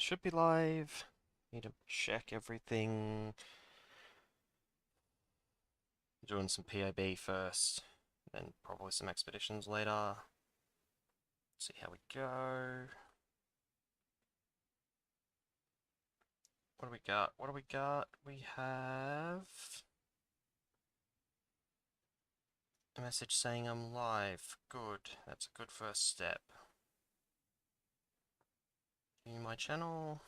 Should be live. Need to check everything. Doing some PoB first, then probably some expeditions later. See how we go. What do we got? What do we got? We have a message saying I'm live. Good. That's a good first step. View my channel.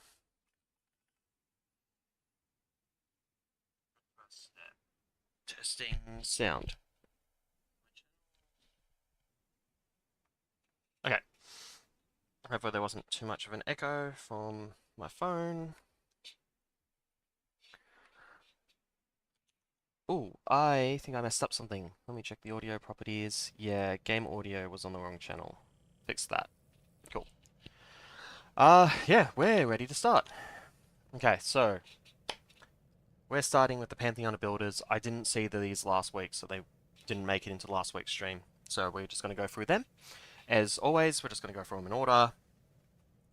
First step. Testing sound. Okay. Hopefully there wasn't too much of an echo from my phone. Ooh, I think I messed up something. Let me check the audio properties. Yeah, game audio was on the wrong channel. Fix that. Cool. Yeah, we're ready to start. Okay, so we're starting with the Pantheon of Builders. I didn't see these last week, so they didn't make it into last week's stream. So we're just going to go through them. As always, we're just going to go through them in order.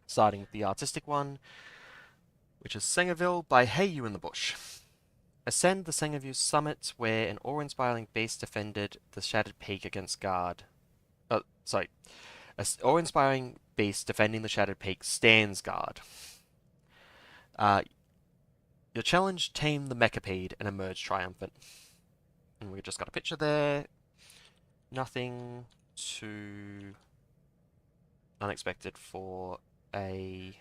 Starting with the artistic one, which is Sangerville by HeyYouInTheBush. Ascend the Sangerville summit where an awe-inspiring beast defended the shattered peak against guard. Sorry. An awe-inspiring beast defending the shattered peak stands guard. Your challenge, tame the Mechapede and emerge triumphant. And we just got a picture there. Nothing too unexpected for a...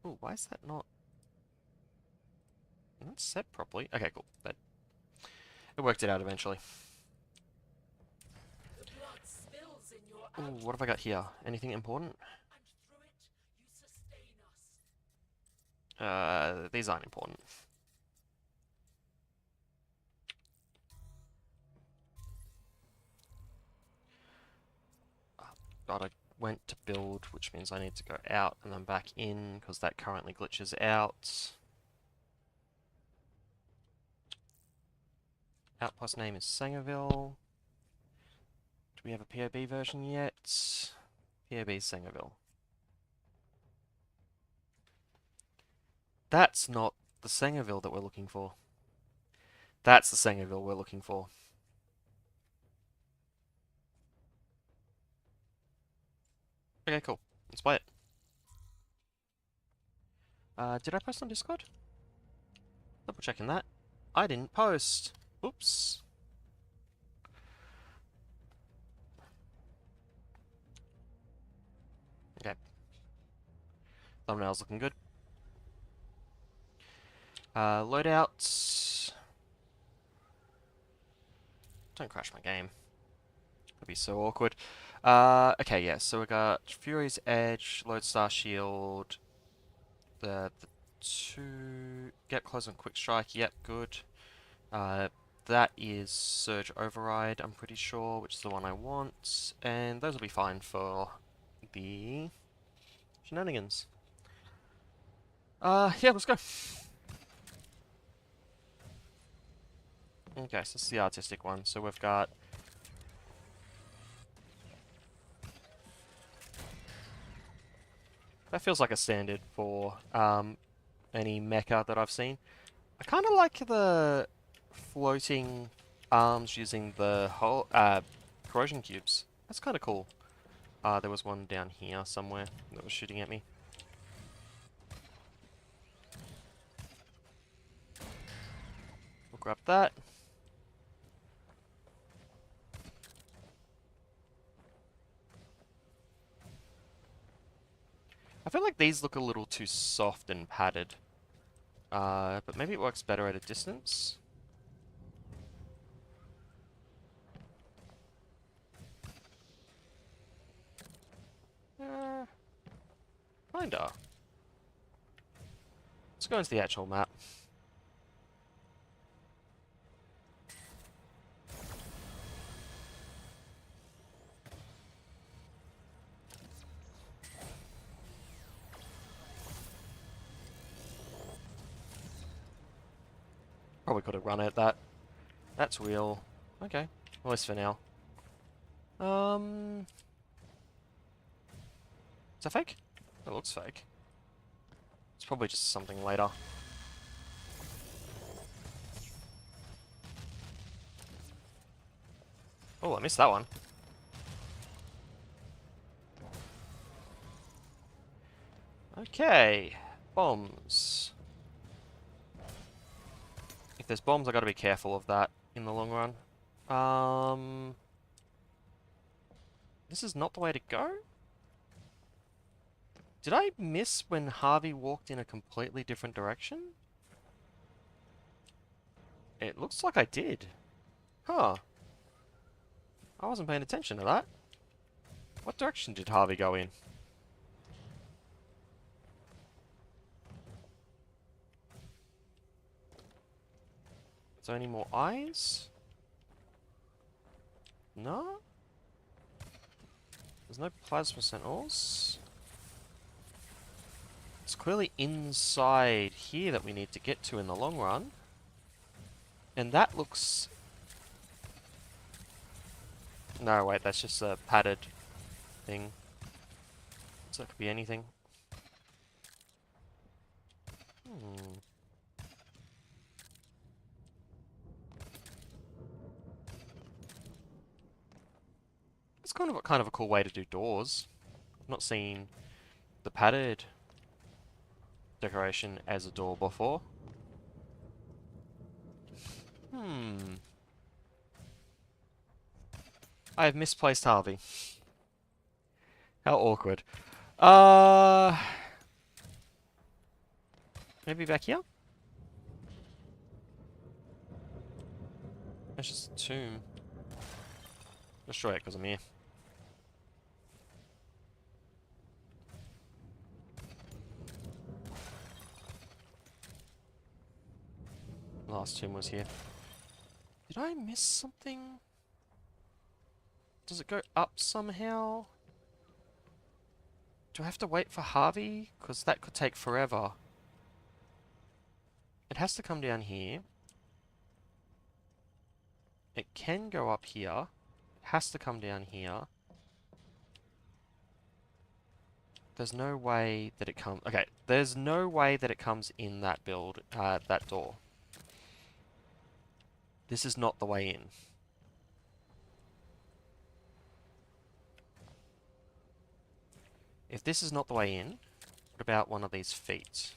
Ooh, why is that not... Not set properly? Okay, cool. It worked it out eventually. Ooh, what have I got here? Anything important? These aren't important. God, I went to build, which means I need to go out and then back in, because that currently glitches out. Outpost name is Sangerville. Do we have a PoB version yet? PoB Sangerville. That's not the Sangerville that we're looking for. That's the Sangerville we're looking for. Okay, cool. Let's play it. Did I post on Discord? Double checking that. I didn't post. Oops. Okay. Thumbnail's looking good. Loadouts. Don't crash my game. That'd be so awkward. Okay, yeah, so we got Fury's Edge, Lodestar Shield, the two... Get close on Quick Strike, yep, good. That is Surge Override, I'm pretty sure, which is the one I want. And those will be fine for the shenanigans. Yeah, let's go. Okay, so this is the artistic one. So we've got... That feels like a standard for any mecha that I've seen. I kind of like the floating arms using the whole corrosion cubes. That's kind of cool. There was one down here somewhere that was shooting at me. We'll grab that. I feel like these look a little too soft and padded. But maybe it works better at a distance. Kinda. Let's go into the actual map. Probably could have run at that. That's real. Okay. At least for now. Is that fake? It looks fake. It's probably just something later. Oh, I missed that one. Okay, bombs. If there's bombs, I gotta be careful of that in the long run. This is not the way to go? Did I miss when Harvey walked in a completely different direction? It looks like I did. Huh. I wasn't paying attention to that. What direction did Harvey go in? Is there any more eyes? No? There's no plasma sentinels. It's clearly inside here that we need to get to in the long run. And that looks... No, wait, that's just a padded thing. So that could be anything. It's kind of a cool way to do doors. I've not seen the padded decoration as a door before. I have misplaced Harvey. How awkward. Maybe back here? That's just a tomb. Destroy it because I'm here. Last tomb was here. Did I miss something? Does it go up somehow? Do I have to wait for Harvey? Because that could take forever. It has to come down here. It can go up here. It has to come down here. There's no way that it comes... Okay, there's no way that it comes in that build, that door. This is not the way in. If this is not the way in, what about one of these feet?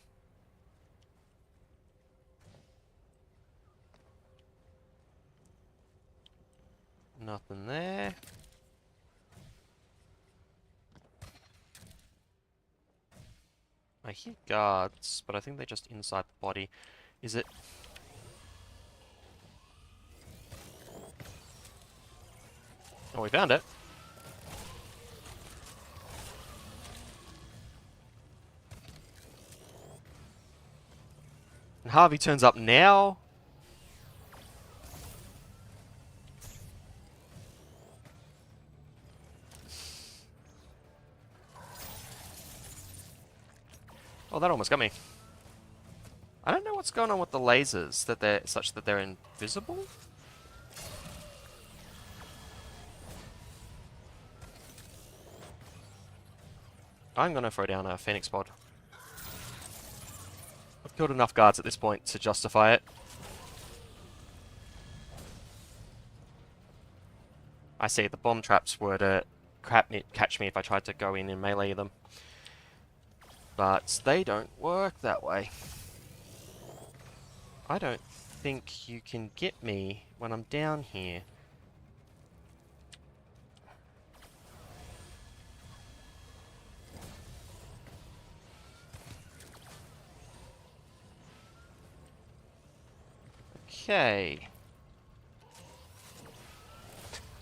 Nothing there. I hear guards, but I think they're just inside the body. Is it... Oh, we found it. And Harvey turns up now. Oh, that almost got me. I don't know what's going on with the lasers, that they're such that they're invisible. I'm gonna throw down a Phoenix pod. I've killed enough guards at this point to justify it. I see, the bomb traps were to catch me if I tried to go in and melee them. But they don't work that way. I don't think you can get me when I'm down here. Okay.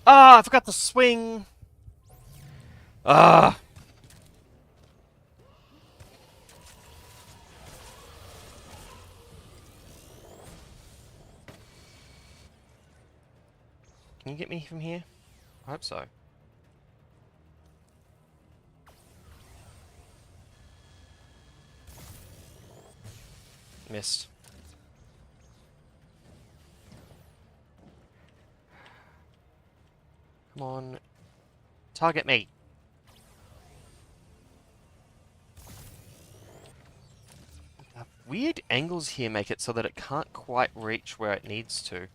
Ah, I forgot to swing. Ah. Can you get me from here? I hope so. Missed. Come on. Target me. weird angles here make it so that it can't quite reach where it needs to.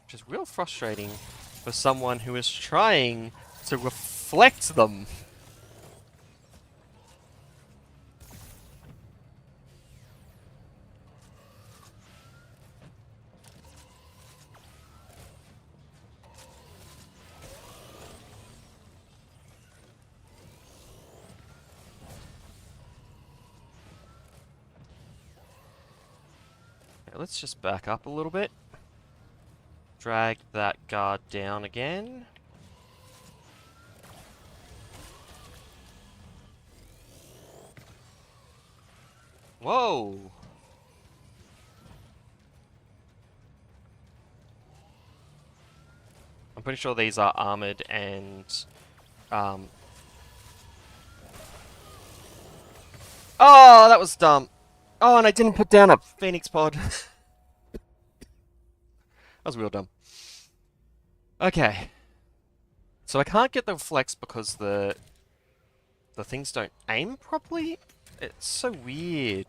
Which is real frustrating for someone who is trying to reflect them. Okay, let's just back up a little bit. Drag that guard down again. Whoa! I'm pretty sure these are armored and... Oh, that was dumb. Oh, and I didn't put down a Phoenix pod. That was real dumb. Okay. So I can't get the reflex because the things don't aim properly? It's so weird.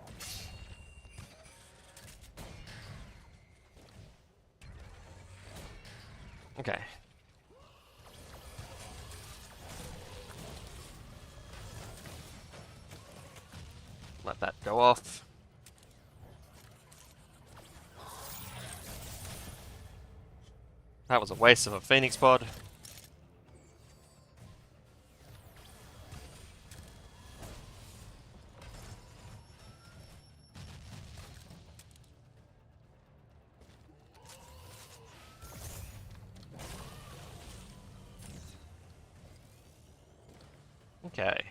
Okay. Let that go off. That was a waste of a Phoenix pod. Okay.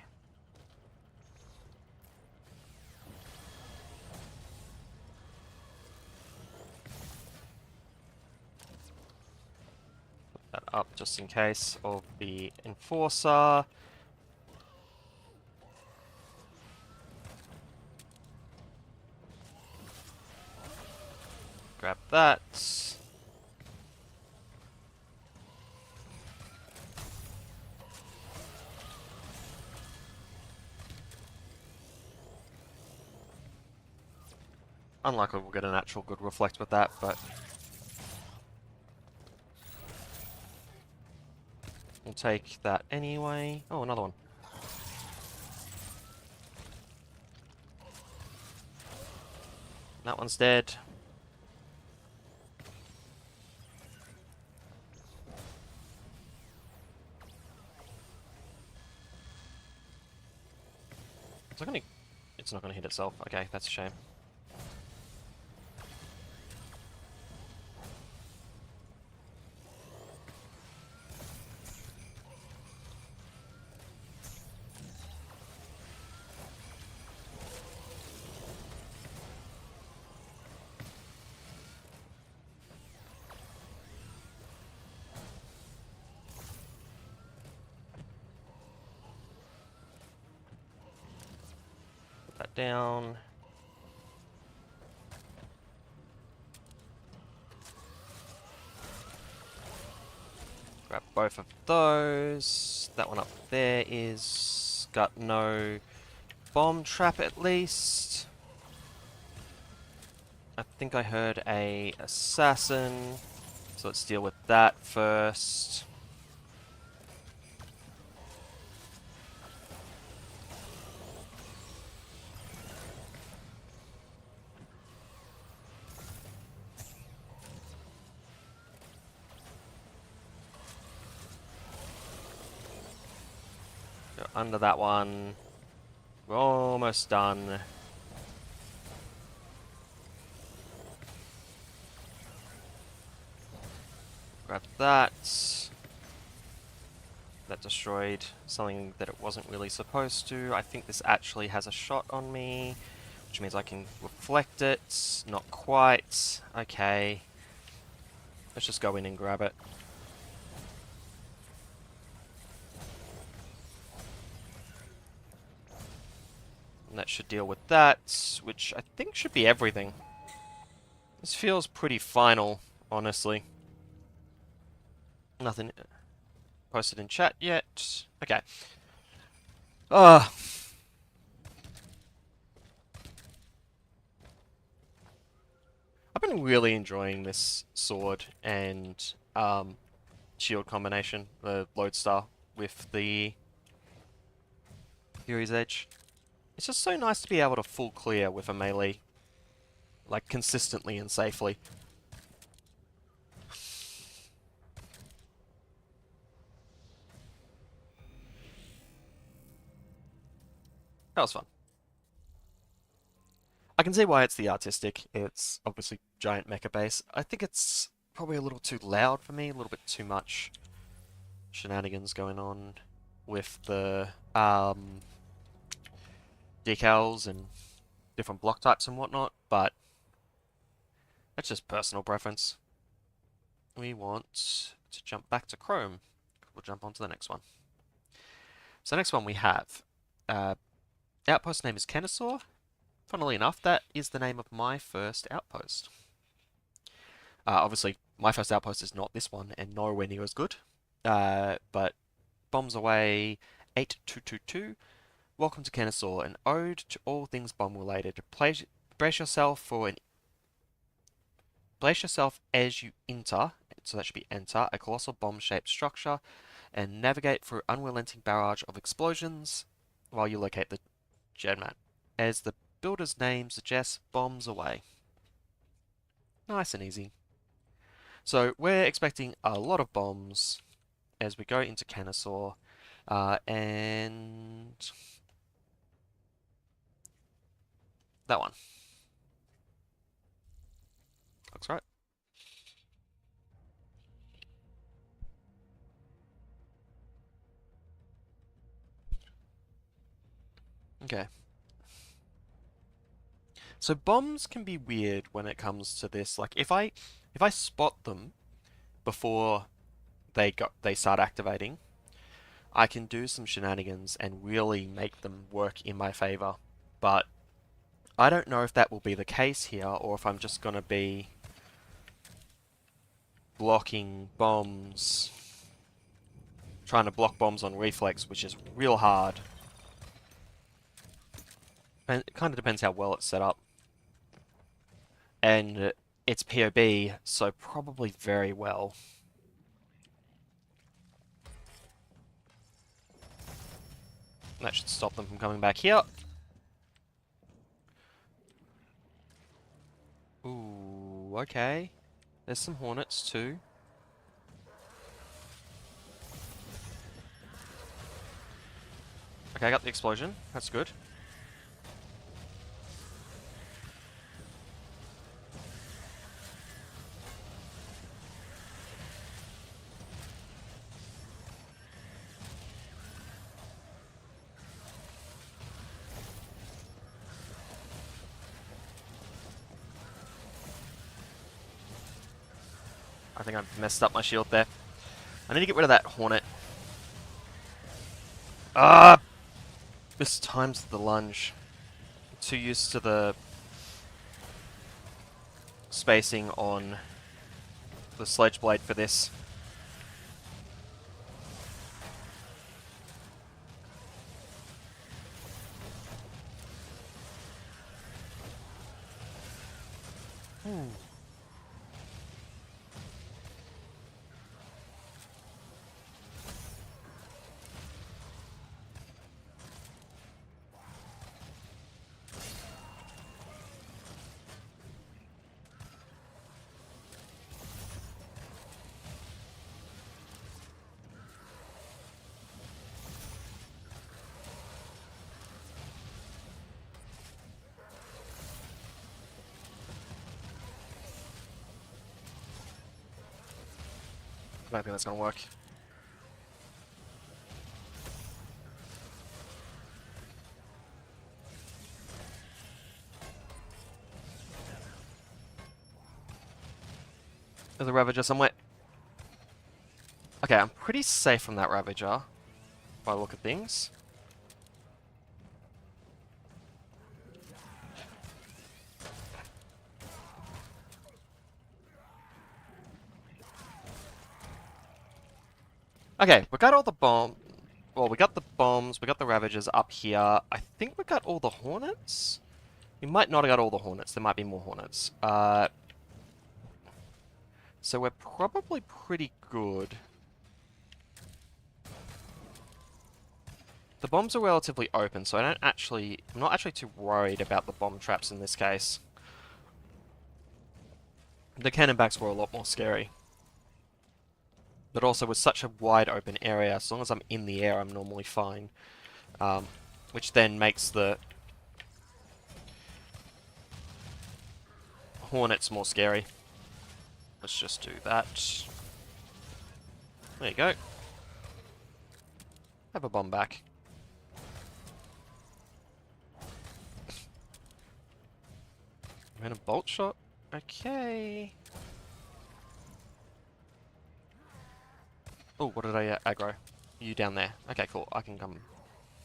Put that up just in case of the enforcer. Grab that. Unlikely we'll get an actual good reflect with that, but... we'll take that anyway. Oh, another one. That one's dead. It's not gonna hit itself. Okay, that's a shame. Down. Grab both of those. That one up there is got no bomb trap at least. I think I heard a assassin, so let's deal with that first. Under that one. We're almost done. Grab that. That destroyed something that it wasn't really supposed to. I think this actually has a shot on me, which means I can reflect it. Not quite. Okay. Let's just go in and grab it. And that should deal with that, which I think should be everything. This feels pretty final, honestly. Nothing posted in chat yet. Okay. Ugh. I've been really enjoying this sword and shield combination, the Lodestar, with the Fury's Edge. It's just so nice to be able to full clear with a melee, like, consistently and safely. That was fun. I can see why it's the artistic. It's obviously giant mecha base. I think it's probably a little too loud for me, a little bit too much shenanigans going on with the decals and different block types and whatnot, but that's just personal preference. We want to jump back to Chrome. We'll jump on to the next one. So next one we have outpost name is Kennesaw. Funnily enough, that is the name of my first outpost. Obviously, my first outpost is not this one, and nowhere near as good. But Bombs Away 8222. Welcome to Kennesaw, an ode to all things bomb-related. Brace yourself as you enter, so that should be enter, a colossal bomb-shaped structure, and navigate through unrelenting barrage of explosions while you locate the Genmat. As the builder's name suggests, bombs away. Nice and easy. So we're expecting a lot of bombs as we go into Kennesaw, and that one. Looks right. Okay. So bombs can be weird when it comes to this. Like if I spot them before they start activating, I can do some shenanigans and really make them work in my favor. But I don't know if that will be the case here, or if I'm just gonna be blocking bombs, trying to block bombs on reflex, which is real hard. And it kind of depends how well it's set up. And it's PoB, so probably very well. That should stop them from coming back here. Ooh, okay. There's some hornets too. Okay, I got the explosion. That's good. I think I've messed up my shield there. I need to get rid of that hornet. Ah! Mistimed the lunge. I'm too used to the spacing on the sledge blade for this. I don't think that's gonna work. There's a Ravager somewhere. Okay, I'm pretty safe from that Ravager, if I look at things. Okay, we got all the bomb. Well, we got the bombs, we got the Ravagers up here. I think we got all the Hornets? We might not have got all the Hornets. There might be more Hornets. So we're probably pretty good. The bombs are relatively open, so I'm not actually too worried about the bomb traps in this case. The cannonbacks were a lot more scary. But also with such a wide open area, as long as I'm in the air, I'm normally fine. Which then makes the Hornets more scary. Let's just do that. There you go. Have a bomb back. And a bolt shot. Okay. Oh, what did I aggro? You down there. Okay, cool. I can come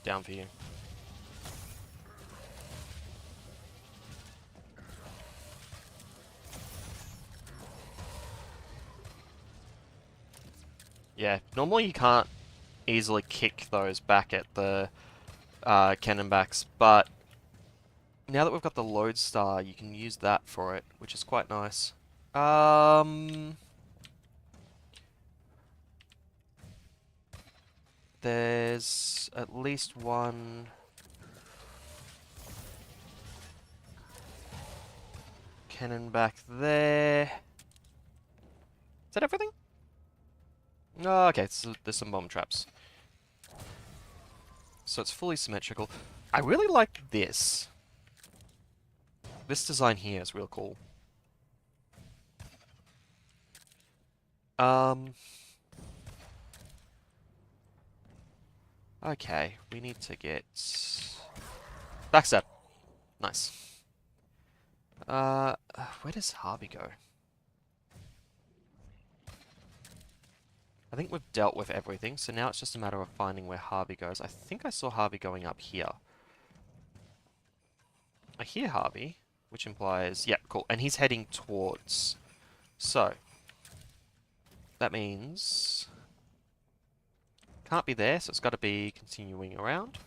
down for you. Yeah, normally you can't easily kick those back at the cannonbacks, but now that we've got the Lodestar, you can use that for it, which is quite nice. There's at least one cannon back there. Is that everything? Oh, okay, so there's some bomb traps. So it's fully symmetrical. I really like this. This design here is real cool. Okay, we need to get backstab. Nice. Where does Harvey go? I think we've dealt with everything, so now it's just a matter of finding where Harvey goes. I think I saw Harvey going up here. I hear Harvey, which implies... Yeah, cool. And he's heading towards. So, that means... Can't be there, so it's got to be continuing around.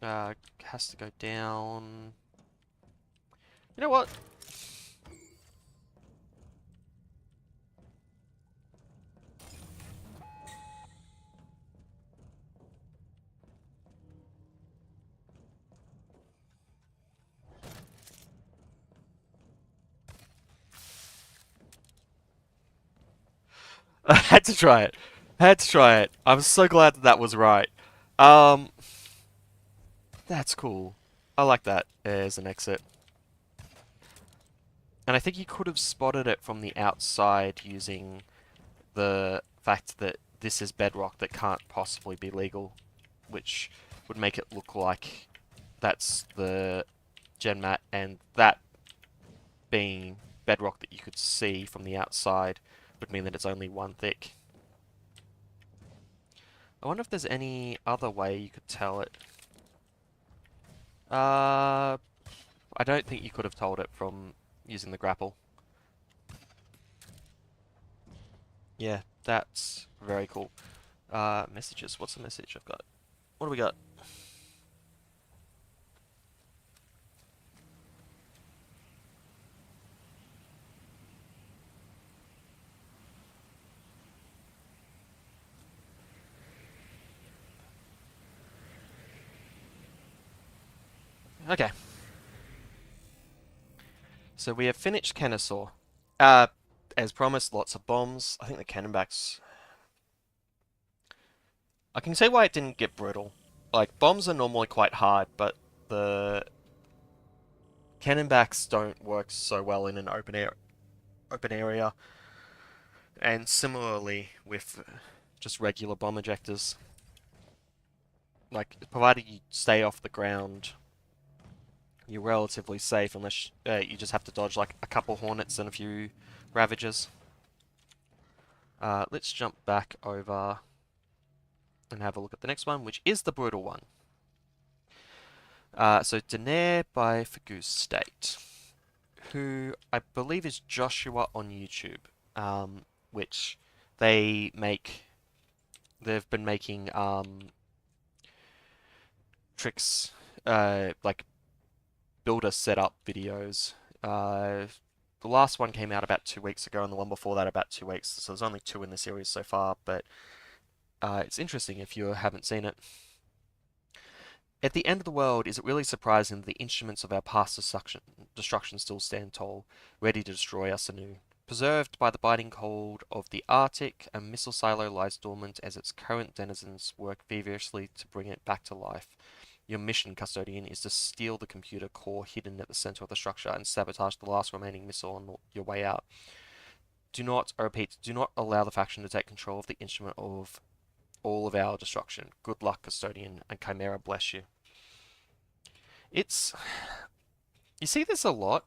Has to go down... You know what? I had to try it. Had to try it. I'm so glad that that was right. That's cool. I like that as an exit. And I think you could have spotted it from the outside using the fact that this is bedrock that can't possibly be legal, which would make it look like that's the gen mat, and that being bedrock that you could see from the outside would mean that it's only one thick. I wonder if there's any other way you could tell it. I don't think you could have told it from using the grapple. Yeah, that's very cool. Messages. What's the message I've got? What do we got? Okay. So we have finished Kennesaw. As promised, lots of bombs. I think the cannonbacks... I can see why it didn't get brutal. Like, bombs are normally quite hard, but the cannonbacks don't work so well in an open area. And similarly with just regular bomb ejectors. Like, provided you stay off the ground, you're relatively safe unless you just have to dodge like a couple Hornets and a few Ravagers. Let's jump back over and have a look at the next one, which is the brutal one. So Denair by Fagoose State, who I believe is Joshua on YouTube, which they've been making tricks, like builder setup videos. The last one came out about 2 weeks ago, and the one before that about 2 weeks. So there's only 2 in the series so far, but it's interesting if you haven't seen it. At the end of the world, is it really surprising that the instruments of our past destruction still stand tall, ready to destroy us anew? Preserved by the biting cold of the Arctic, a missile silo lies dormant as its current denizens work feverishly to bring it back to life. Your mission, Custodian, is to steal the computer core hidden at the center of the structure and sabotage the last remaining missile on your way out. Do not, I repeat, do not allow the faction to take control of the instrument of all of our destruction. Good luck, Custodian, and Chimera bless you. You see this a lot.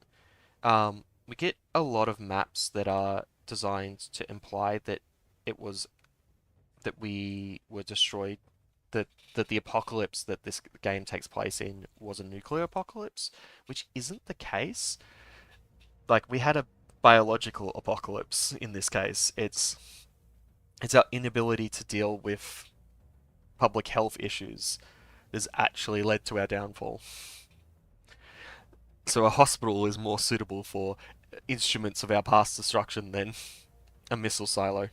We get a lot of maps that are designed to imply that we were destroyed, that the apocalypse that this game takes place in was a nuclear apocalypse, which isn't the case. Like, we had a biological apocalypse in this case. It's our inability to deal with public health issues that's actually led to our downfall. So a hospital is more suitable for instruments of our past destruction than a missile silo.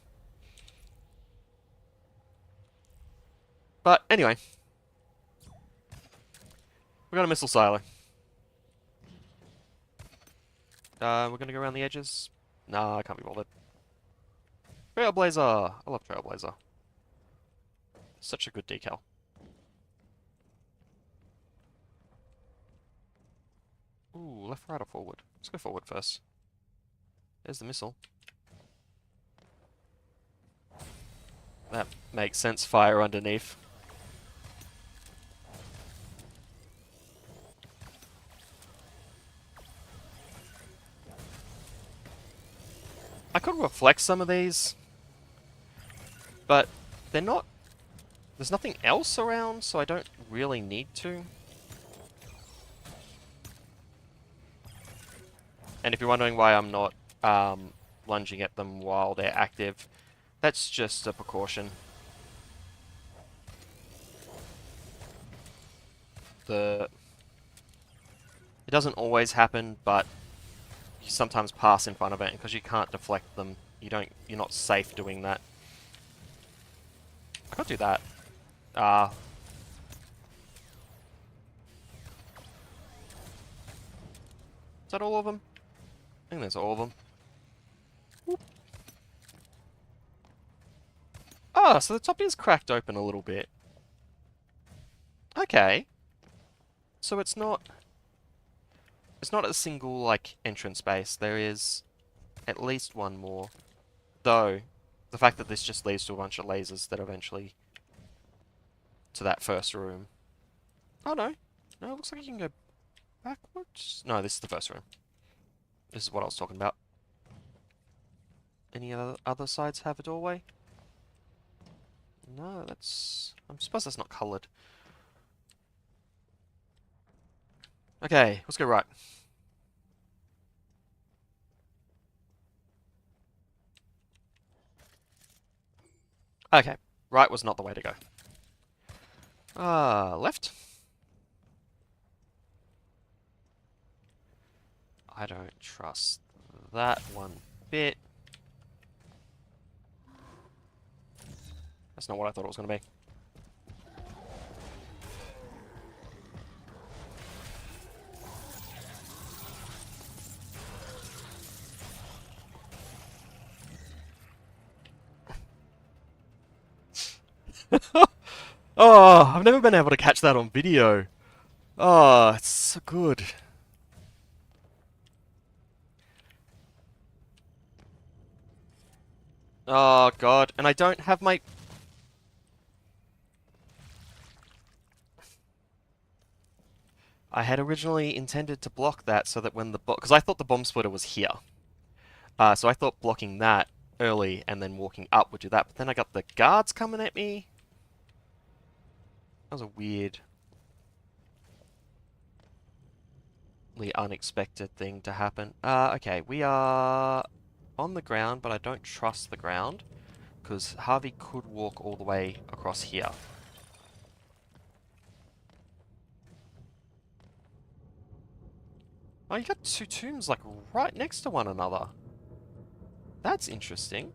But anyway, we got a missile silo. We're gonna go around the edges. Nah, I can't be bothered. Trailblazer! I love Trailblazer. Such a good decal. Ooh, left, right, or forward? Let's go forward first. There's the missile. That makes sense. Fire underneath. I could reflect some of these, but they're not... There's nothing else around, so I don't really need to. And if you're wondering why I'm not lunging at them while they're active, that's just a precaution. It doesn't always happen, but you sometimes pass in front of it, and because you can't deflect them, you're not safe doing that. I can't do that. Is that all of them? I think that's all of them. Whoop. Ah, so the top is cracked open a little bit. Okay. So it's not a single, like, entrance base. There is at least one more. Though, the fact that this just leads to a bunch of lasers that eventually to that first room. Oh, no. No, it looks like you can go backwards. No, this is the first room. This is what I was talking about. Any other sides have a doorway? No, that's... I suppose that's not coloured. Okay, let's go right. Okay, right was not the way to go. Left? I don't trust that one bit. That's not what I thought it was going to be. Oh, I've never been able to catch that on video. Oh, it's so good. Oh god, and I don't have my... I had originally intended to block that so that when the... Because I thought the bomb splitter was here. So I thought blocking that early and then walking up would do that, but then I got the guards coming at me. That was a weirdly unexpected thing to happen. Okay, we are on the ground, but I don't trust the ground. because Harvey could walk all the way across here. Oh, you got two tombs, like, right next to one another. That's interesting.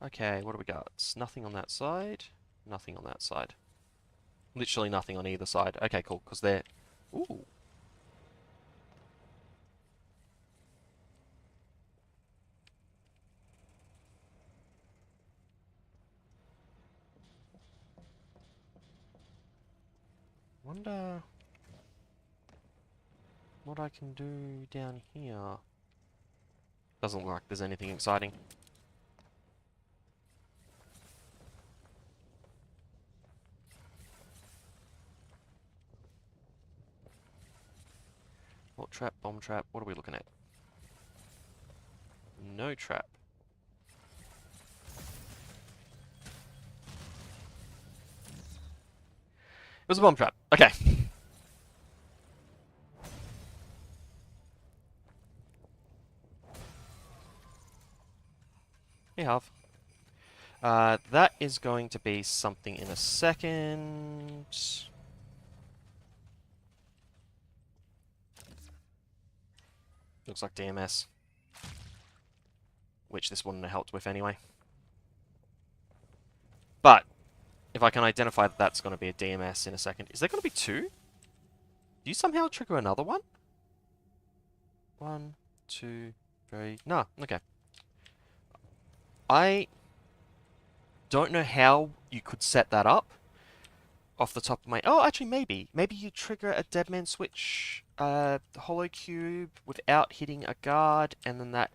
Okay, what do we got? It's nothing on that side. Nothing on that side. Literally nothing on either side. Okay, cool, because they're... Ooh. Wonder what I can do down here. Doesn't look like there's anything exciting. What trap? Bomb trap? What are we looking at? No trap. It was a bomb trap. Okay. You have. That is going to be something in a second. Looks like DMS. Which this wouldn't have helped with anyway. But, if I can identify that that's going to be a DMS in a second. Is there going to be two? Do you somehow trigger another one? 1, 2, 3... No, okay. I don't know how you could set that up off the top of my... Oh, actually, maybe. Maybe you trigger a Deadman Switch hollow cube without hitting a guard, and then that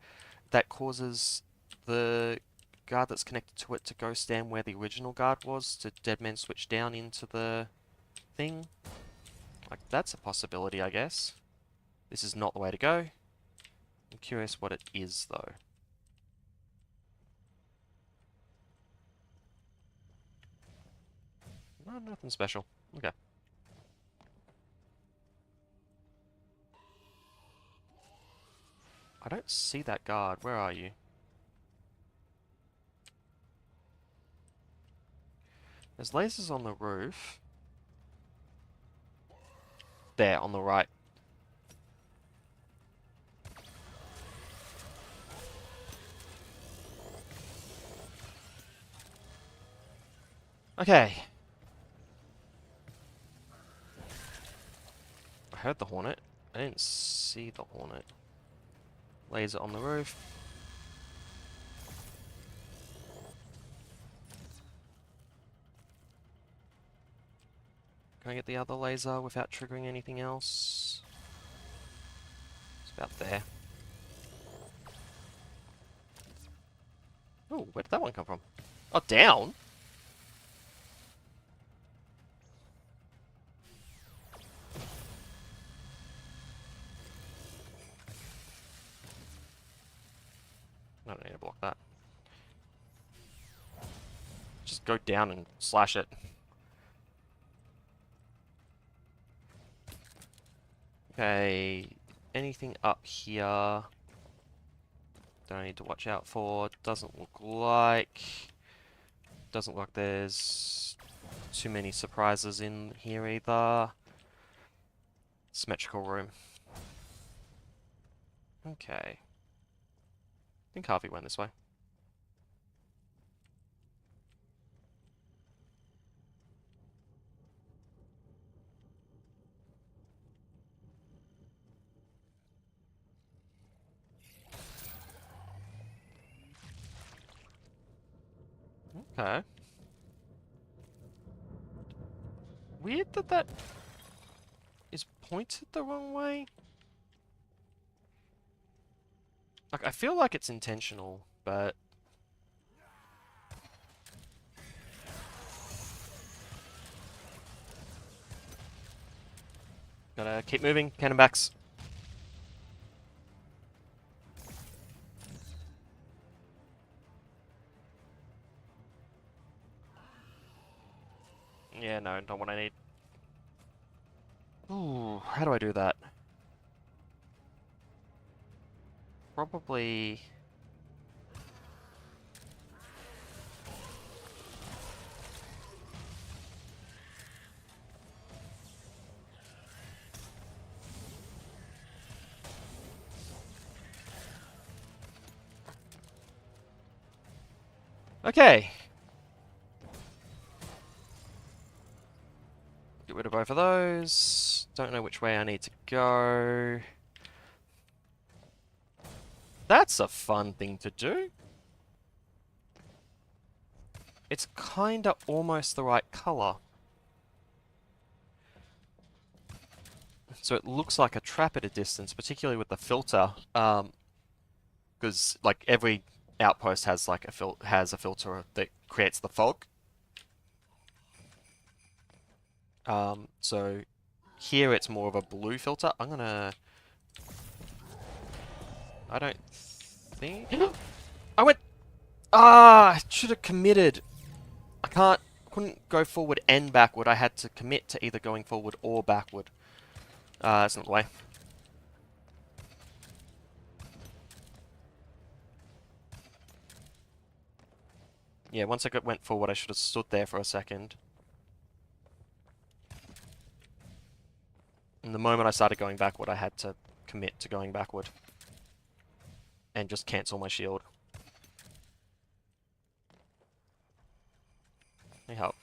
causes the guard that's connected to it to go stand where the original guard was to Deadman Switch down into the thing. Like, that's a possibility, I guess. This is not the way to go. I'm curious what it is, though. No, nothing special. Okay. I don't see that guard. Where are you? There's lasers on the roof. There, on the right. Okay. I heard the Hornet. I didn't see the Hornet. Laser on the roof. Can I get the other laser without triggering anything else? It's about there. Oh, where did that one come from? Oh, down? I don't need to block that. Just go down and slash it. Okay, anything up here that I need to watch out for? Doesn't look like there's too many surprises in here either. Symmetrical room. Okay. I think Harvey went this way. Okay. Weird that that is pointed the wrong way. Like, I feel like it's intentional, but... Gotta keep moving, cannonbacks. Yeah, no, not what I need. Ooh, how do I do that? probably... Okay. Get rid of both of those. Don't know which way I need to go. That's a fun thing to do. It's kinda almost the right color. So it looks like a trap at a distance, particularly with the filter. Because like every outpost has like a filter that creates the fog. So here it's more of a blue filter. I don't think... I went... I should have committed. Couldn't go forward and backward. I had to commit to either going forward or backward. That's not the way. Yeah, once I went forward, I should have stood there for a second. And the moment I started going backward, I had to commit to going backward. And just cancel my shield. Let me help.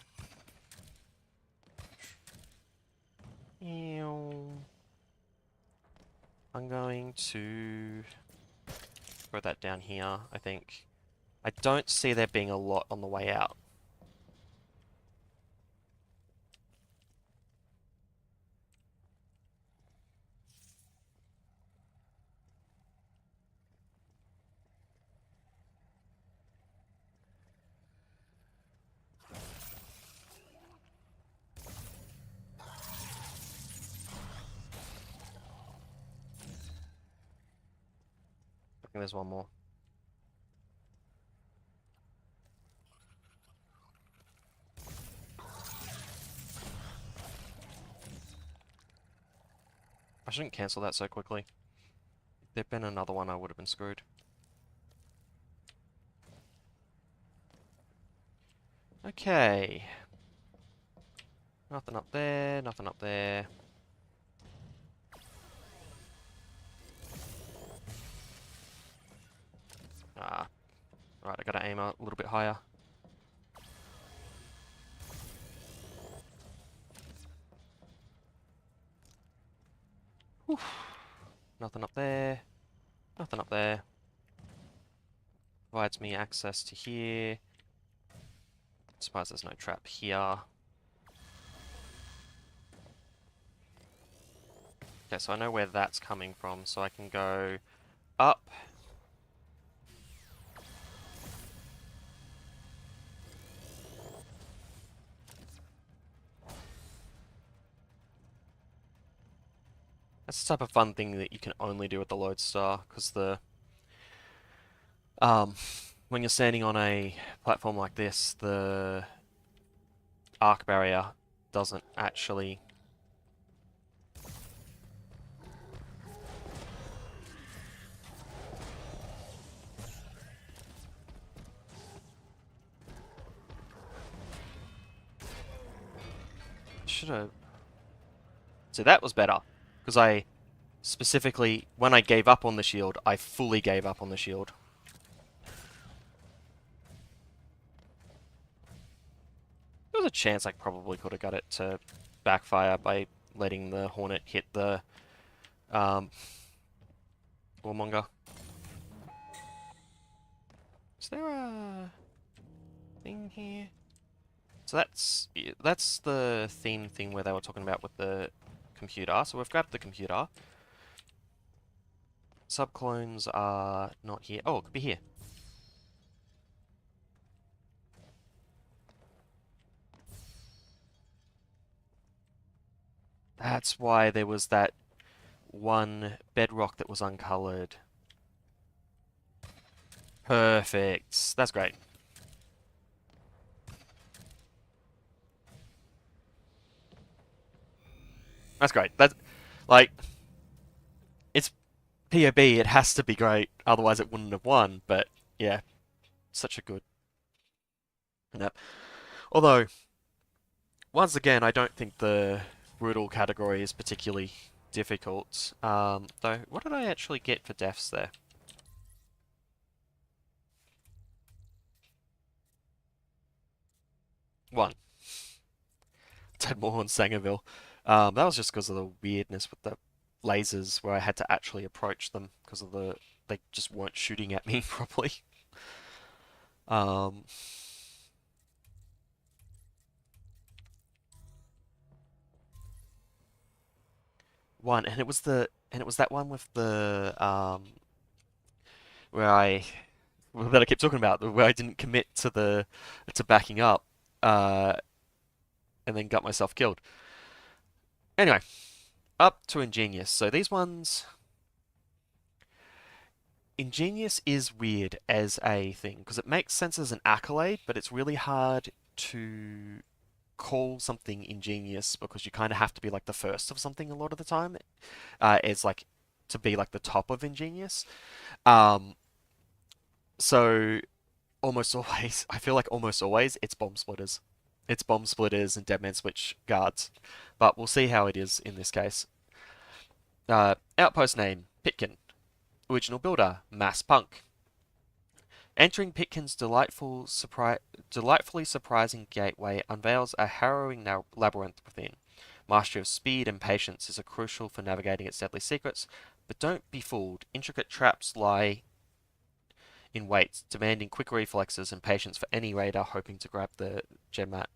I'm going to throw that down here, I think. I don't see there being a lot on the way out. I think there's one more. I shouldn't cancel that so quickly. If there'd been another one, I would have been screwed. Okay. Nothing up there, nothing up there. Right, I gotta aim a little bit higher. Whew. Nothing up there. Nothing up there. Provides me access to here. Surprised there's no trap here. Okay, so I know where that's coming from, so I can go up. That's the type of fun thing that you can only do with the Lodestar, because when you're standing on a platform like this, the arc barrier doesn't actually... Should have... So that was better, because I specifically, when I gave up on the shield, I fully gave up on the shield. There was a chance I probably could have got it to backfire by letting the Hornet hit the Warmonger. Is there a thing here? So that's the theme thing where they were talking about with the computer. So we've grabbed the computer. Subclones are not here. Oh, it could be here. That's why there was that one bedrock that was uncolored. Perfect. That's great. That's great. That's like, it's PoB, it has to be great, otherwise it wouldn't have won, but yeah, such a good. Yep. Although, once again, I don't think the brutal category is particularly difficult. Though, what did I actually get for deaths there? One. Dead more on Sangerville. That was just because of the weirdness with the lasers where I had to actually approach them because of they just weren't shooting at me properly. Um, One, and it was that one with the where I that I kept talking about where I didn't commit to backing up, uh, and then got myself killed. Anyway, up to Ingenious. So these ones, Ingenious is weird as a thing because it makes sense as an accolade, but it's really hard to call something ingenious because you kind of have to be like the first of something a lot of the time. It's like to be like the top of ingenious. Um, so almost always, I feel like almost always, it's bomb splitters. It's bomb splitters and dead man switch guards. But we'll see how it is in this case. Outpost name, Pitkin. Original builder, Mass Punk. Entering Pitkin's delightfully surprising gateway unveils a harrowing labyrinth within. Mastery of speed and patience is crucial for navigating its deadly secrets, but don't be fooled. Intricate traps lie in wait, demanding quick reflexes and patience for any raider hoping to grab the gem mat.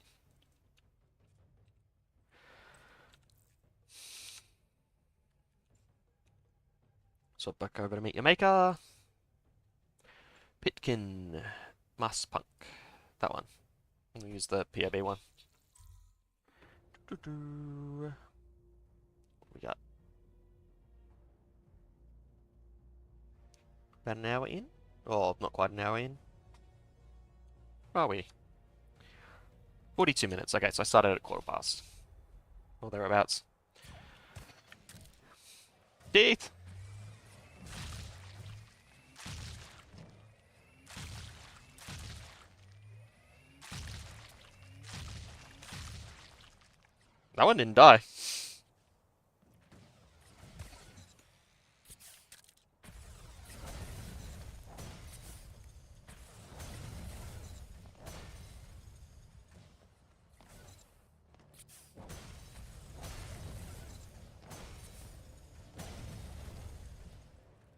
So back over to meet your maker. Pitkin, Mass Punk. That one. I'm going to use the PoB one. What we got? About an hour in? Oh, not quite an hour in. Where are we? 42 minutes. Okay, so I started at 1:15. Or thereabouts. Teeth! That one didn't die.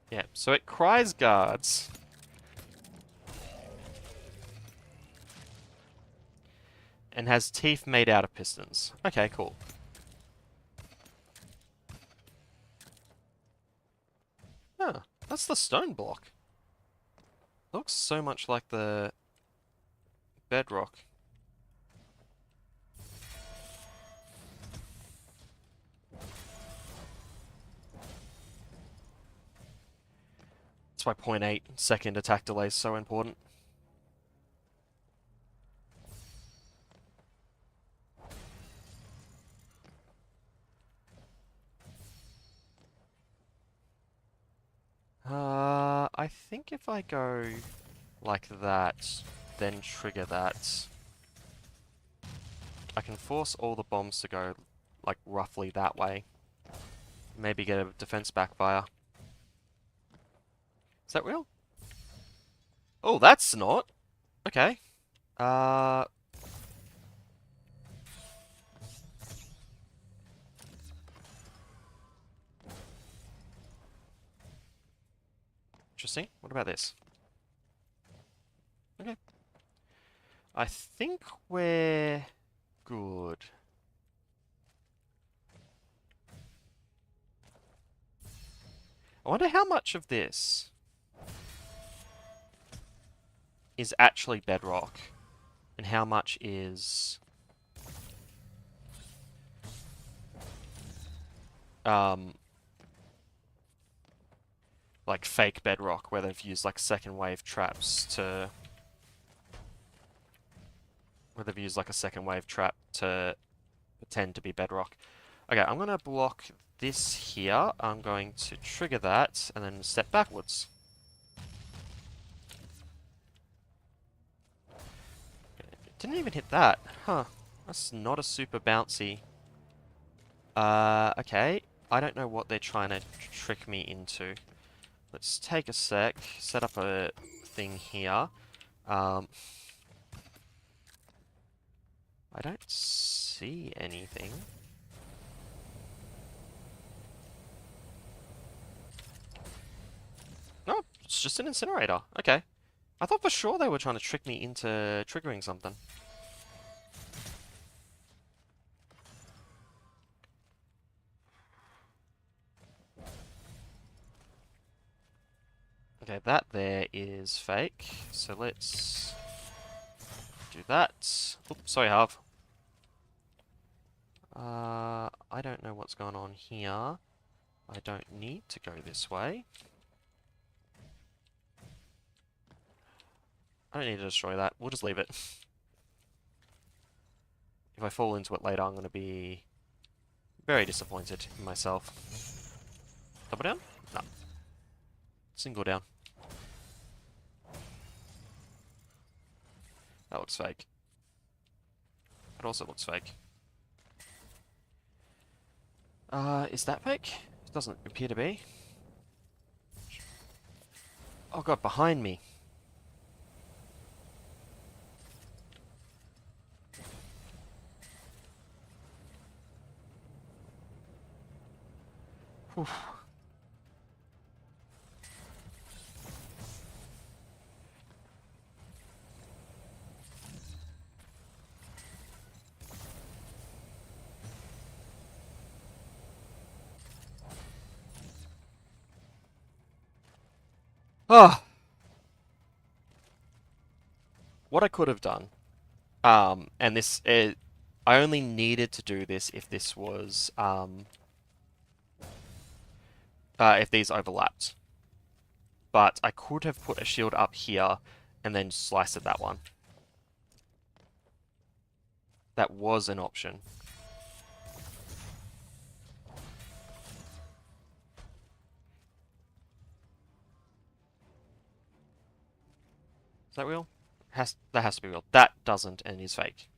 Yeah, so it cries guards. And has teeth made out of pistons. Okay, cool. Huh, that's the stone block. Looks so much like the bedrock. That's why 0.8 second attack delay is so important. I think if I go like that, then trigger that, I can force all the bombs to go like roughly that way. Maybe get a defense backfire. Is that real? Oh, that's not. Okay. Interesting. What about this? Okay. I think we're good. I wonder how much of this is actually bedrock and how much is like fake bedrock where they've used like second wave traps to pretend to be bedrock. Okay, I'm gonna block this here, I'm going to trigger that and then step backwards. Didn't even hit that. Huh. That's not a super bouncy. Okay. I don't know what they're trying to trick me into. Let's take a sec, set up a thing here. I don't see anything. No, it's just an incinerator. Okay. I thought for sure they were trying to trick me into triggering something. Okay, that there is fake. So let's do that. Oops, sorry, Harv. I don't know what's going on here. I don't need to go this way. I don't need to destroy that. We'll just leave it. If I fall into it later, I'm going to be very disappointed in myself. Double down? No. Single down. That looks fake. That also looks fake. Is that fake? It doesn't appear to be. Oh god, behind me. Whew. Ah! What I could have done, and this, I only needed to do this if this was, if these overlapped. But I could have put a shield up here and then sliced at that one. That was an option. Is that real? That has to be real. That doesn't and is fake.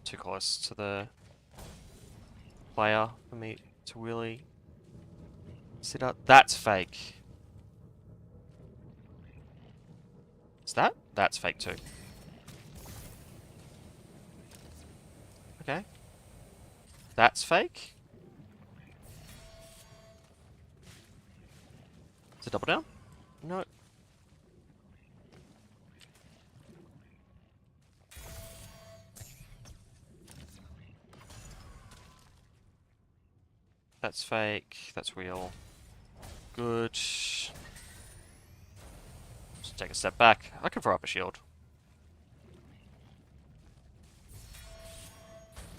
Too close to the player for me to really sit up. That's fake. Is that? That's fake too. Okay. That's fake. Is it double down? No. That's fake. That's real. Good. Just take a step back. I can throw up a shield.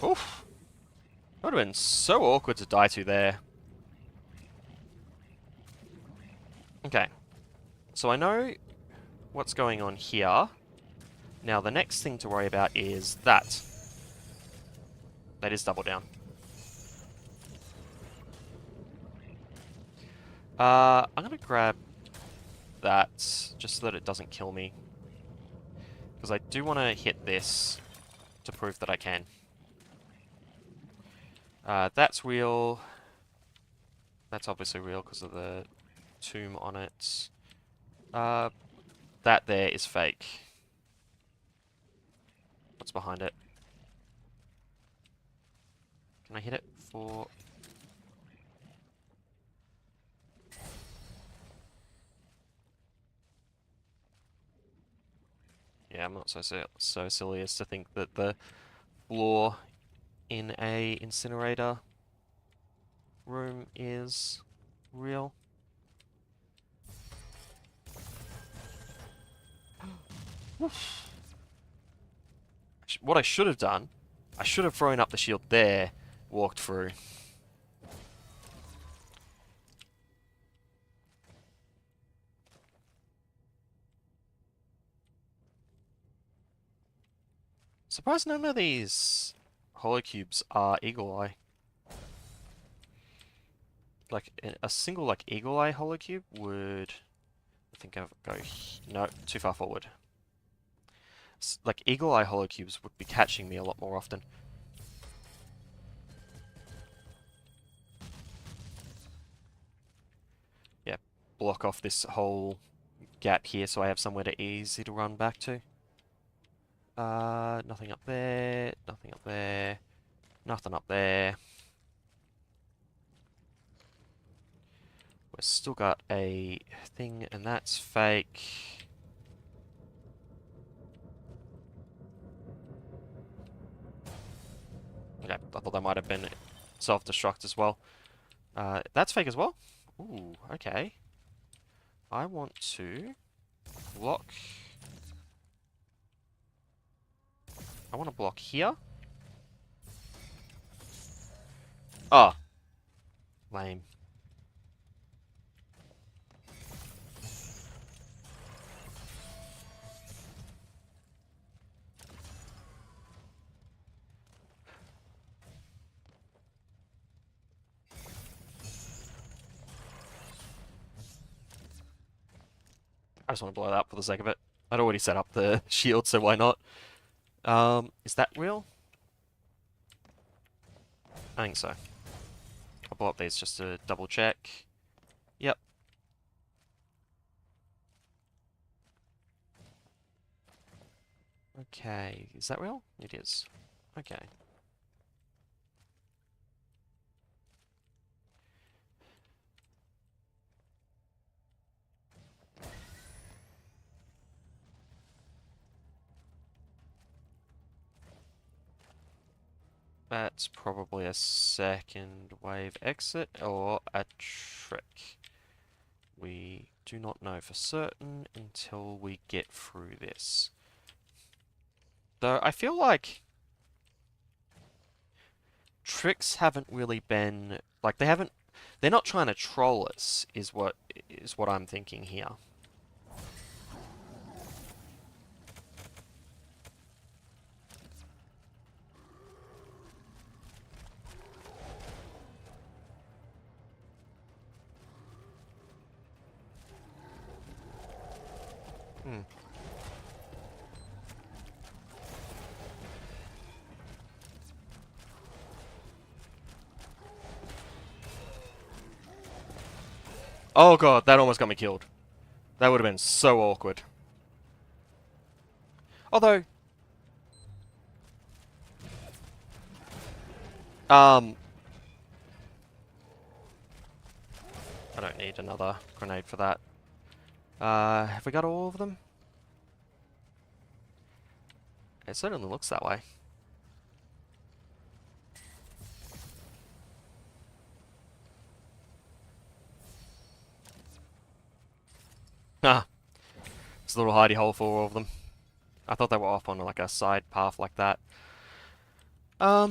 Oof. That would have been so awkward to die to there. Okay. So I know what's going on here. Now the next thing to worry about is that. That is double down. I'm gonna grab that just so that it doesn't kill me. Because I do want to hit this to prove that I can. That's real. That's obviously real because of the tomb on it. That there is fake. What's behind it? Can I hit it for... Yeah, I'm not so silly as to think that the floor in a incinerator room is real. What I should have done, I should have thrown up the shield there, walked through. Surprised none of these holocubes are eagle eye. Like a single like eagle eye holocube would, I think I'll go no, too far forward. Like eagle eye holocubes would be catching me a lot more often. Yeah, block off this whole gap here so I have somewhere easy to run back to. Nothing up there, nothing up there, nothing up there. We've still got a thing, and that's fake. Okay, I thought that might have been self-destruct as well. That's fake as well? Ooh, okay. I want to block... I want to block here. Oh. Lame. I just want to blow it up for the sake of it. I'd already set up the shield, so why not? Is that real? I think so. I'll blow up these just to double check. Yep. Okay, is that real? It is. Okay. That's probably a second wave exit or a trick. We do not know for certain until we get through this. Though I feel like tricks haven't really been like they're not trying to troll us is what I'm thinking here. Oh god, that almost got me killed. That would have been so awkward. Although... I don't need another grenade for that. Have we got all of them? It certainly looks that way. Ah, it's a little hidey hole for all of them. I thought they were off on like a side path like that. Yeah,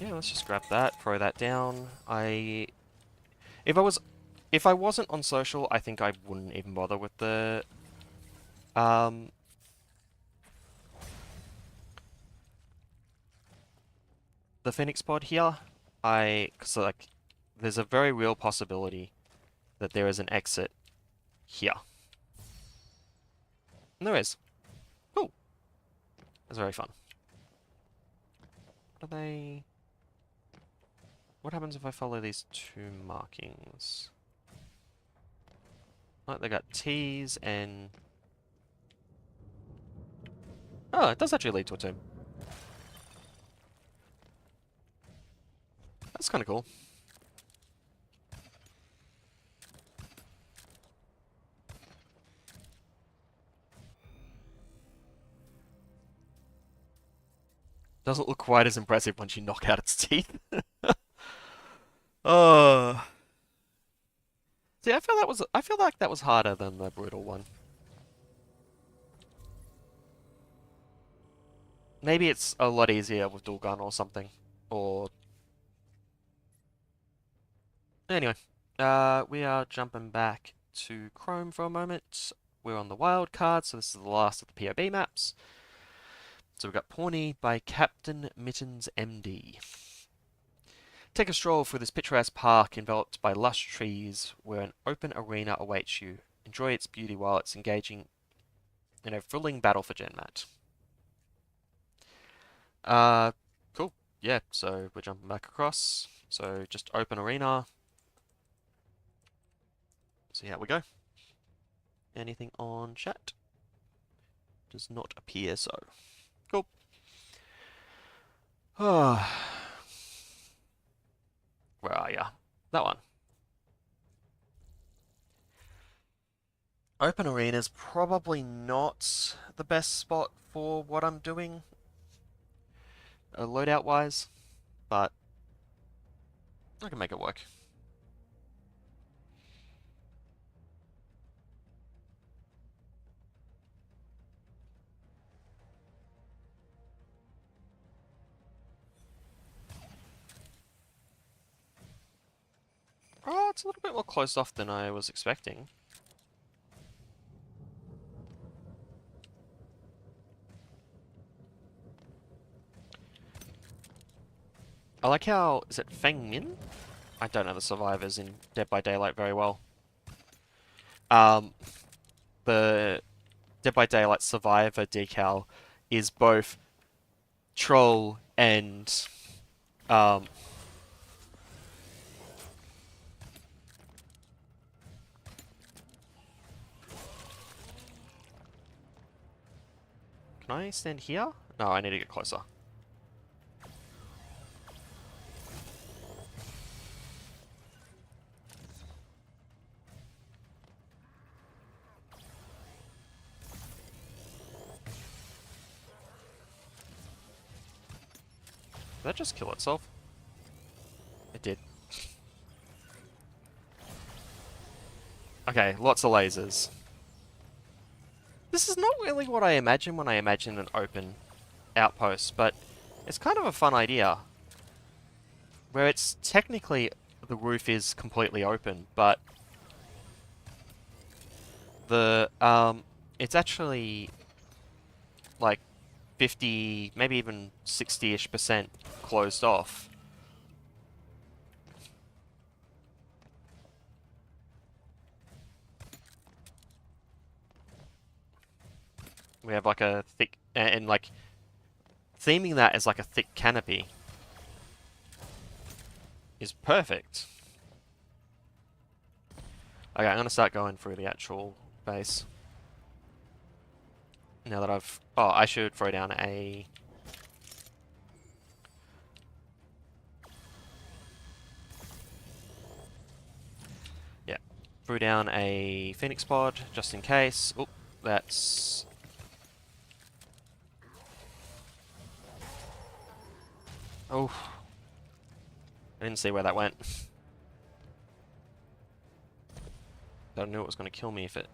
let's just grab that, throw that down. If I wasn't on social, I think I wouldn't even bother with the Phoenix pod here. So like, there's a very real possibility that there is an exit here. And there is. Cool. That's very fun. What are they... What happens if I follow these two markings? Oh, they got T's and... Oh, it does actually lead to a tomb. That's kind of cool. Doesn't look quite as impressive once you knock out its teeth. Oh. See, I feel like that was harder than the brutal one. Maybe it's a lot easier with dual gun or something. Or anyway, we are jumping back to Chrome for a moment. We're on the wild card, so this is the last of the PoB maps. So we've got Pawnee by CaptainMittensMD. Take a stroll through this picturesque park enveloped by lush trees where an open arena awaits you. Enjoy its beauty while it's engaging in a thrilling battle for Genmat. Cool. Yeah, so we're jumping back across. So just open arena. See how we go. Anything on chat? Does not appear so. Cool. Where are ya? That one. Open arena is probably not the best spot for what I'm doing, loadout wise, but I can make it work. Oh, it's a little bit more closed off than I was expecting. I like how... is it Feng Min? I don't know the survivors in Dead by Daylight very well. The Dead by Daylight survivor decal is both troll and... Can I stand here? No, I need to get closer. Did that just kill itself? It did. Okay, lots of lasers. This is not really what I imagine when I imagine an open outpost, but it's kind of a fun idea. Where it's technically, the roof is completely open, but the, it's actually like 50, maybe even 60-ish% closed off. We have like a thick, and like, theming that as like a thick canopy is perfect. Okay, I'm gonna start going through the actual base. Now that I've... oh, I should throw down a... yeah, threw down a Phoenix pod, just in case. Oh, that's... oh. I didn't see where that went. I knew it was going to kill me if it...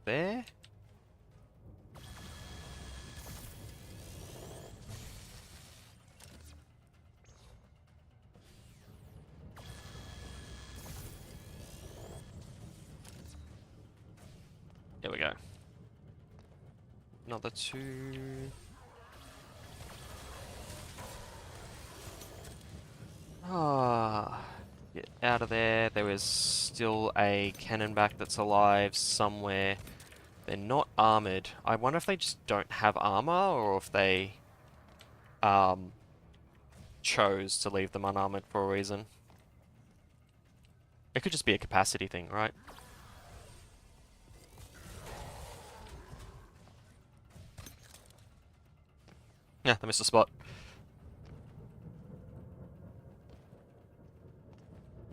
there? There we go. Another two... ah, get out of there. There is still a cannonback that's alive somewhere. They're not armored. I wonder if they just don't have armor, or if they chose to leave them unarmored for a reason. It could just be a capacity thing, right? Yeah, they missed a spot.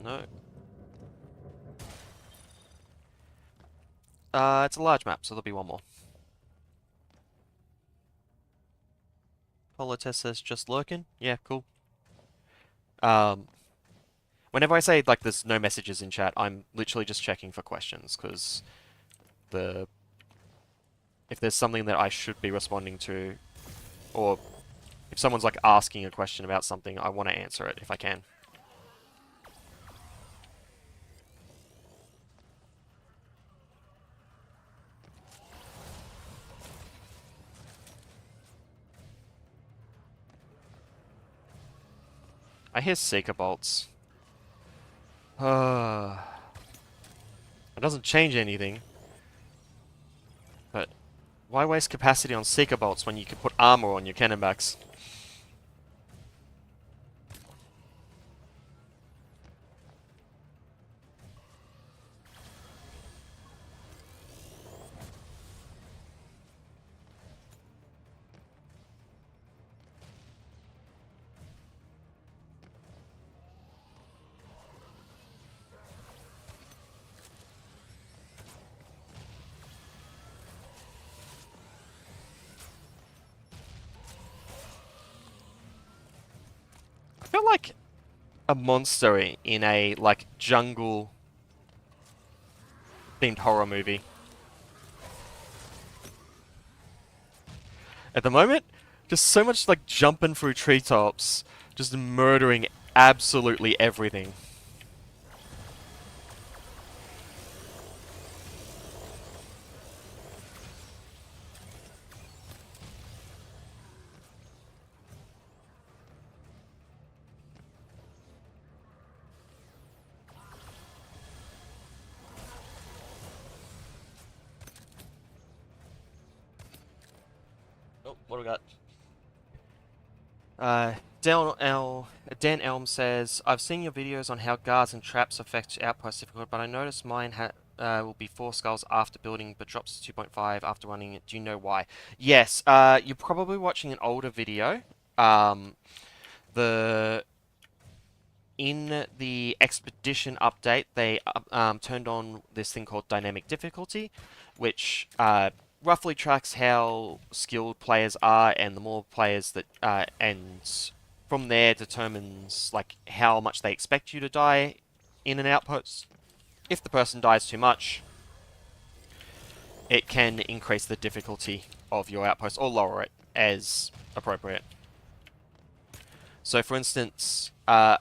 No. It's a large map, so there'll be one more. Politess says just lurking. Yeah, cool. Whenever I say, like, there's no messages in chat, I'm literally just checking for questions, because if there's something that I should be responding to, or if someone's, like, asking a question about something, I want to answer it if I can. I hear Seeker bolts. It doesn't change anything. But why waste capacity on Seeker bolts when you could put armor on your cannonbacks? I feel like a monster in a, like, jungle themed horror movie. At the moment, just so much like jumping through treetops, just murdering absolutely everything. Oh, what do we got? Dan Elm says, I've seen your videos on how guards and traps affect outpost difficulty, but I noticed mine will be 4 skulls after building, but drops to 2.5 after running it. Do you know why? Yes, you're probably watching an older video. In the expedition update, they turned on this thing called dynamic difficulty, which roughly tracks how skilled players are, and the more players that and from there determines like how much they expect you to die in an outpost. If the person dies too much, it can increase the difficulty of your outpost or lower it as appropriate. So, for instance, a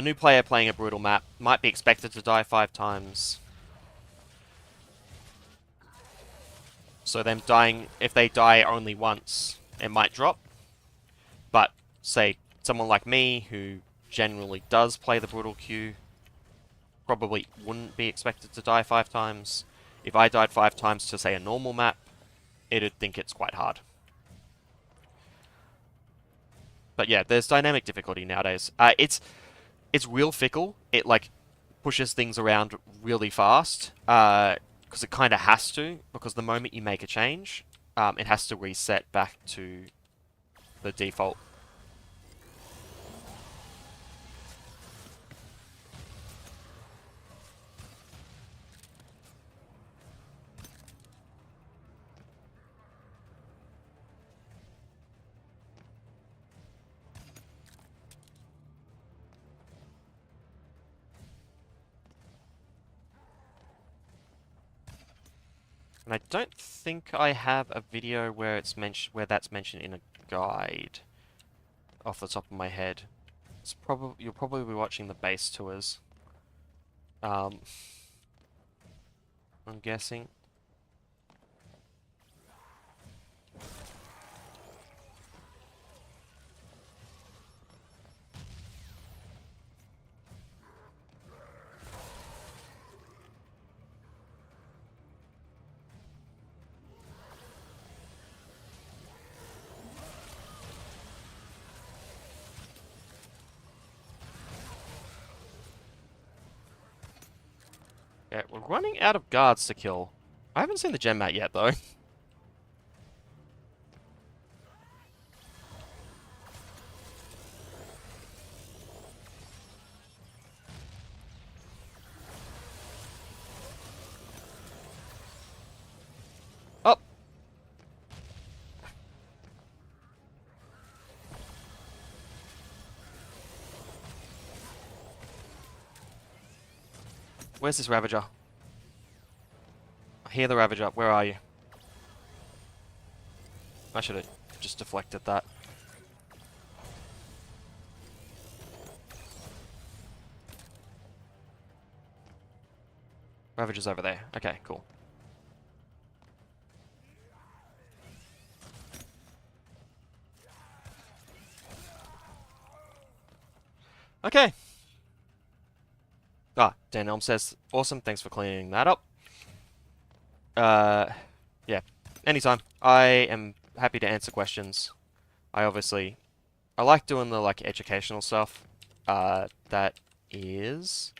new player playing a brutal map might be expected to die 5 times. So them dying, if they die only once, it might drop. But, say, someone like me, who generally does play the brutal queue, probably wouldn't be expected to die 5 times. If I died 5 times to, say, a normal map, it'd think it's quite hard. But yeah, there's dynamic difficulty nowadays. It's real fickle. It, like, pushes things around really fast. Because it kind of has to, because the moment you make a change, it has to reset back to the default. And I don't think I have a video where it's that's mentioned in a guide off the top of my head. It's you'll probably be watching the base tours. I'm guessing. Yeah, we're running out of guards to kill. I haven't seen the gem mat yet, though. Oh! Where's this Ravager? I hear the Ravager. Where are you? I should have just deflected that. Ravager's over there. Okay, cool. Okay. Ah, Dan Elm says, awesome, thanks for cleaning that up. Yeah, anytime. I am happy to answer questions. I like doing the, like, educational stuff. That is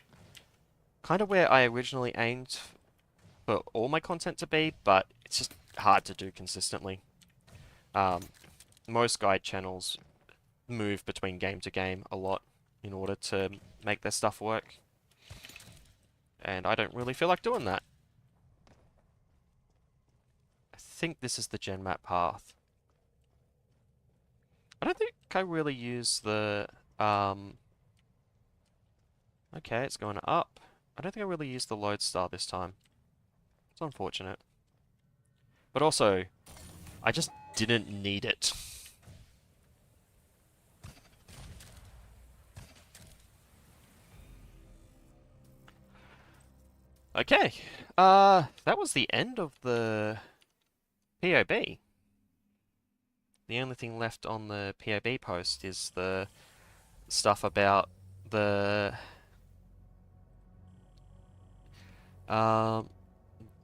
kind of where I originally aimed for all my content to be, but it's just hard to do consistently. Most guide channels move between game to game a lot in order to make their stuff work. And I don't really feel like doing that. I think this is the gen map path. I don't think I really use the, okay, it's going up. I don't think I really used the Lodestar this time. It's unfortunate. But also, I just didn't need it. Okay, that was the end of the PoB. The only thing left on the PoB post is the stuff about the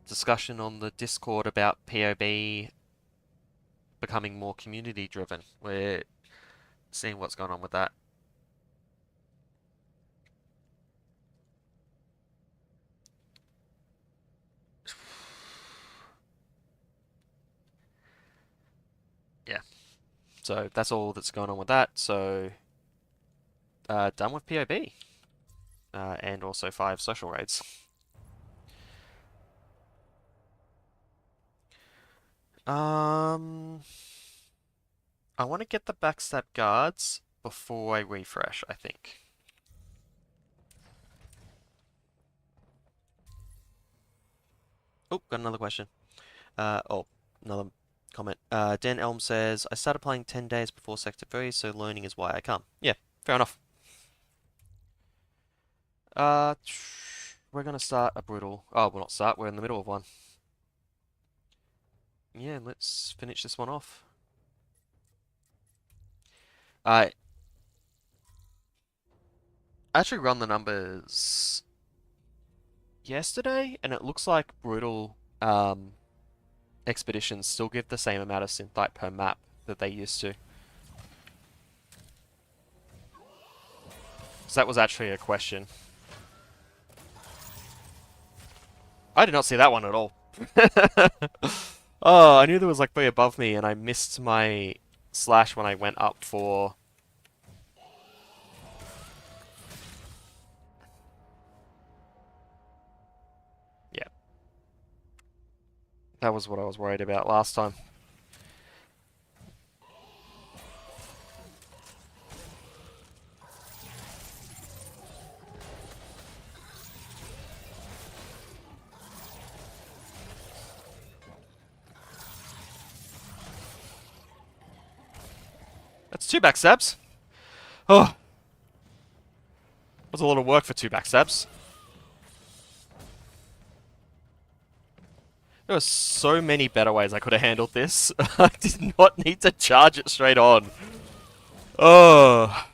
discussion on the Discord about PoB becoming more community driven. We're seeing what's going on with that. Yeah. So that's all that's going on with that. So done with PoB. And also 5 social raids. I want to get the backstab guards before I refresh, I think. Oh, got another question. Another comment. Dan Elm says, I started playing 10 days before Sector 3, so learning is why I come. Yeah, fair enough. We're gonna start a brutal... Oh, we'll not start, we're in the middle of one. Yeah, let's finish this one off. I actually run the numbers yesterday, and it looks like brutal expeditions still give the same amount of synthite per map that they used to. So that was actually a question. I did not see that one at all. Oh, I knew there was like 3 above me, and I missed my slash when I went up for... Yeah. That was what I was worried about last time. That's 2 backstabs. Oh. That's a lot of work for 2 backstabs. There were so many better ways I could have handled this. I did not need to charge it straight on. Oh.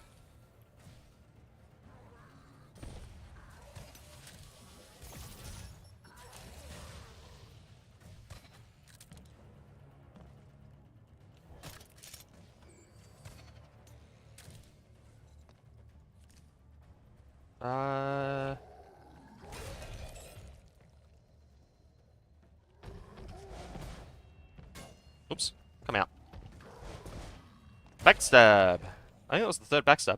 Oops. Come out. Backstab. I think it was the 3rd backstab.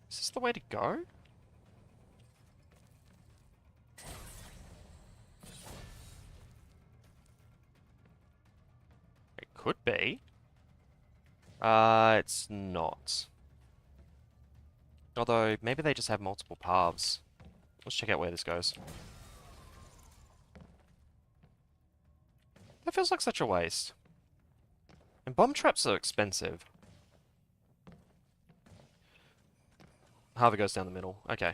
Is this the way to go? It could be. It's not. Although, maybe they just have multiple paths. Let's check out where this goes. That feels like such a waste. And bomb traps are expensive. Harvey goes down the middle. Okay.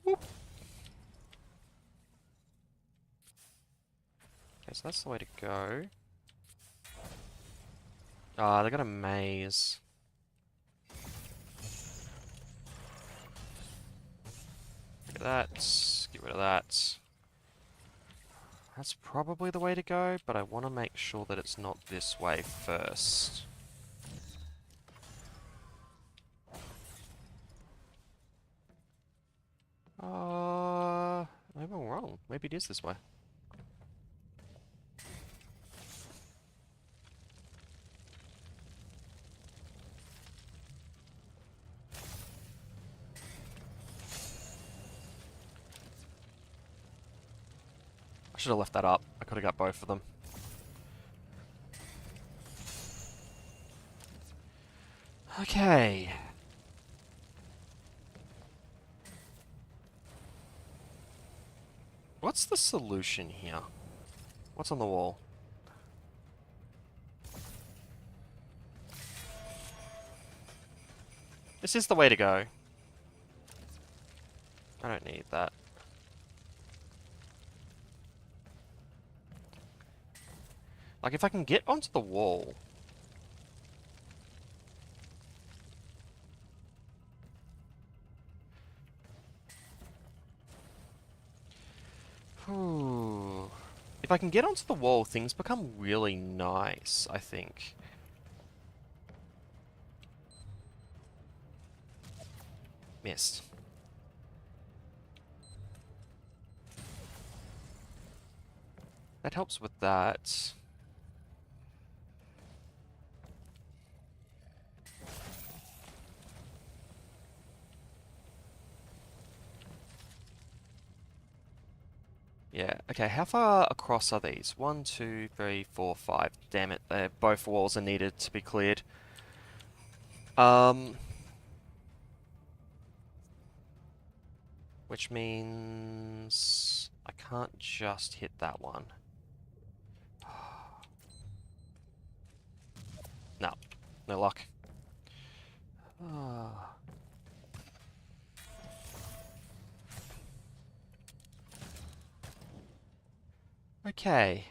Whoop. Okay, so that's the way to go. Ah, they got a maze. Get that. Get rid of that. That's probably the way to go, but I want to make sure that it's not this way first. Maybe I'm wrong. Maybe it is this way. I should have left that up. I could have got both of them. Okay. What's the solution here? What's on the wall? This is the way to go. I don't need that. Like, if I can get onto the wall... Ooh. If I can get onto the wall, things become really nice, I think. Missed. That helps with that. Yeah, okay, how far across are these? 1, 2, 3, 4, 5. Damn it, both walls are needed to be cleared. Which means I can't just hit that one. No, no luck. Okay.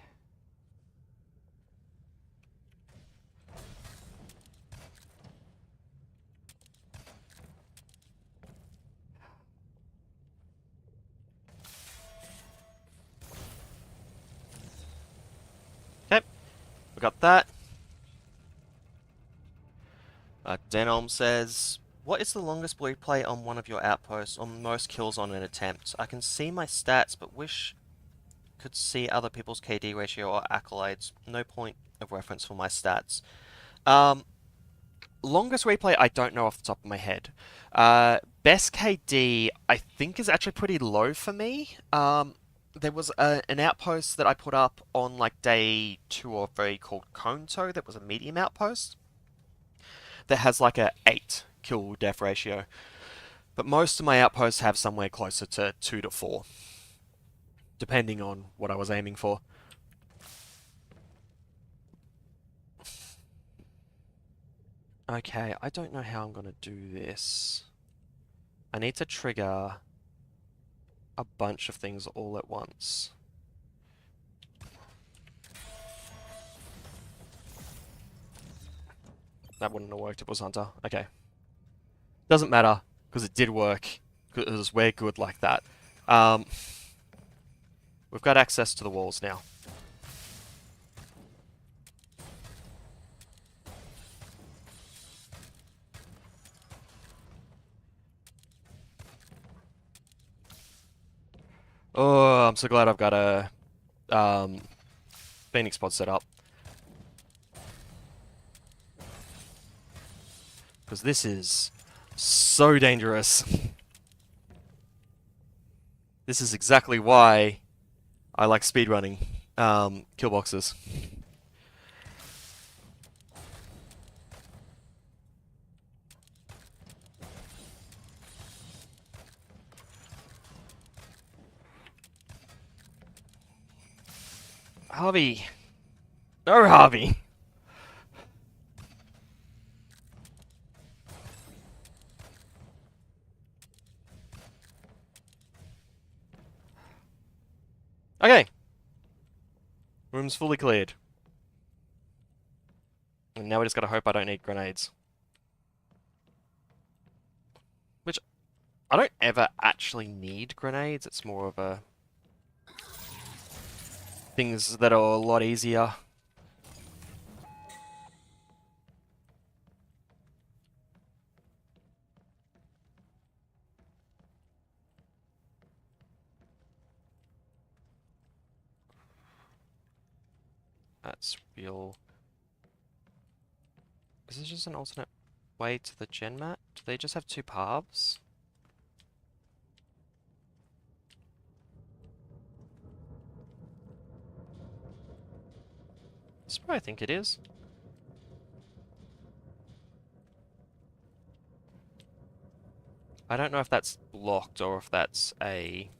Okay, we got that. Denom says, what is the longest replay on one of your outposts, or most kills on an attempt? I can see my stats, but wish could see other people's KD ratio or accolades. No point of reference for my stats. Longest replay, I don't know off the top of my head. Best KD, I think, is actually pretty low for me. There was an outpost that I put up on like day 2 or 3 called Konto that was a medium outpost that has like a 8 kill death ratio. But most of my outposts have somewhere closer to 2 to 4. Depending on what I was aiming for. Okay, I don't know how I'm going to do this. I need to trigger a bunch of things all at once. That wouldn't have worked if it was Hunter. Okay. Doesn't matter, because it did work, because we're good like that. We've got access to the walls now. Oh, I'm so glad I've got a Phoenix pod set up. Because this is so dangerous. This is exactly why I like speedrunning kill boxes. Harvey. No, Harvey. Okay. Room's fully cleared. And now we just gotta hope I don't need grenades. Which, I don't ever actually need grenades. It's more of a... things that are a lot easier. That's real. Is this just an alternate way to the gen mat? Do they just have two paths? That's what I think it is. I don't know if that's blocked or if that's a...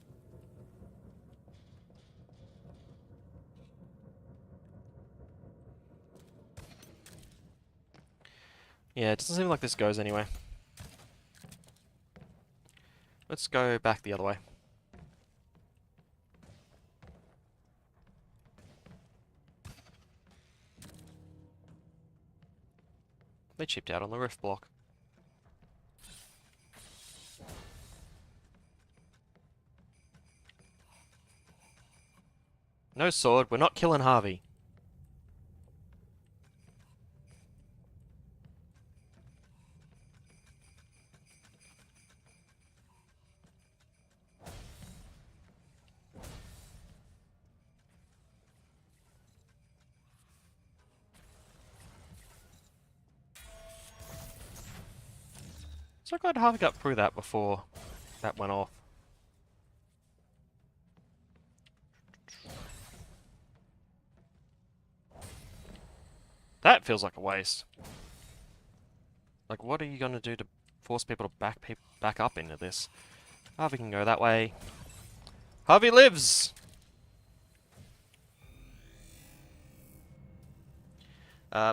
Yeah, it doesn't seem like this goes anyway. Let's go back the other way. They chipped out on the roof block. No sword, we're not killing Harvey. So glad Harvey got through that before that went off. That feels like a waste. Like, what are you gonna do to force people to back up into this? Harvey can go that way. Harvey lives!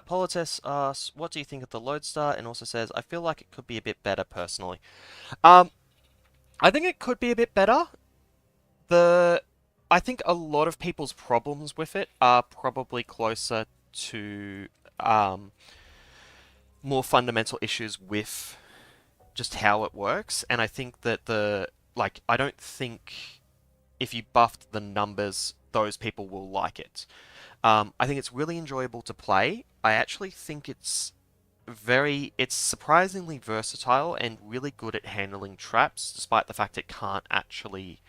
Polites asks, what do you think of the Lodestar? And also says, I feel like it could be a bit better personally. I think it could be a bit better. I think a lot of people's problems with it are probably closer to more fundamental issues with just how it works. And I think that I don't think if you buffed the numbers, those people will like it. I think it's really enjoyable to play. I actually think it's surprisingly versatile and really good at handling traps, despite the fact it can't actually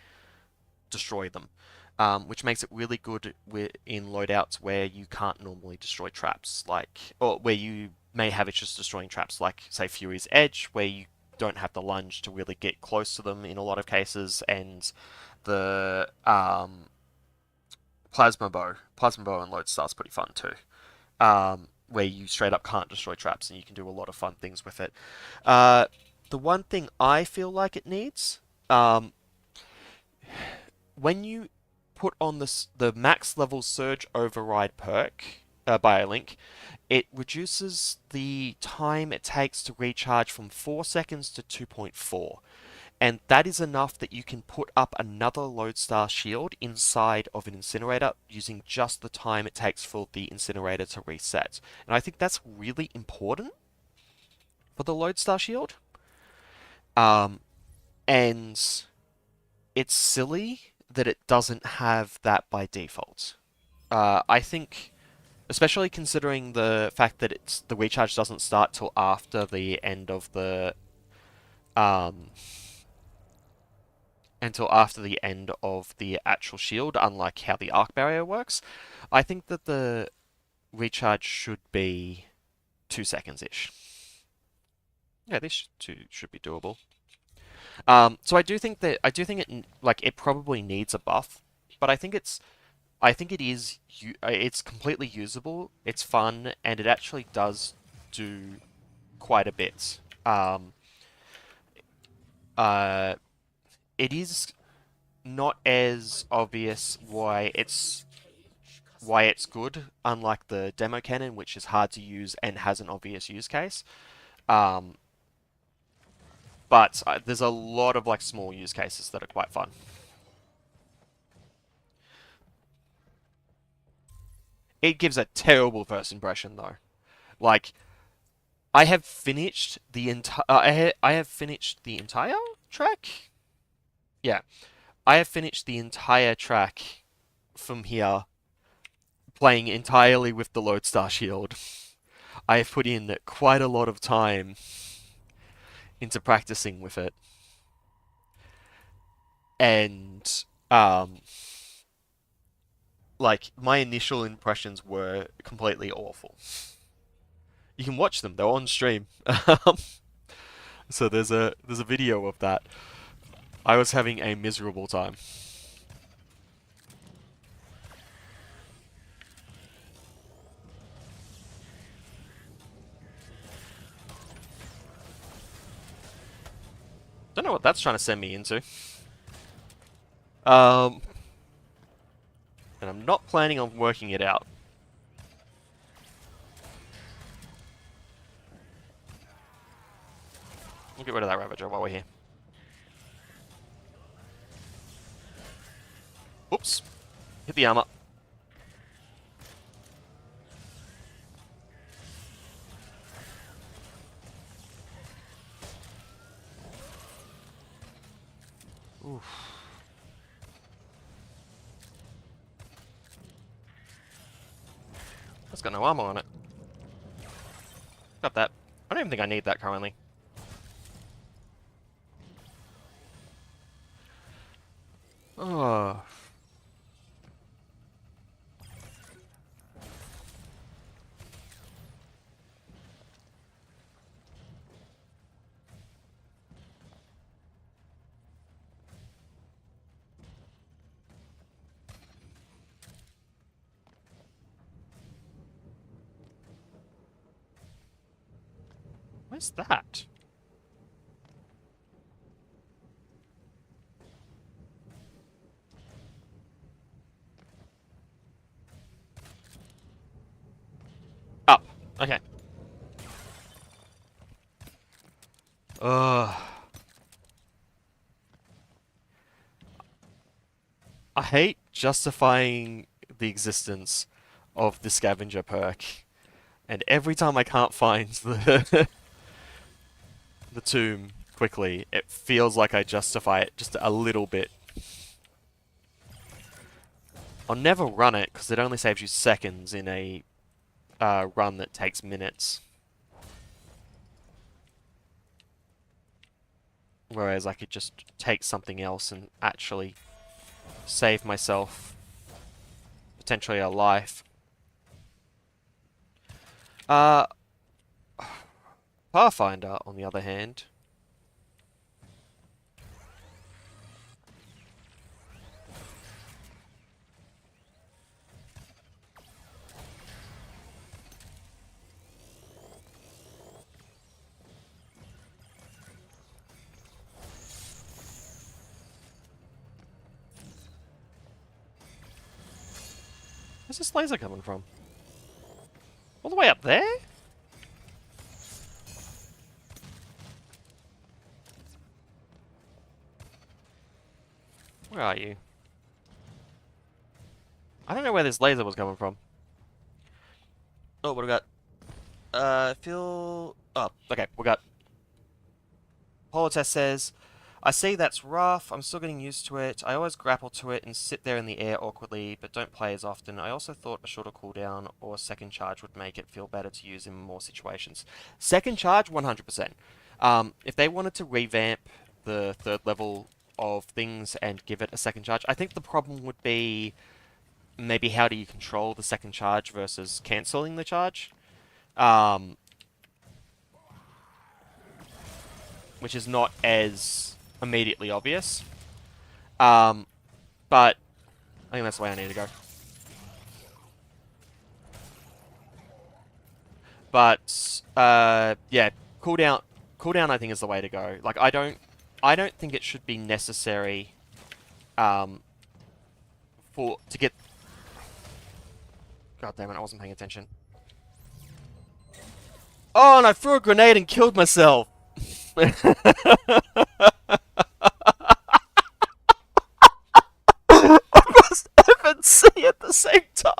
destroy them. Which makes it really good in loadouts where you can't normally destroy traps, or where you may have issues destroying traps, like, say, Fury's Edge, where you don't have the lunge to really get close to them in a lot of cases, and the Plasma Bow and Lodestar is pretty fun too, where you straight up can't destroy traps and you can do a lot of fun things with it. The one thing I feel like it needs, when you put on the max level Surge Override perk, BioLink, it reduces the time it takes to recharge from 4 seconds to 2.4. And that is enough that you can put up another Lodestar shield inside of an incinerator using just the time it takes for the incinerator to reset. And I think that's really important for the Lodestar shield. And it's silly that it doesn't have that by default. I think, especially considering the fact that the recharge doesn't start till after the end of the actual shield, unlike how the arc barrier works. I think that the recharge should be 2 seconds-ish. Yeah, this should be doable. So I do think it probably needs a buff, but I think it's completely usable. It's fun, and it actually does do quite a bit. It is not as obvious why it's good, unlike the demo cannon, which is hard to use and has an obvious use case. But there's a lot of small use cases that are quite fun. It gives a terrible first impression, though. Like, I have finished the entire. I have finished the entire track. Yeah, I have finished the entire track from here, playing entirely with the Lodestar shield. I have put in quite a lot of time into practicing with it, and like my initial impressions were completely awful. You can watch them; they're on stream. So there's a video of that. I was having a miserable time. Don't know what that's trying to send me into. And I'm not planning on working it out. We'll get rid of that Ravager while we're here. Oops. Hit the armor. Oof. That's got no armor on it. Got that. I don't even think I need that currently. Oh. Where's that? Up. Okay. I hate justifying the existence of the scavenger perk, and every time I can't find the the tomb quickly, it feels like I justify it just a little bit. I'll never run it because it only saves you seconds in a run that takes minutes. Whereas I could just take something else and actually save myself potentially a life. Pathfinder, on the other hand. Where's this laser coming from? All the way up there? Where are you? I don't know where this laser was coming from. Oh, what do we got? Oh, okay, we got... Politess says, I see that's rough, I'm still getting used to it. I always grapple to it and sit there in the air awkwardly, but don't play as often. I also thought a shorter cooldown or a second charge would make it feel better to use in more situations. Second charge, 100%. If they wanted to revamp the third level of things and give it a second charge, I think the problem would be maybe how do you control the second charge versus cancelling the charge. Which is not as immediately obvious. But I think that's the way I need to go. But yeah, cooldown I think is the way to go. Like I don't think it should be necessary to get. God damn it, I wasn't paying attention. Oh, and I threw a grenade and killed myself. I must F and C at the same time.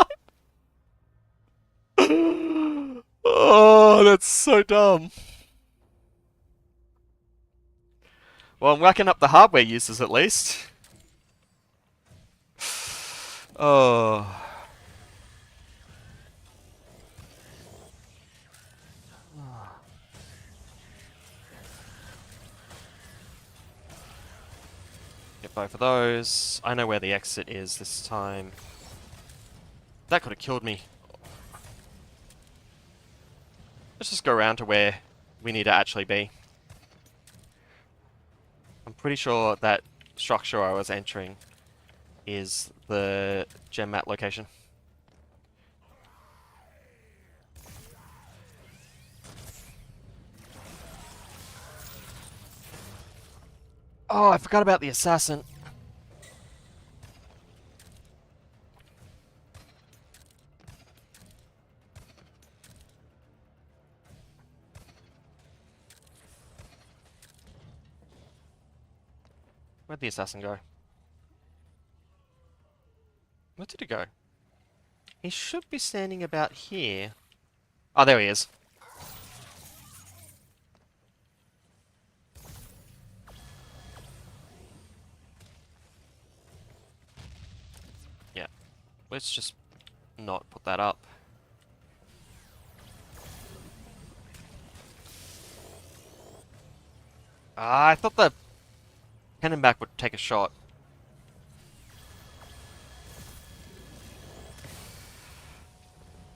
so dumb. Well, I'm racking up the hardware uses at least. Oh. Get both of those. I know where the exit is this time. That could have killed me. Let's just go around to where we need to actually be. I'm pretty sure that structure I was entering is the gem mat location. Oh, I forgot about the assassin. Where'd the assassin go? Where did he go? He should be standing about here. Oh, there he is. Yeah. Let's just not put that up. Ah, I thought the cannon back would take a shot.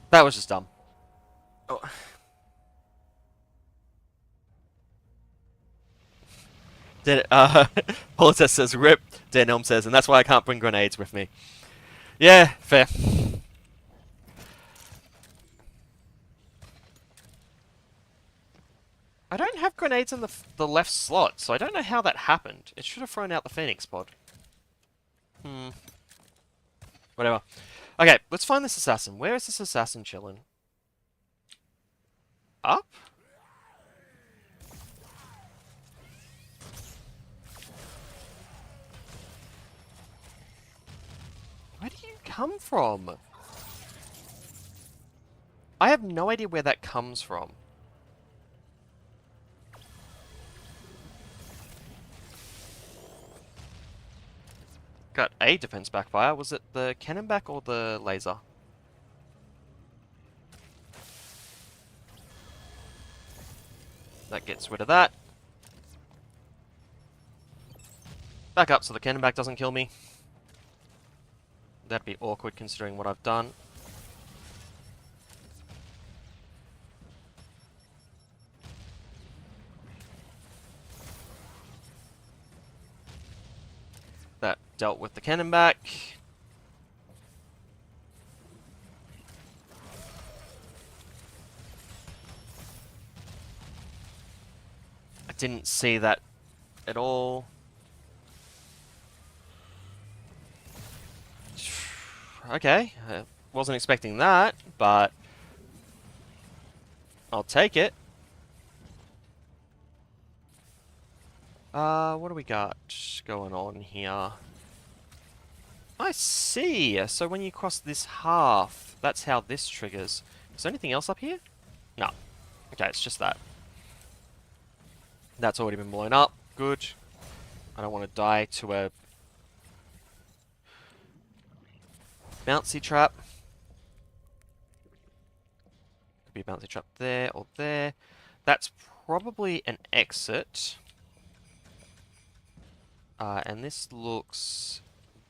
That was just dumb. Oh. Politics says, rip. Denair says, and that's why I can't bring grenades with me. Yeah, fair. I don't have grenades in the left slot, so I don't know how that happened. It should have thrown out the Phoenix pod. Whatever. Okay, let's find this assassin. Where is this assassin chilling? Up? Where do you come from? I have no idea where that comes from. Got a defense backfire. Was it the cannon back or the laser? That gets rid of that. Back up so the cannon back doesn't kill me. That'd be awkward considering what I've done. That dealt with the cannon back. I didn't see that at all. Okay, I wasn't expecting that, but I'll take it. What do we got going on here? I see! So when you cross this half, that's how this triggers. Is there anything else up here? No. Okay, it's just that. That's already been blown up. Good. I don't want to die to a bouncy trap. Could be a bouncy trap there or there. That's probably an exit. And this looks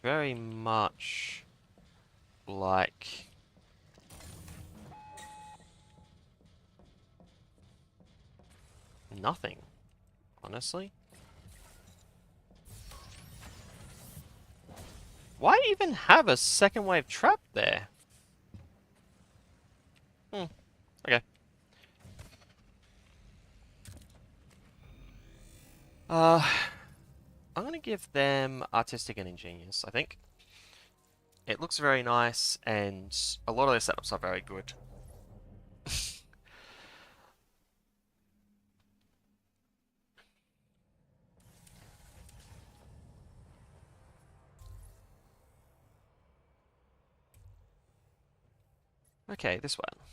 very much like nothing, honestly. Why even have a second wave trap there? Okay. I'm gonna give them Artistic and Ingenious, I think. It looks very nice, and a lot of their setups are very good. Okay, this one.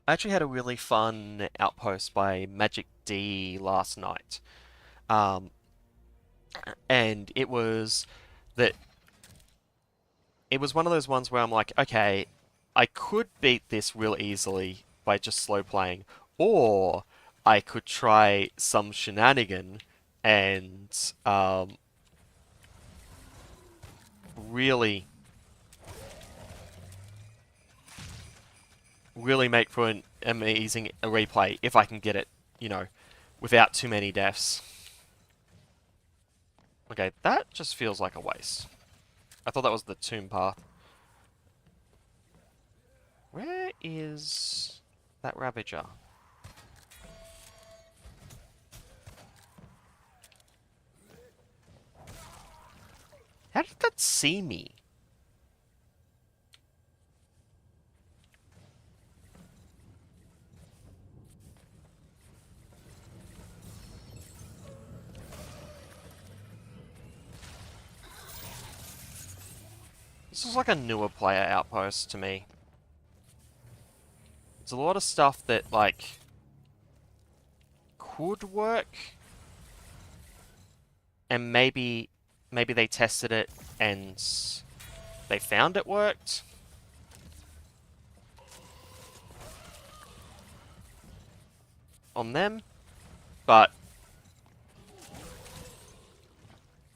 I actually had a really fun outpost by Magic D last night. Um, and that it was one of those ones where I'm like, okay, I could beat this real easily by just slow playing, or I could try some shenanigan and really, really make for an amazing replay if I can get it, you know, without too many deaths. Okay, that just feels like a waste. I thought that was the tomb path. Where is that Ravager? How did that see me? This is like a newer player outpost to me. There's a lot of stuff that, like, could work, and maybe they tested it and they found it worked. On them, but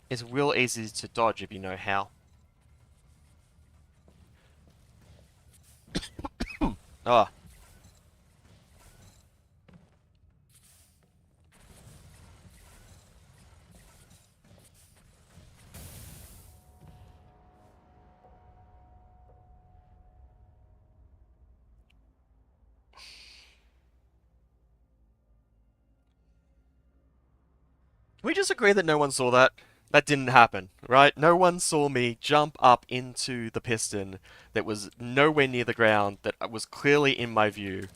it's real easy to dodge if you know how. Ah. Can we just agree that no one saw that? That didn't happen, right? No one saw me jump up into the piston that was nowhere near the ground, that was clearly in my view,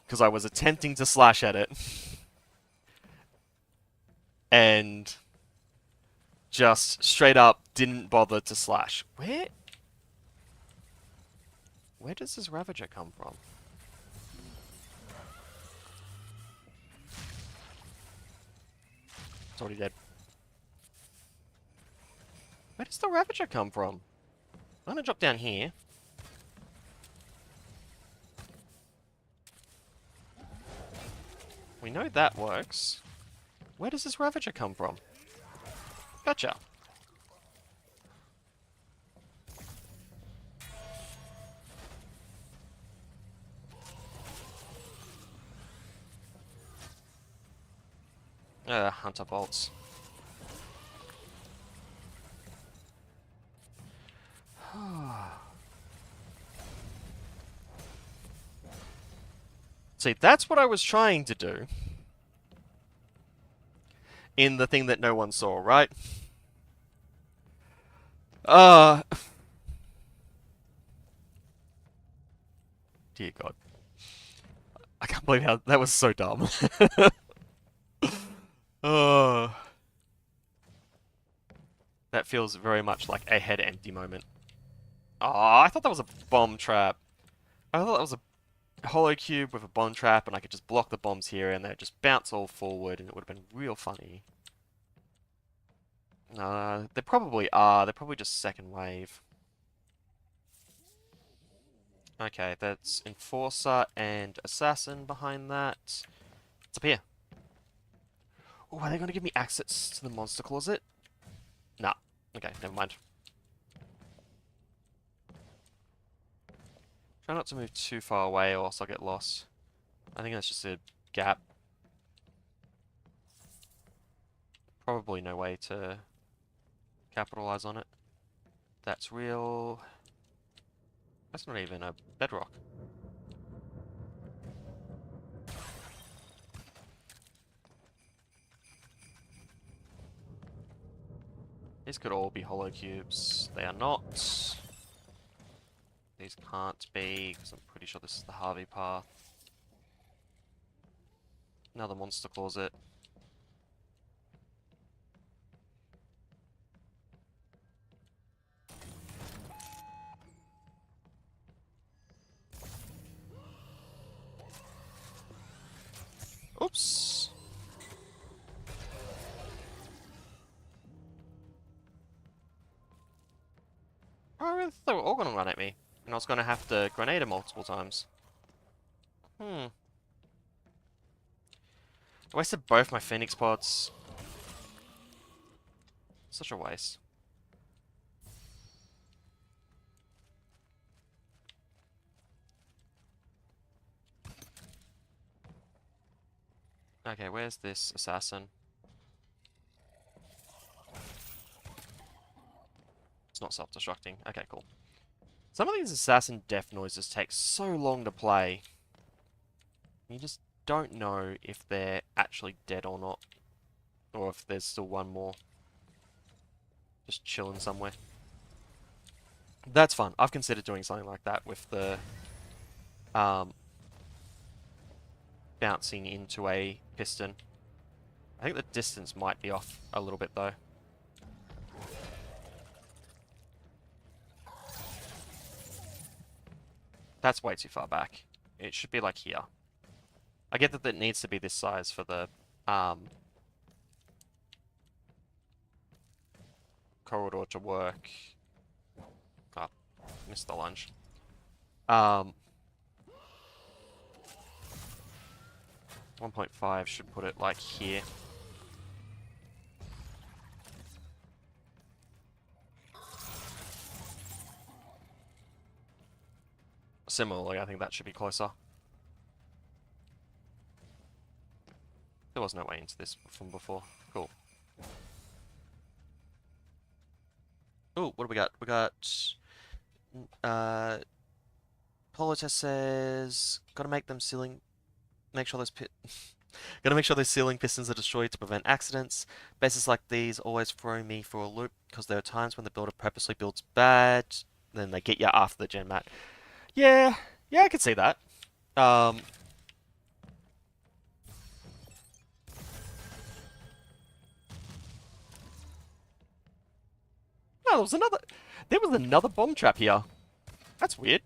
because I was attempting to slash at it, and just straight up didn't bother to slash. Where does this Ravager come from? It's already dead. Where does the Ravager come from? I'm gonna drop down here. We know that works. Where does this Ravager come from? Gotcha. Hunter bolts. See, that's what I was trying to do in the thing that no one saw, right? Dear God. I can't believe how that was so dumb. uh, that feels very much like a head empty moment. Oh, I thought that was a bomb trap. I thought that was a hollow cube with a bomb trap, and I could just block the bombs here, and they'd just bounce all forward, and it would have been real funny. They probably are. They're probably just second wave. Okay, that's Enforcer and Assassin behind that. It's up here. Oh, are they going to give me access to the monster closet? Nah. Okay, never mind. Try not to move too far away or else I'll get lost. I think that's just a gap. Probably no way to capitalize on it. That's real. That's not even a bedrock. These could all be hollow cubes. They are not. These can't be, because I'm pretty sure this is the Harvey path. Another monster closet. Oh, I really thought they were all gonna run at me. And I was gonna have to grenade them multiple times. I wasted both my Phoenix pods. Such a waste. Okay, where's this assassin? It's not self-destructing. Okay, cool. Some of these assassin death noises take so long to play. You just don't know if they're actually dead or not. Or if there's still one more. Just chilling somewhere. That's fun. I've considered doing something like that with the bouncing into a piston. I think the distance might be off a little bit though. That's way too far back. It should be like here. I get that it needs to be this size for the corridor to work. Oh, missed the lunge. 1.5 should put it like here. Similarly, I think that should be closer. There was no way into this from before. Cool. Oh, what do we got? We got Politess says gotta make them sealing make sure those gotta make sure those sealing pistons are destroyed to prevent accidents. Bases like these always throw me for a loop because there are times when the builder purposely builds bad, then they get you after the gen mat. Yeah, I could see that. No, there was another bomb trap here. That's weird.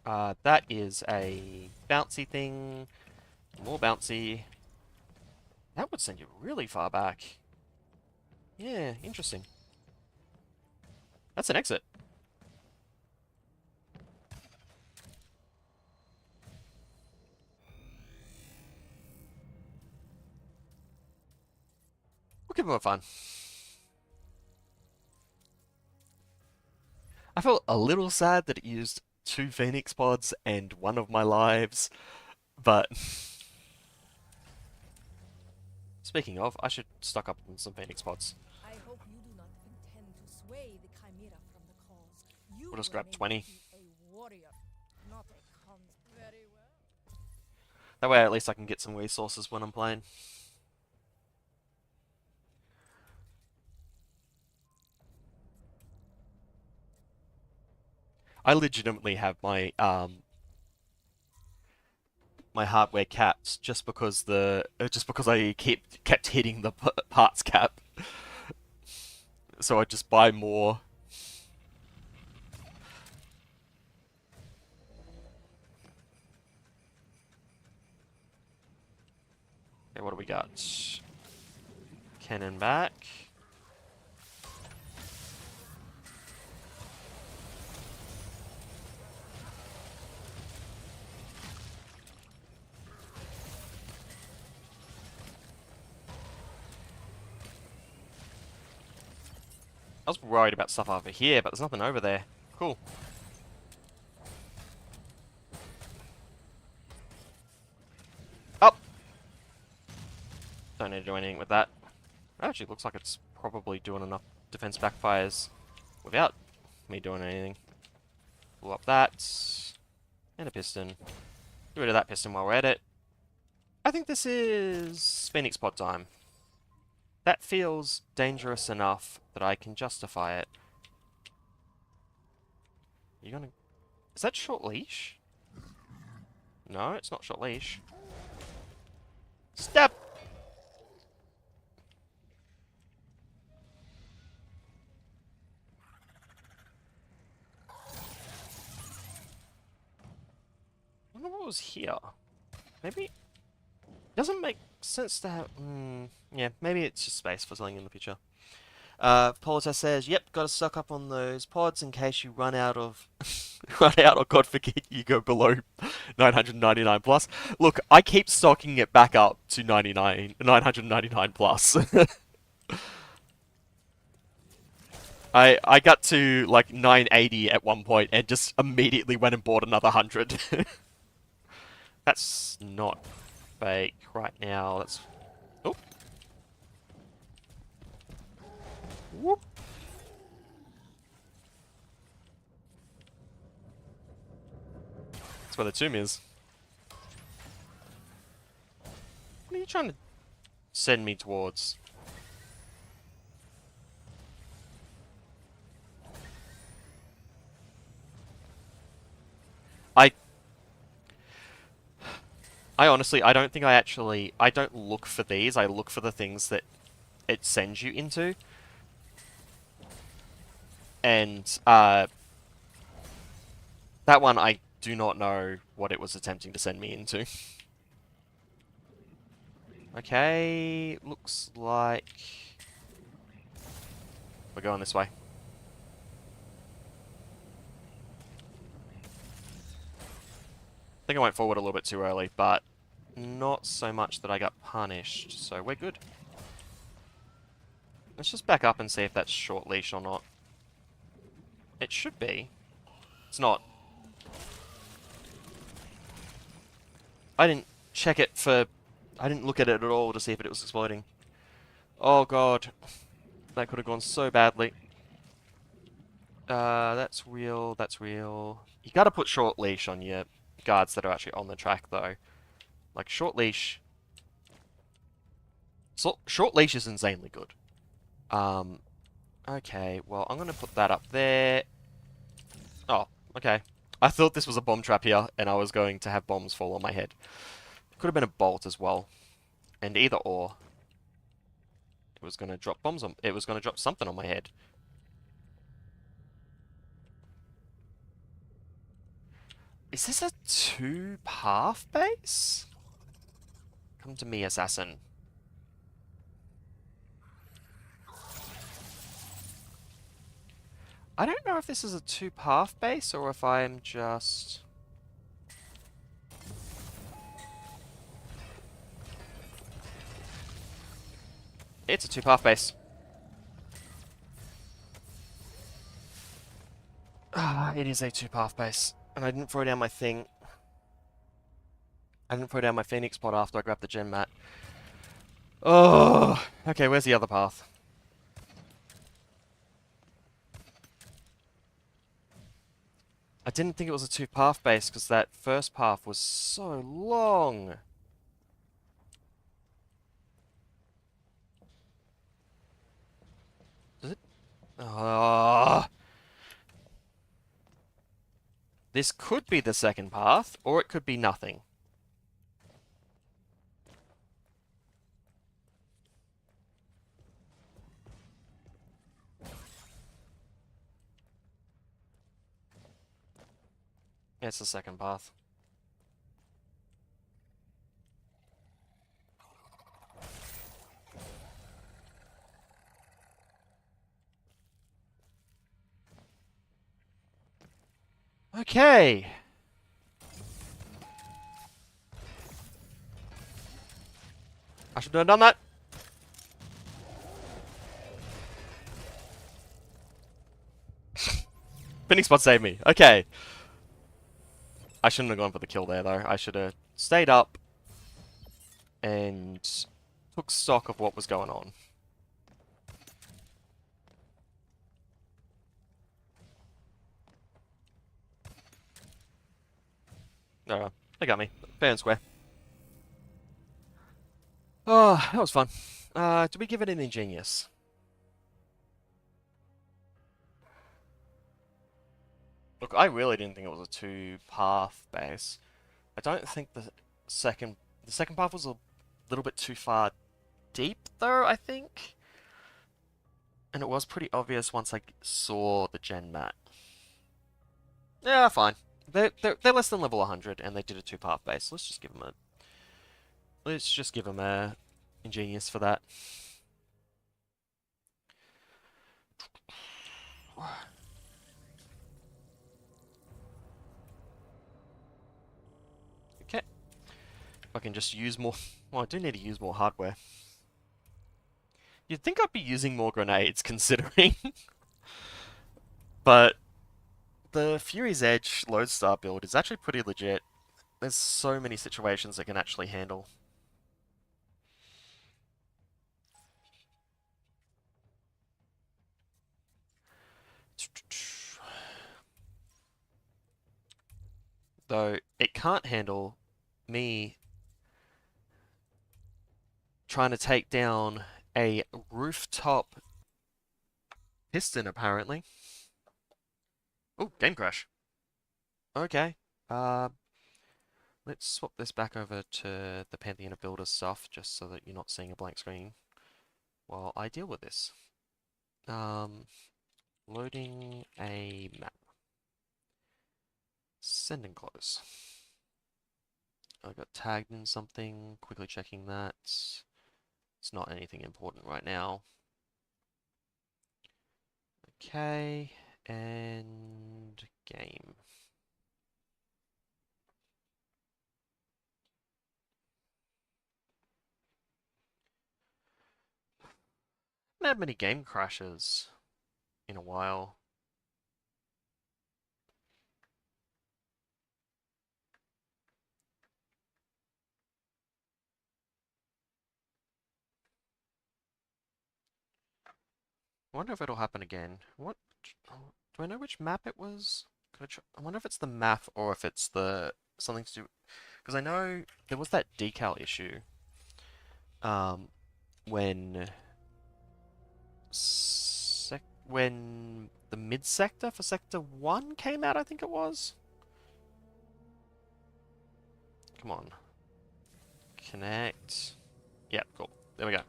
That is a bouncy thing. More bouncy. That would send you really far back. Yeah, interesting. That's an exit. We'll keep it more fun. I felt a little sad that it used 2 Phoenix pods and 1 of my lives, but speaking of, I should stock up on some Phoenix pods. I hope you do not intend to sway the Chimera from the cause. You We'll just grab 20. A warrior, not a con. Very well. That way at least I can get some resources when I'm playing. I legitimately have my my hardware capped just because I kept hitting the parts cap. So I just buy more. Okay, what do we got? Cannon back. I was worried about stuff over here, but there's nothing over there. Cool. Up! Don't need to do anything with that. It actually looks like it's probably doing enough defense backfires without me doing anything. Pull up that. And a piston. Get rid of that piston while we're at it. I think this is Phoenix pod time. That feels dangerous enough that I can justify it. You gonna... Is that short leash? No, it's not short leash. Step! I wonder what was here. Maybe... Doesn't make sense to have... yeah, maybe it's just space for something in the future. Polita says, "Yep, got to stock up on those pods in case you run out of run out, or God forbid you go below 999 plus." Look, I keep stocking it back up to 999 plus. I got to like 980 at one point and just immediately went and bought another 100. That's not fake right now. That's oh. Whoop. That's where the tomb is. What are you trying to send me towards? I honestly, I don't think I don't look for these, I look for the things that it sends you into. And, that one I do not know what it was attempting to send me into. Okay, looks like we're going this way. I think I went forward a little bit too early, but not so much that I got punished, so we're good. Let's just back up and see if that's short leash or not. It should be. It's not. I didn't check it for... I didn't look at it at all to see if it was exploding. Oh god. That could have gone so badly. That's real, that's real. You gotta put short leash on your guards that are actually on the track, though. Like, short leash... short leash is insanely good. Okay, well, I'm gonna put that up there. Oh, okay. I thought this was a bomb trap here, and I was going to have bombs fall on my head. Could have been a bolt as well. And either or. It was gonna drop bombs on... It was gonna drop something on my head. Is this a two-path base? Come to me, assassin. I don't know if this is a two-path base or if I'm just... It's a two-path base. Ah, it is a two-path base. And I didn't throw down my thing. I didn't throw down my Phoenix pod after I grabbed the gem mat. Oh, okay, where's the other path? I didn't think it was a two-path base because that first path was so long. Does it? Ah. This could be the second path, or it could be nothing. Yeah, it's the second path. Okay. I should have done that. Pinning spot saved me. Okay. I shouldn't have gone for the kill there, though. I should have stayed up and took stock of what was going on. No, they got me. Fair and square. Oh, that was fun. Do we give it an Ingenious? Look, I really didn't think it was a two-path base. I don't think the second path was a little bit too far deep, though, I think. And it was pretty obvious once I saw the gen mat. Yeah, fine. They're less than level 100, and they did a two-path base. Let's just give them a Ingenious for that. Okay. If I can just use more... Well, I do need to use more hardware. You'd think I'd be using more grenades, considering. But the Fury's Edge Lodestar build is actually pretty legit. There's so many situations it can actually handle. Though it can't handle me trying to take down a rooftop piston, apparently. Oh, game crash. Okay. Let's swap this back over to the Pantheon of Builders stuff, just so that you're not seeing a blank screen while I deal with this. Loading a map. Send and close. I got tagged in something, quickly checking that. It's not anything important right now. Okay, and game. Haven't had many game crashes in a while. I wonder if it'll happen again. What? Do I know which map it was? I wonder if it's the map or if it's the something to do. Because I know there was that decal issue. When when the mid sector for Sector 1 came out, I think it was. Come on. Connect. Yep, cool. There we go.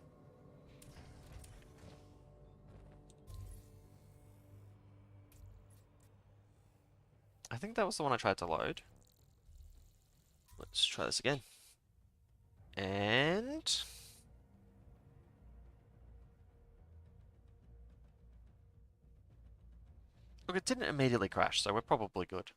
I think that was the one I tried to load. Let's try this again. And... Look, it didn't immediately crash, so we're probably good.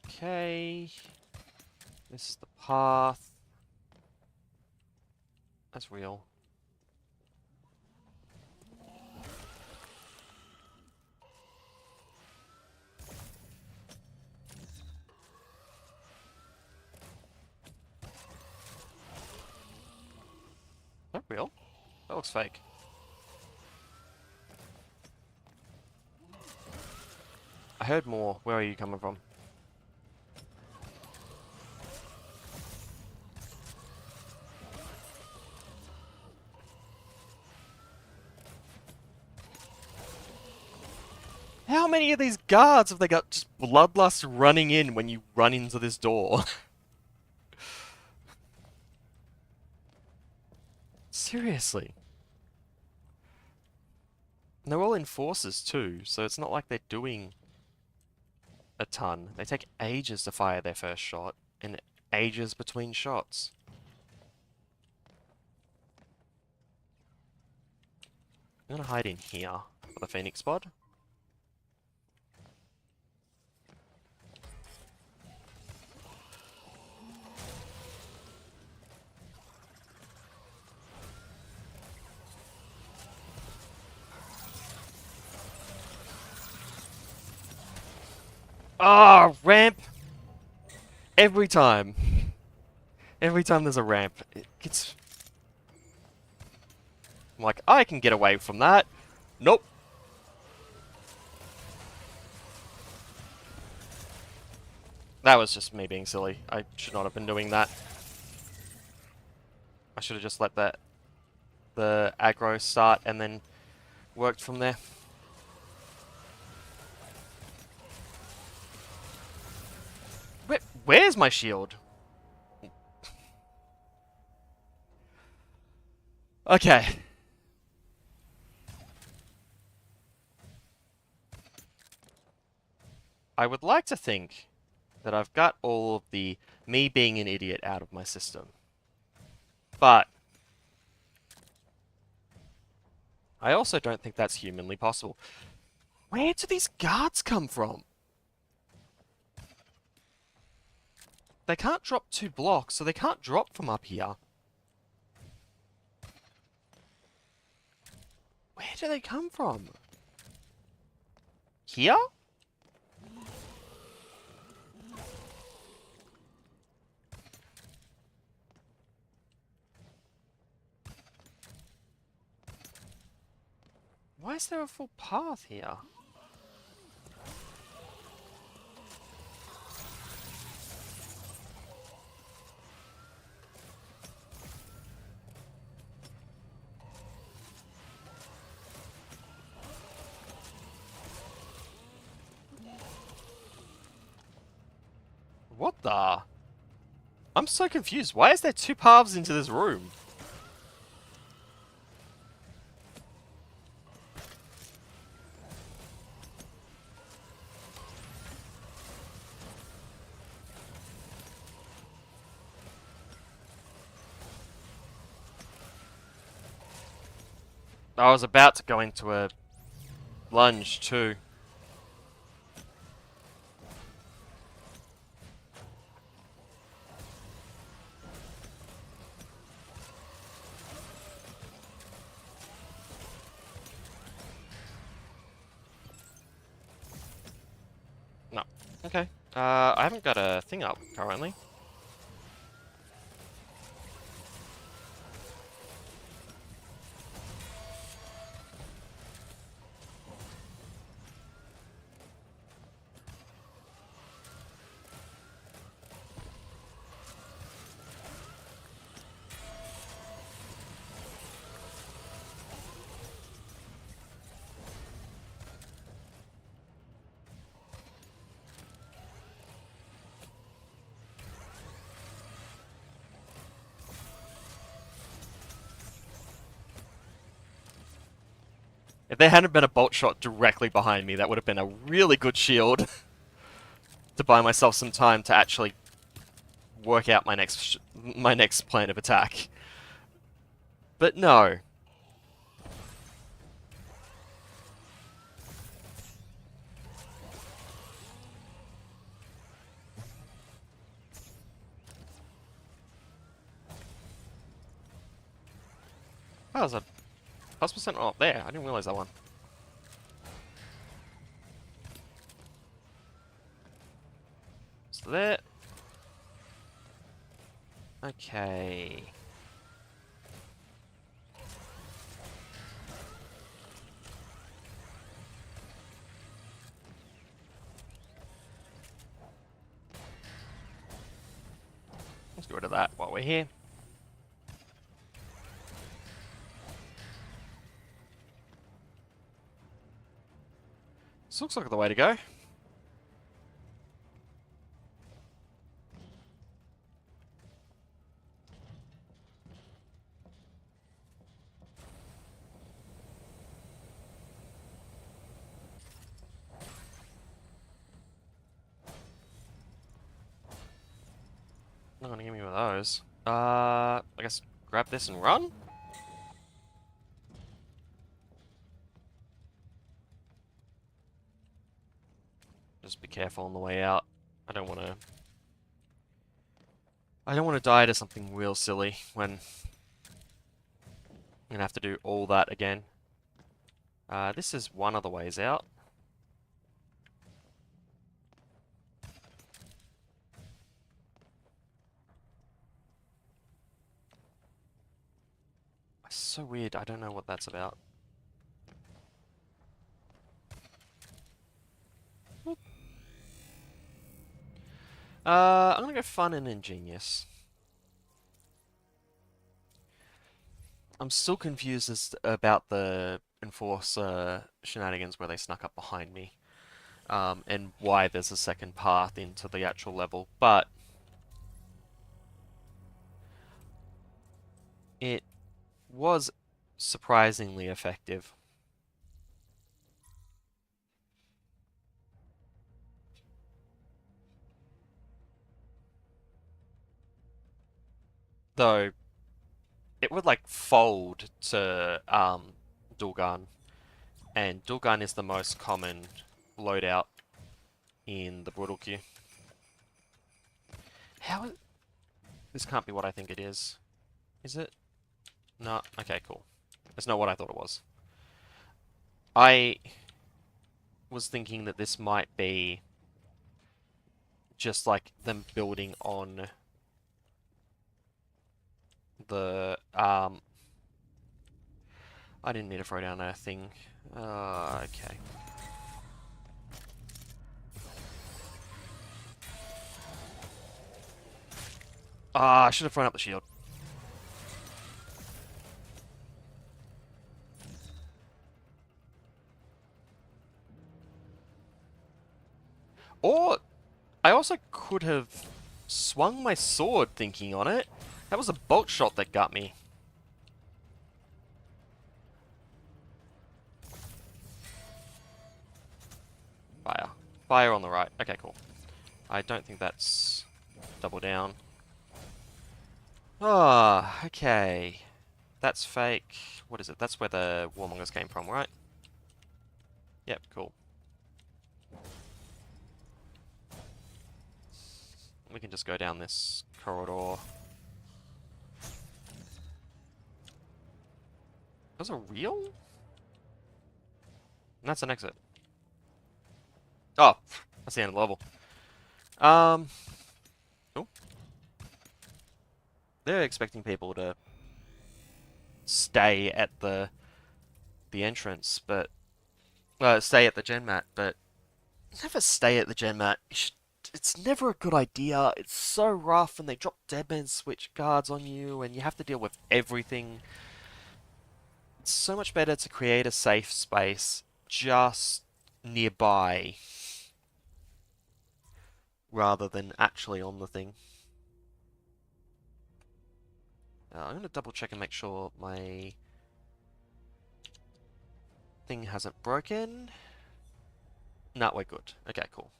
Okay. This is the path. That's real. That real? That looks fake. I heard more. Where are you coming from? How many of these guards have they got just bloodlust running in when you run into this door? Seriously. And they're all enforcers too, so it's not like they're doing a ton. They take ages to fire their first shot, and ages between shots. I'm gonna hide in here for the Phoenix pod. Ah, ramp! Every time. Every time there's a ramp, it gets... I'm like, I can get away from that. Nope. That was just me being silly. I should not have been doing that. I should have just let the aggro start and then worked from there. Where's my shield? Okay. I would like to think that I've got all of the me being an idiot out of my system. But I also don't think that's humanly possible. Where do these guards come from? They can't drop 2 blocks, so they can't drop from up here. Where do they come from? Here? Why is there a full path here? What the? I'm so confused. Why is there 2 paths into this room? I was about to go into a lunge too. No. Okay. I haven't got a thing up currently. If there hadn't been a bolt shot directly behind me, that would have been a really good shield to buy myself some time to actually work out my next plan of attack. But no. Oh, there's a possible sentinel up there. I didn't realize that one. So there. Okay. Let's get rid of that while we're here. This looks like the way to go. Not gonna give me one of those. I guess grab this and run? Just be careful on the way out. I don't want to die to something real silly when I'm gonna have to do all that again. This is one of the ways out. It's so weird, I don't know what that's about. I'm gonna go fun and ingenious. I'm still confused about the enforcer shenanigans where they snuck up behind me, and why there's a second path into the actual level, but it was surprisingly effective. Though it would like fold to Dulgun, and Dulgun is the most common loadout in the Brutal queue. How is... This can't be what I think it is. Is it? No. Okay, cool. It's not what I thought it was. I was thinking that this might be just like them building on the I didn't need to throw down a thing. Okay. I should have thrown up the shield. Or I also could have swung my sword thinking on it. That was a bolt shot that got me. Fire. Fire on the right. Okay, cool. I don't think that's double down. Ah, okay. That's fake. What is it? That's where the warmongers came from, right? Yep, cool. We can just go down this corridor. That's a real? And that's an exit. Oh, that's the end of the level. Oh. They're expecting people to stay at the entrance, but stay at the gen mat, but never stay at the gen mat. It's never a good idea. It's so rough, and they drop deadman switch guards on you, and you have to deal with everything. It's so much better to create a safe space just nearby rather than actually on the thing. I'm going to double check and make sure my thing hasn't broken. No, we're good. Okay, cool.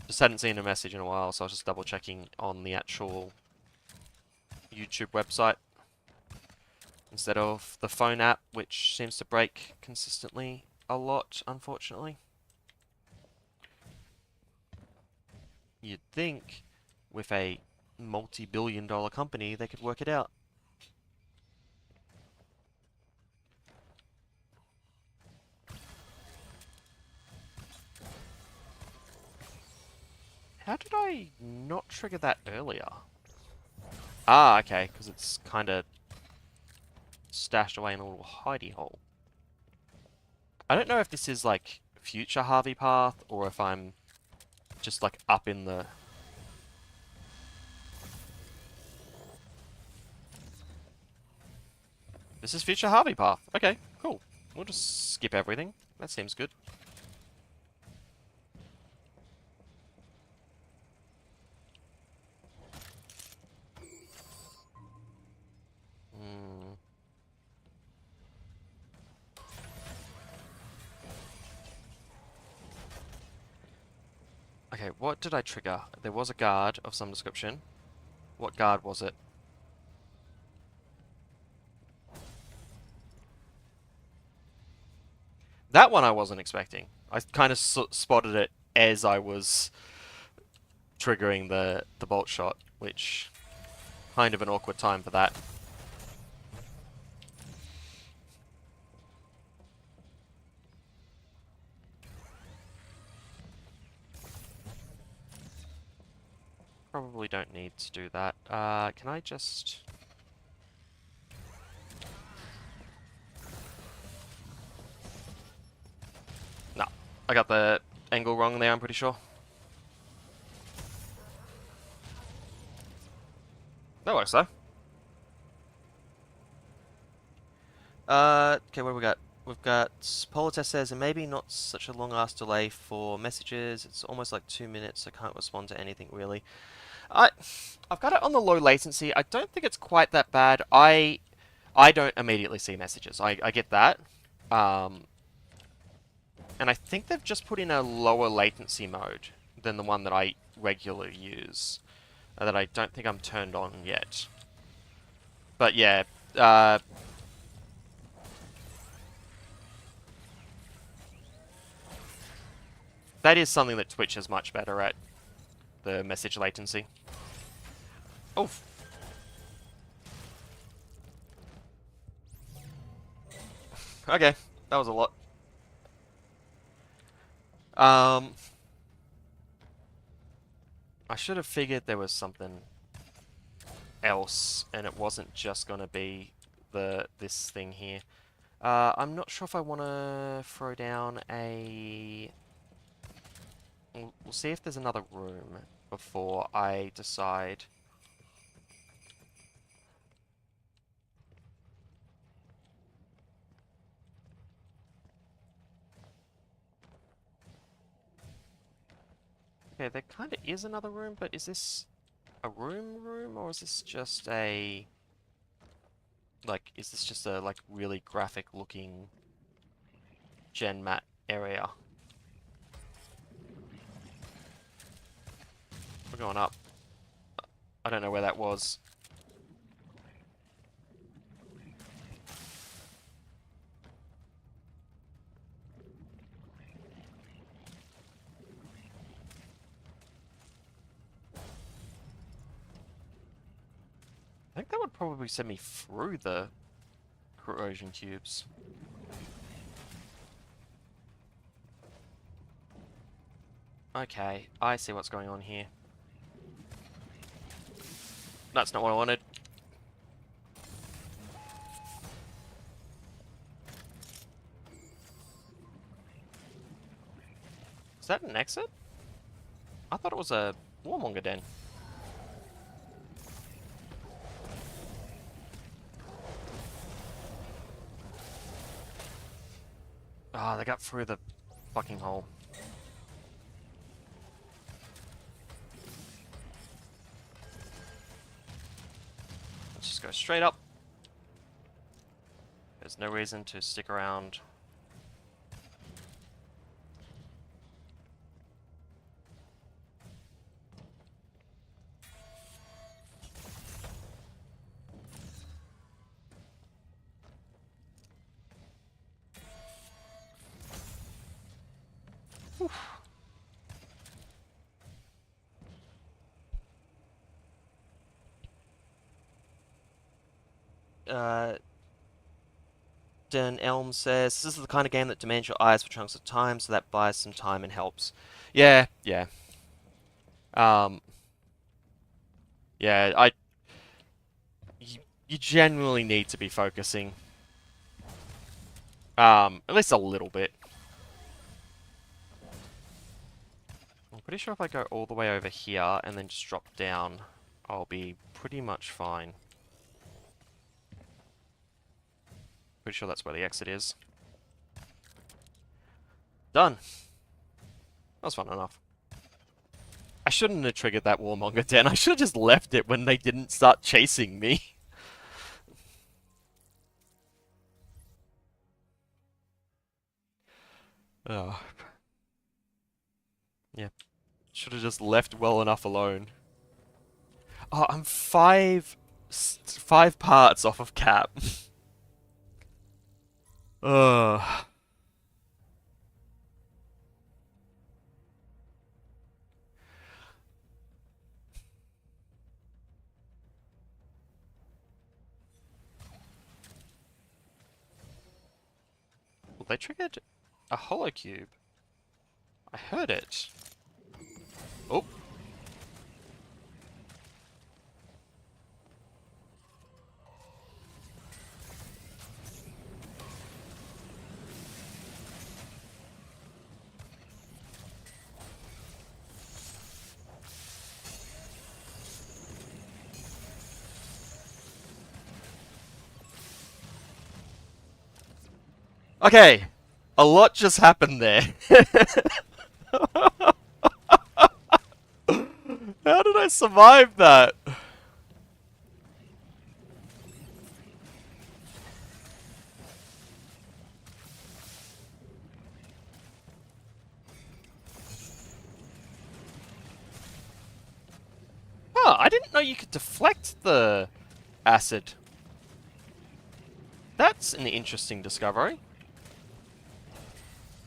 Just hadn't seen a message in a while, so I was just double checking on the actual YouTube website instead of the phone app, which seems to break consistently a lot, unfortunately. You'd think with a multi-billion-dollar company they could work it out. How did I not trigger that earlier? Ah, okay, because it's kind of stashed away in a little hidey hole. I don't know if this is like future Harvey path or if I'm just like up in the... This is future Harvey path. Okay, cool. We'll just skip everything. That seems good. Okay, what did I trigger? There was a guard of some description. What guard was it? That one I wasn't expecting. I kind of spotted it as I was triggering the bolt shot, which kind of an awkward time for that. Probably don't need to do that. Can I just... No, I got the angle wrong there, I'm pretty sure. That works though. Okay, what do we got? We've got Politest says, and maybe not such a long ass delay for messages. It's almost like 2 minutes. I can't respond to anything really. I've got it on the low latency. I don't think it's quite that bad. I don't immediately see messages. I get that. And I think they've just put in a lower latency mode than the one that I regularly use. that I don't think I'm turned on yet. But yeah, that is something that Twitch is much better at, the message latency. Oh. Okay, that was a lot. I should have figured there was something else, and it wasn't just gonna be this thing here. I'm not sure if I want to throw down a... We'll see if there's another room before I decide. Okay, there kind of is another room, but is this a room, or is this just a... Like, is this just a, like, really graphic-looking gen mat area? We're going up. I don't know where that was. I think that would probably send me through the corrosion tubes. Okay, I see what's going on here. That's not what I wanted. Is that an exit? I thought it was a warmonger den. Ah, they got through the fucking hole. Let's just go straight up. There's no reason to stick around. Den Elm says, this is the kind of game that demands your eyes for chunks of time, so that buys some time and helps. Yeah, yeah. Yeah, you genuinely need to be focusing. At least a little bit. I'm pretty sure if I go all the way over here and then just drop down, I'll be pretty much fine. Pretty sure that's where the exit is. Done. That was fun enough. I shouldn't have triggered that warmonger den. I should have just left it when they didn't start chasing me. Oh. Yeah. Should have just left well enough alone. Oh, I'm five parts off of cap. Ugh. Well, they triggered a holocube. I heard it. Oh. Okay, a lot just happened there. How did I survive that? Oh, didn't know you could deflect the acid. That's an interesting discovery.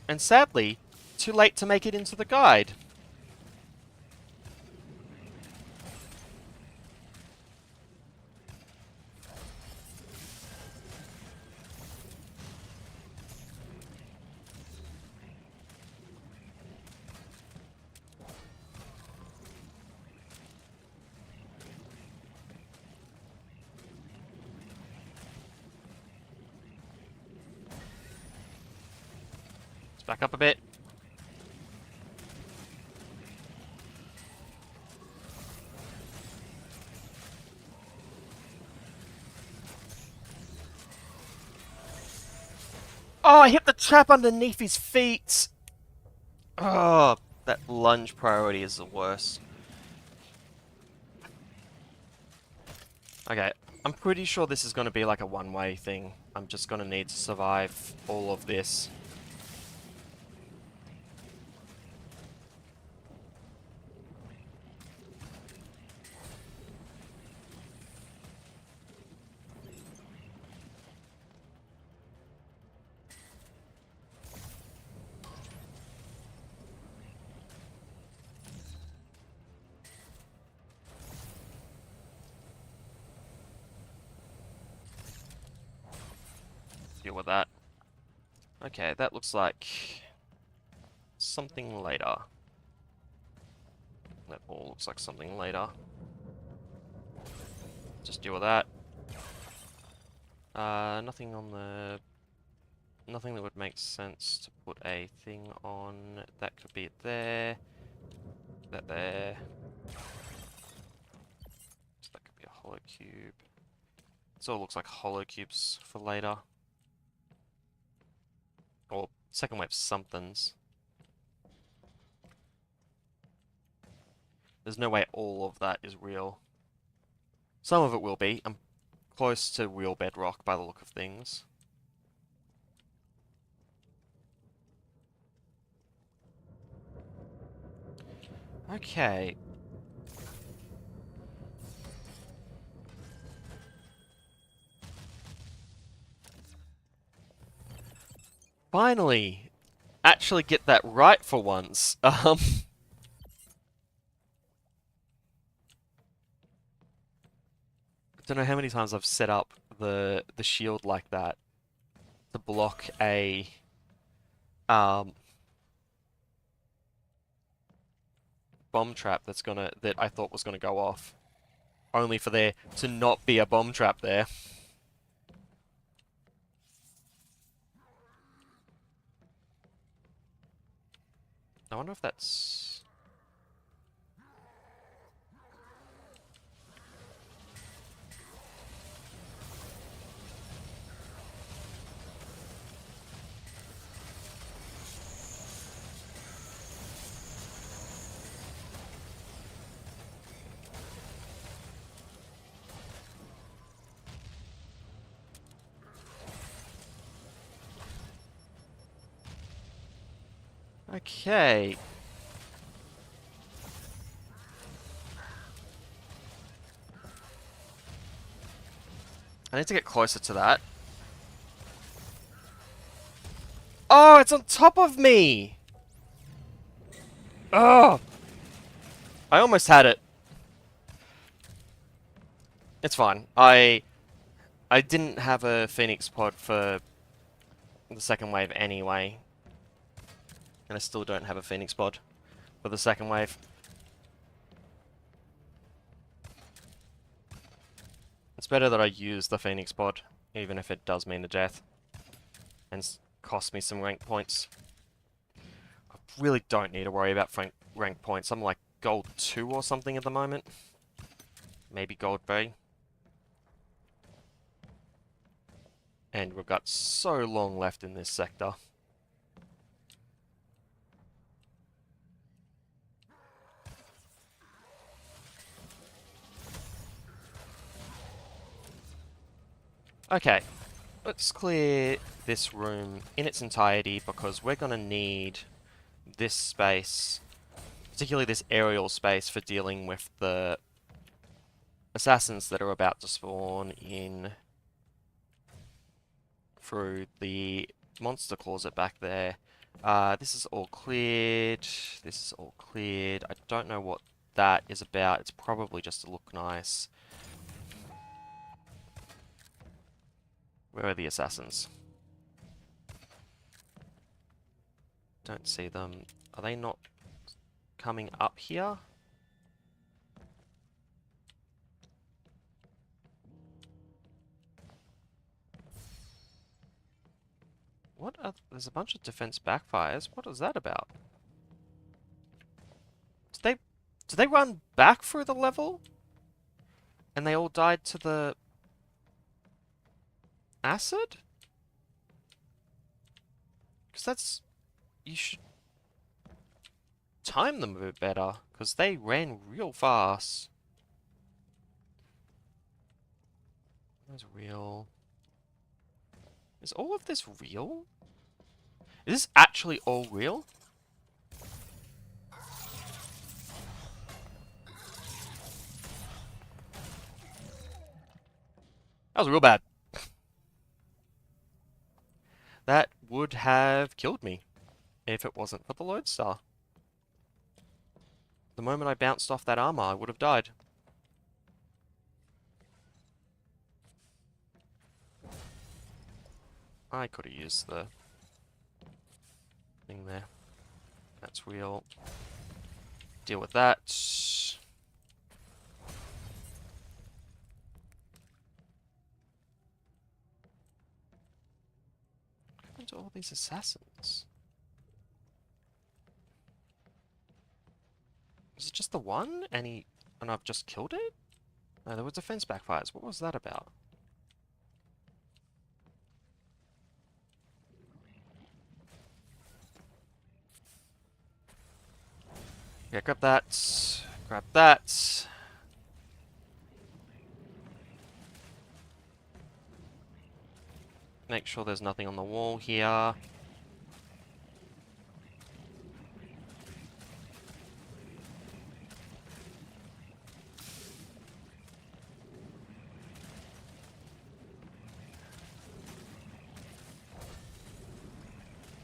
And sadly, too late to make it into the guide. Back up a bit. Oh, I hit the trap underneath his feet! Oh, that lunge priority is the worst. Okay, I'm pretty sure this is going to be like a one-way thing. I'm just going to need to survive all of this. Deal with that. Okay, that looks like something later. That all looks like something later. Just deal with that. Nothing on the... Nothing that would make sense to put a thing on. That could be it there. That there. So that could be a hollow cube. This all looks like hollow cubes for later. Or second wave somethings. There's no way all of that is real. Some of it will be. I'm close to real bedrock by the look of things. Okay. Finally! Actually get that right for once. Don't know how many times I've set up the shield like that to block a bomb trap that I thought was gonna go off, only for there to not be a bomb trap there. I wonder if that's... Okay. I need to get closer to that. Oh, it's on top of me! Oh! I almost had it. It's fine. I didn't have a Phoenix pod for the second wave anyway. And I still don't have a Phoenix pod for the second wave. It's better that I use the Phoenix pod, even if it does mean a death. And cost me some rank points. I really don't need to worry about rank points. I'm like gold 2 or something at the moment. Maybe gold 3. And we've got so long left in this sector. Okay, let's clear this room in its entirety because we're going to need this space, particularly this aerial space, for dealing with the assassins that are about to spawn in through the monster closet back there. This is all cleared. This is all cleared. I don't know what that is about. It's probably just to look nice. Where are the assassins? Don't see them. Are they not coming up here? What are... There's a bunch of defense backfires. What is that about? Did they run back through the level? And they all died to the... acid? Because that's... You should... time them a bit better. Because they ran real fast. That's real. Is all of this real? Is this actually all real? That was real bad. That would have killed me if it wasn't for the Lodestar. The moment I bounced off that armor, I would have died. I could have used the thing there. That's real. Deal with that. What happened to all these assassins? Is it just the one? And I've just killed it? No, there was defense backfires. What was that about? Yeah, grab that. Grab that. Make sure there's nothing on the wall here.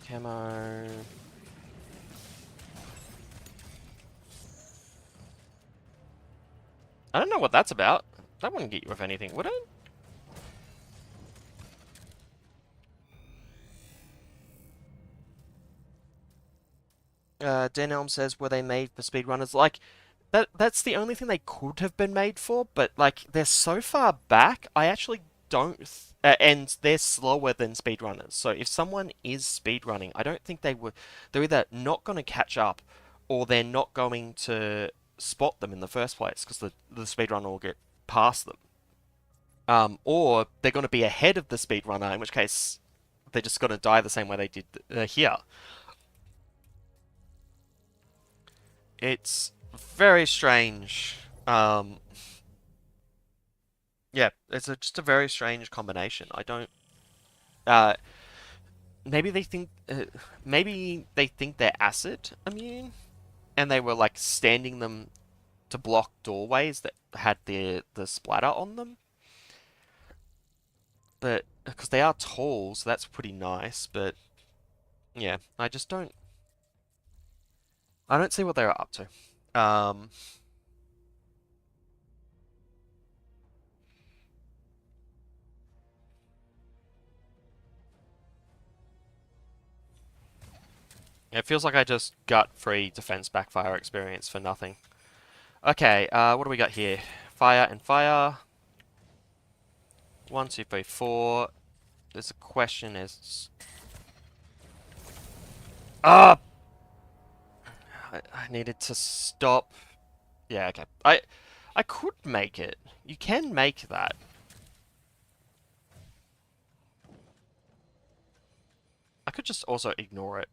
Camo. I don't know what that's about. That wouldn't get you with anything, would it? Denelm says, were they made for speedrunners? Like, that's the only thing they could have been made for, but, like, they're so far back, I actually don't... and they're slower than speedrunners, so if someone is speedrunning, I don't think they would... They're either not going to catch up, or they're not going to spot them in the first place, because the speedrunner will get past them. Or they're going to be ahead of the speedrunner, in which case they're just going to die the same way they did here. It's very strange. Yeah, it's just a very strange combination. I don't... maybe they think... maybe they think they're acid immune, and they were, like, standing them to block doorways that had the splatter on them. But, because they are tall, so that's pretty nice, but... Yeah, I just don't... I don't see what they were up to. It feels like I just got free defense backfire experience for nothing. Okay, what do we got here? Fire and fire. 1, 2, 3, 4. There's a question is... Ah! I needed to stop. Yeah, okay. I could make it. You can make that. I could just also ignore it.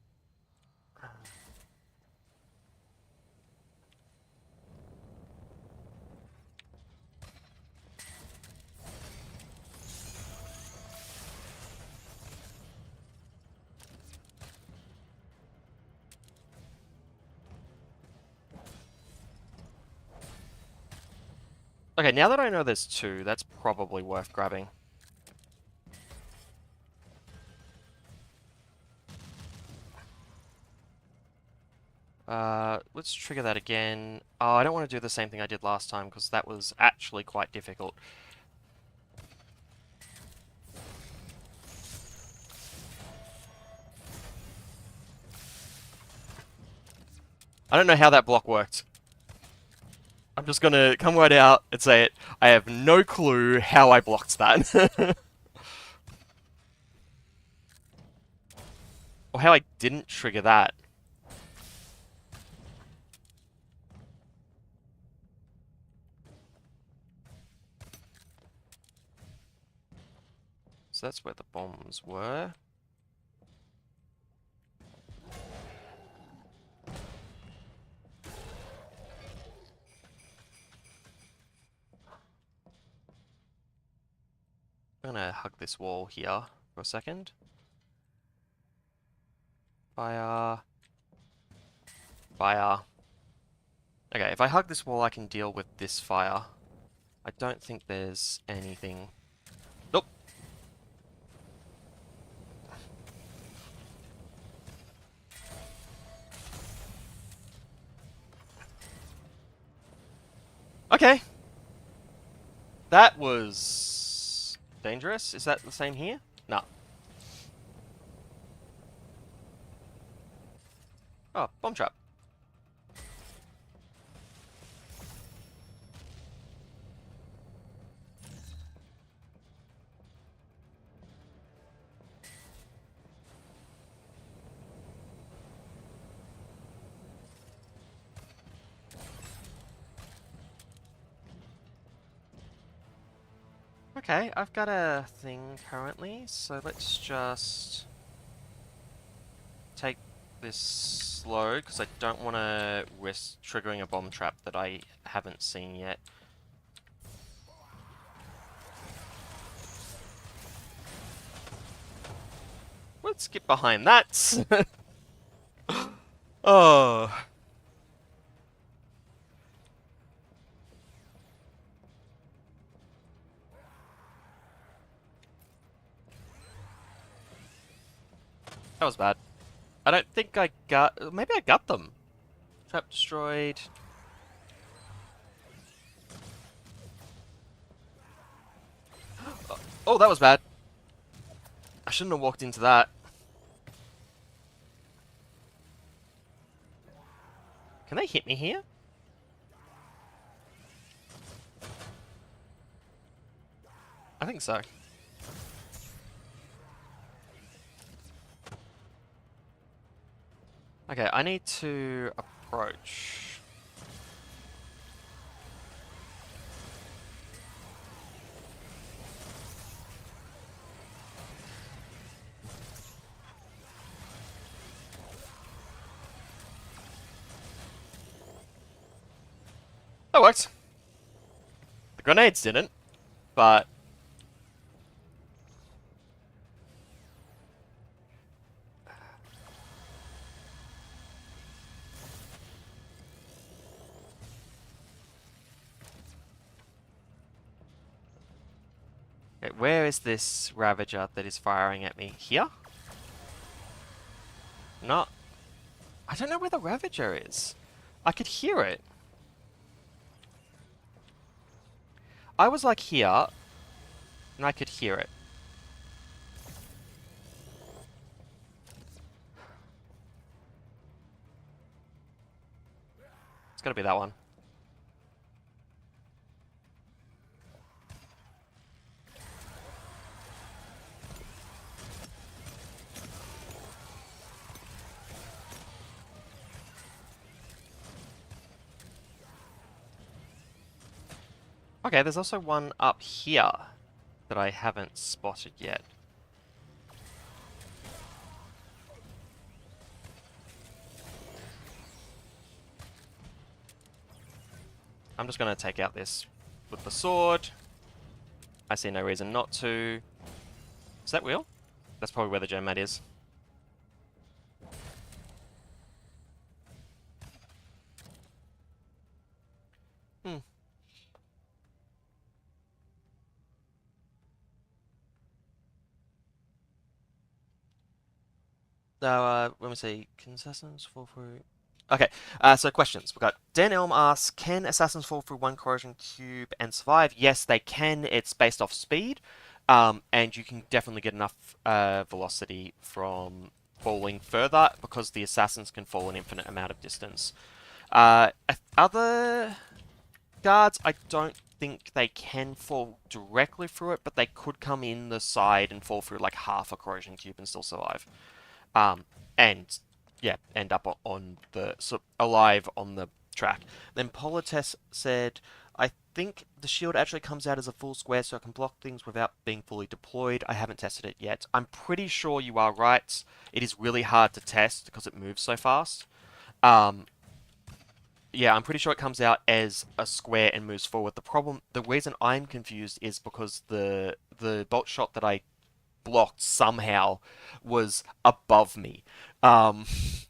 Okay, now that I know there's two, that's probably worth grabbing. Let's trigger that again. Oh, I don't want to do the same thing I did last time, because that was actually quite difficult. I don't know how that block worked. I'm just gonna come right out and say it. I have no clue how I blocked that. Or how I didn't trigger that. So that's where the bombs were. I'm gonna hug this wall here for a second. Fire. Fire. Okay, if I hug this wall, I can deal with this fire. I don't think there's anything. Nope. Okay. That was dangerous. Is that the same here? No. Oh, bomb trap. Okay, I've got a thing currently, so let's just take this slow, because I don't want to risk triggering a bomb trap that I haven't seen yet. Let's get behind that! Oh... That was bad. I don't think I got... Maybe I got them. Trap destroyed. Oh, that was bad. I shouldn't have walked into that. Can they hit me here? I think so. Okay, I need to approach. That worked. The grenades didn't, but... Okay, where is this Ravager that is firing at me? Here? No. I don't know where the Ravager is. I could hear it. I was like here, and I could hear it. It's gotta be that one. Okay, there's also one up here that I haven't spotted yet. I'm just going to take out this with the sword. I see no reason not to. Is that wheel? That's probably where the gem mat is. When we say, can assassins fall through? Okay, so questions. We've got Dan Elm asks, can assassins fall through one corrosion cube and survive? Yes, they can. It's based off speed, and you can definitely get enough velocity from falling further because the assassins can fall an infinite amount of distance. Other guards, I don't think they can fall directly through it, but they could come in the side and fall through like half a corrosion cube and still survive. And yeah, end up on the alive on the track. Then Polites said, I think the shield actually comes out as a full square so I can block things without being fully deployed. I haven't tested it yet. I'm pretty sure you are right. It is really hard to test because it moves so fast. Yeah, I'm pretty sure it comes out as a square and moves forward. The reason I'm confused is because the bolt shot that I blocked somehow was above me.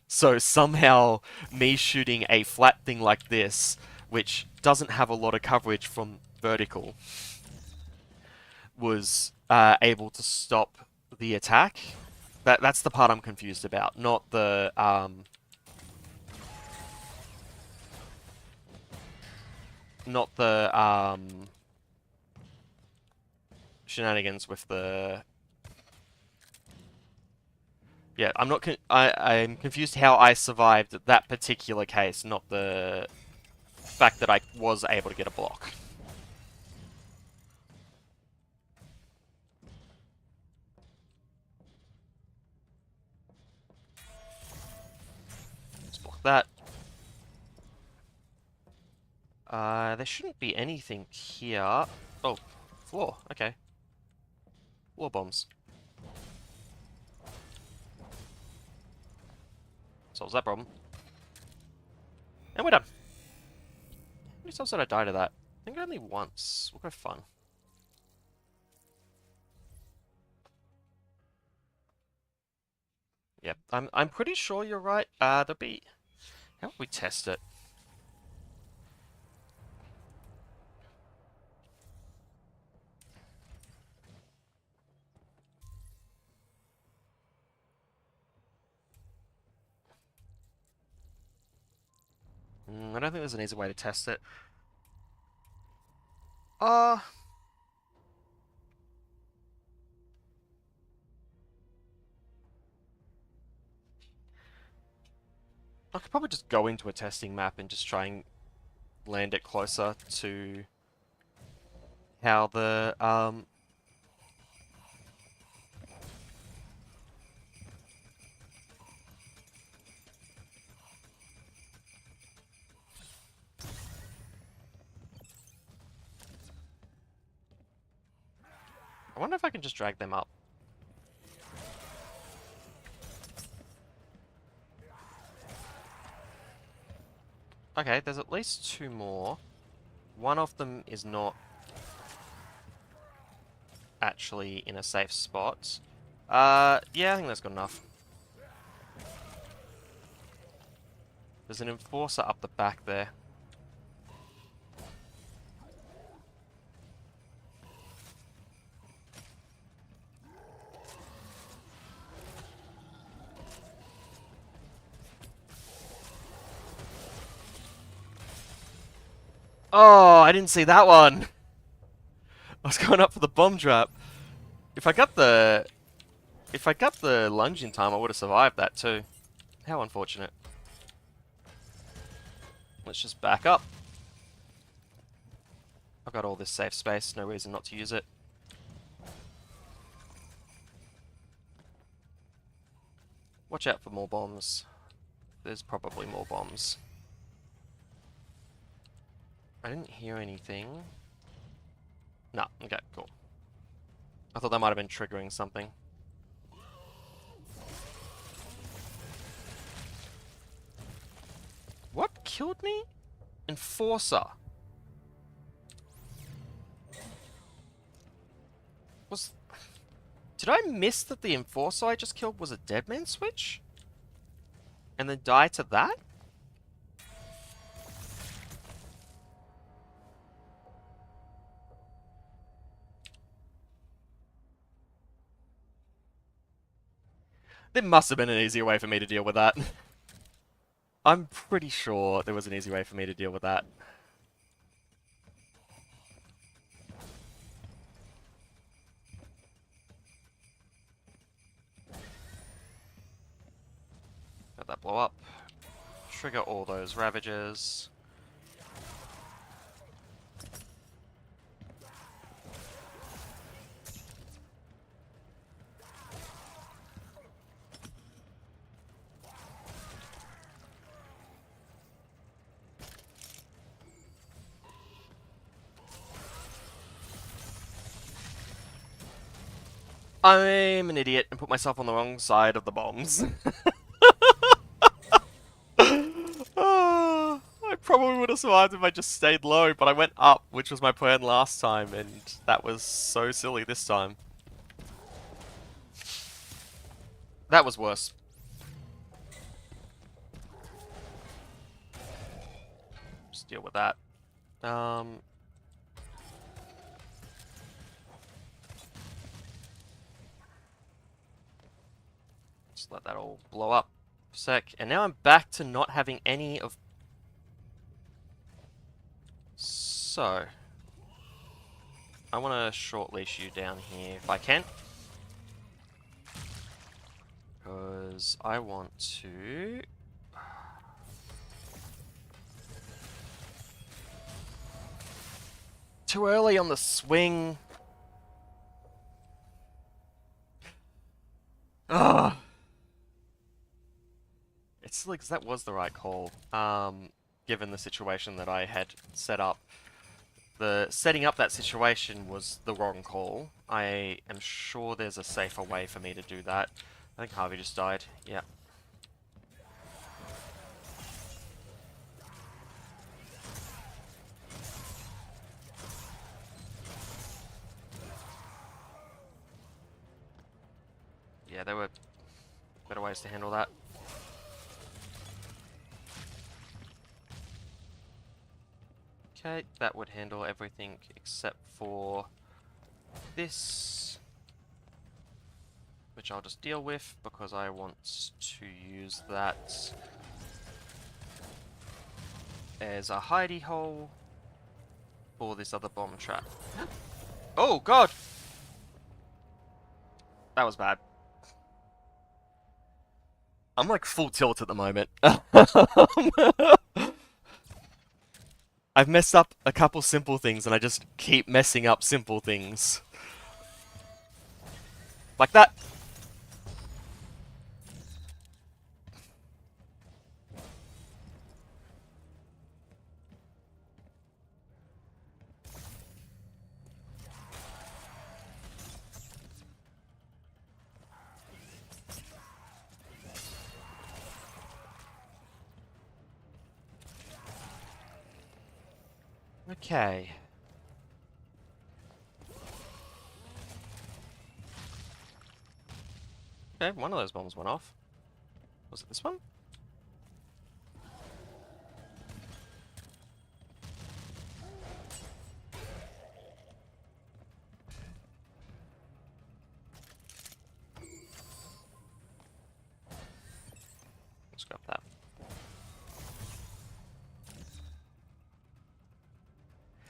So somehow me shooting a flat thing like this, which doesn't have a lot of coverage from vertical, was able to stop the attack. That's the part I'm confused about, not the shenanigans with the. Yeah, I'm confused how I survived that particular case, not the fact that I was able to get a block. Let's block that. There shouldn't be anything here. Oh, floor. Okay. Floor bombs. Solves that problem. And we're done. How many times did I die to that? I think only once. We'll go fun. Yep, I'm pretty sure you're right. There'll be. How would we test it? I don't think there's an easy way to test it. Uh, I could probably just go into a testing map and just try and land it closer to how the I wonder if I can just drag them up. Okay, there's at least two more. One of them is not actually in a safe spot. Yeah, I think that's good enough. There's an enforcer up the back there. Oh, I didn't see that one! I was going up for the bomb drop. If I got the lunge in time, I would have survived that too. How unfortunate. Let's just back up. I've got all this safe space, no reason not to use it. Watch out for more bombs. There's probably more bombs. I didn't hear anything. No, okay, cool. I thought that might have been triggering something. What killed me? Enforcer. Did I miss that the Enforcer I just killed was a Deadman switch? And then die to that? There must have been an easier way for me to deal with that. I'm pretty sure there was an easy way for me to deal with that. Let that blow up. Trigger all those Ravagers. I'm an idiot and put myself on the wrong side of the bombs. I probably would have survived if I just stayed low, but I went up, which was my plan last time, and that was so silly this time. That was worse. Just deal with that. Just let that all blow up for a sec. And now I'm back to not having any of... So... I want to short leash you down here if I can. Because I want to... Too early on the swing. Ugh. It's like, 'cause that was the right call, given the situation that I had set up. Setting up that situation was the wrong call. I am sure there's a safer way for me to do that. I think Harvey just died. Yeah. Yeah, there were better ways to handle that. Okay, that would handle everything except for this, which I'll just deal with because I want to use that as a hidey hole for this other bomb trap. Oh god! That was bad. I'm like full tilt at the moment. I've messed up a couple simple things and I just keep messing up simple things. Like that. Okay. Okay, one of those bombs went off. Was it this one? Let's grab that.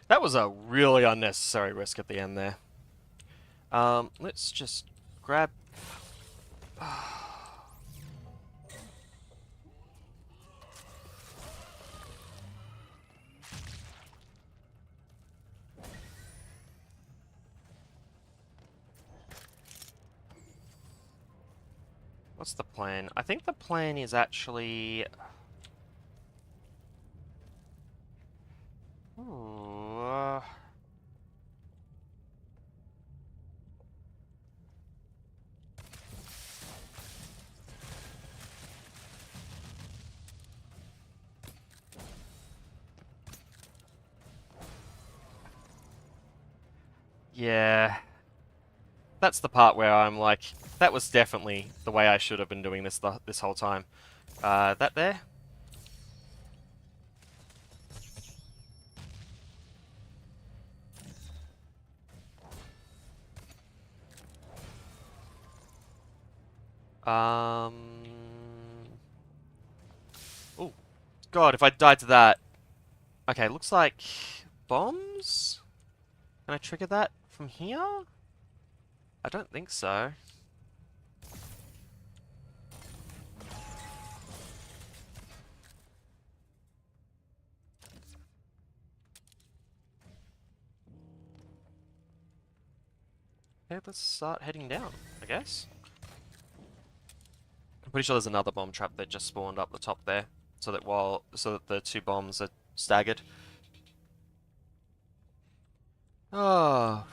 That was a really unnecessary risk at the end there. Let's just grab... What's the plan? I think the plan is actually... Ooh, yeah. That's the part where I'm like, that was definitely the way I should have been doing this this whole time. That there? Oh, God, if I died to that. Okay, looks like bombs? Can I trigger that from here? I don't think so. Okay, let's start heading down, I guess. I'm pretty sure there's another bomb trap that just spawned up the top there, so that the two bombs are staggered. Oh.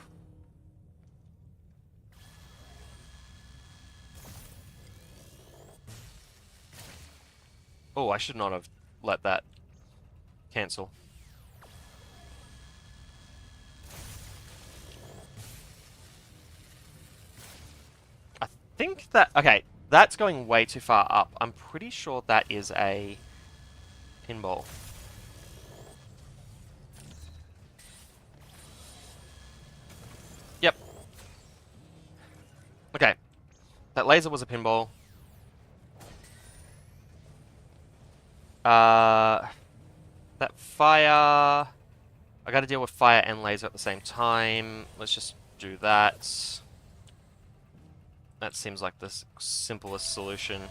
Oh, I should not have let that cancel. I think that... Okay, that's going way too far up. I'm pretty sure that is a pinball. Yep. Okay. That laser was a pinball. That fire... I gotta deal with fire and laser at the same time. Let's just do that. That seems like the simplest solution.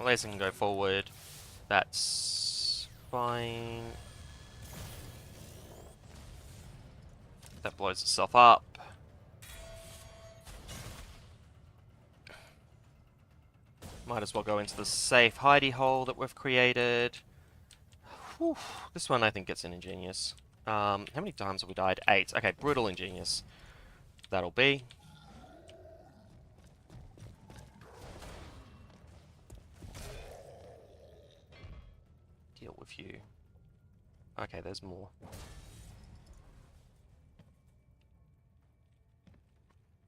Laser can go forward. That's fine. That blows itself up. Might as well go into the safe hidey hole that we've created. Whew. This one I think gets an Ingenious. How many times have we died? 8. Okay, brutal Ingenious. That'll be. Deal with you. Okay, there's more. I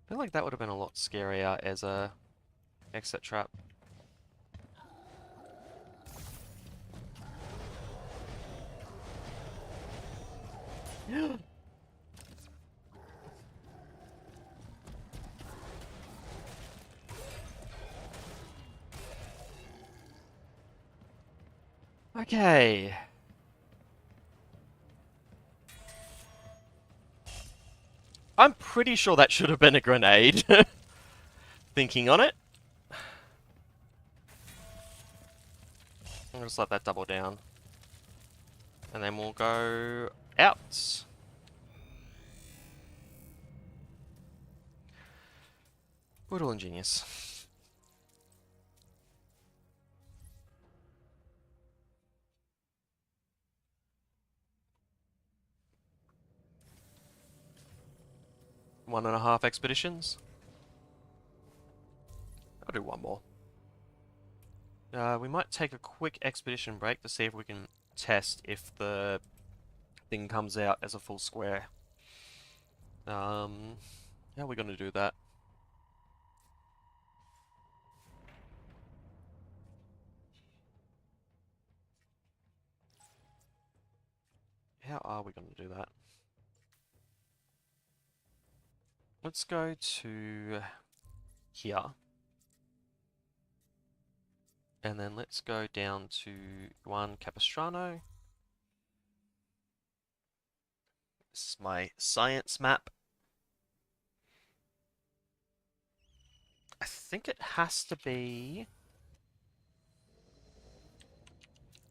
feel like that would have been a lot scarier as a exit trap. Okay. I'm pretty sure that should have been a grenade. Thinking on it. I'll just let that double down. And then we'll go out. Brutal Ingenious. One and a half expeditions. I'll do one more. We might take a quick expedition break to see if we can test if the thing comes out as a full square. How are we going to do that? How are we going to do that? Let's go to here. And then let's go down to Juan Capistrano. This is my science map. I think it has to be...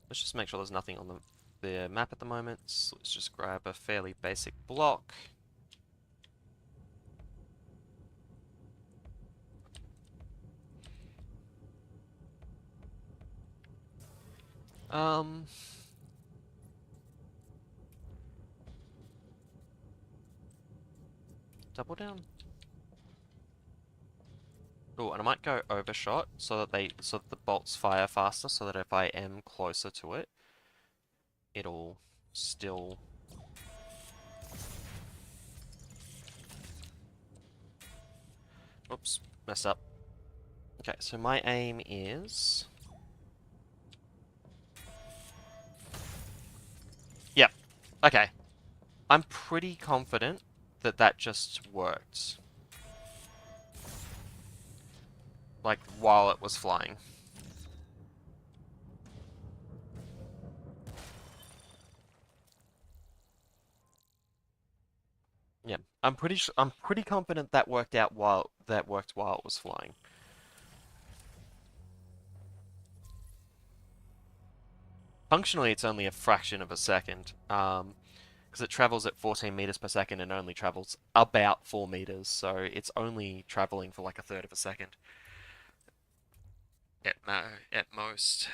Let's just make sure there's nothing on the map at the moment. So let's just grab a fairly basic block. Double down. Oh, and I might go overshot so that the bolts fire faster, so that if I am closer to it, it'll still... Oops, messed up. Okay, so my aim is... Yep, okay. I'm pretty confident that that just worked. Like, while it was flying. Yeah, I'm pretty confident that worked while it was flying. Functionally, it's only a fraction of a second, because it travels at 14 meters per second and only travels about 4 meters, so it's only traveling for like a third of a second. At most.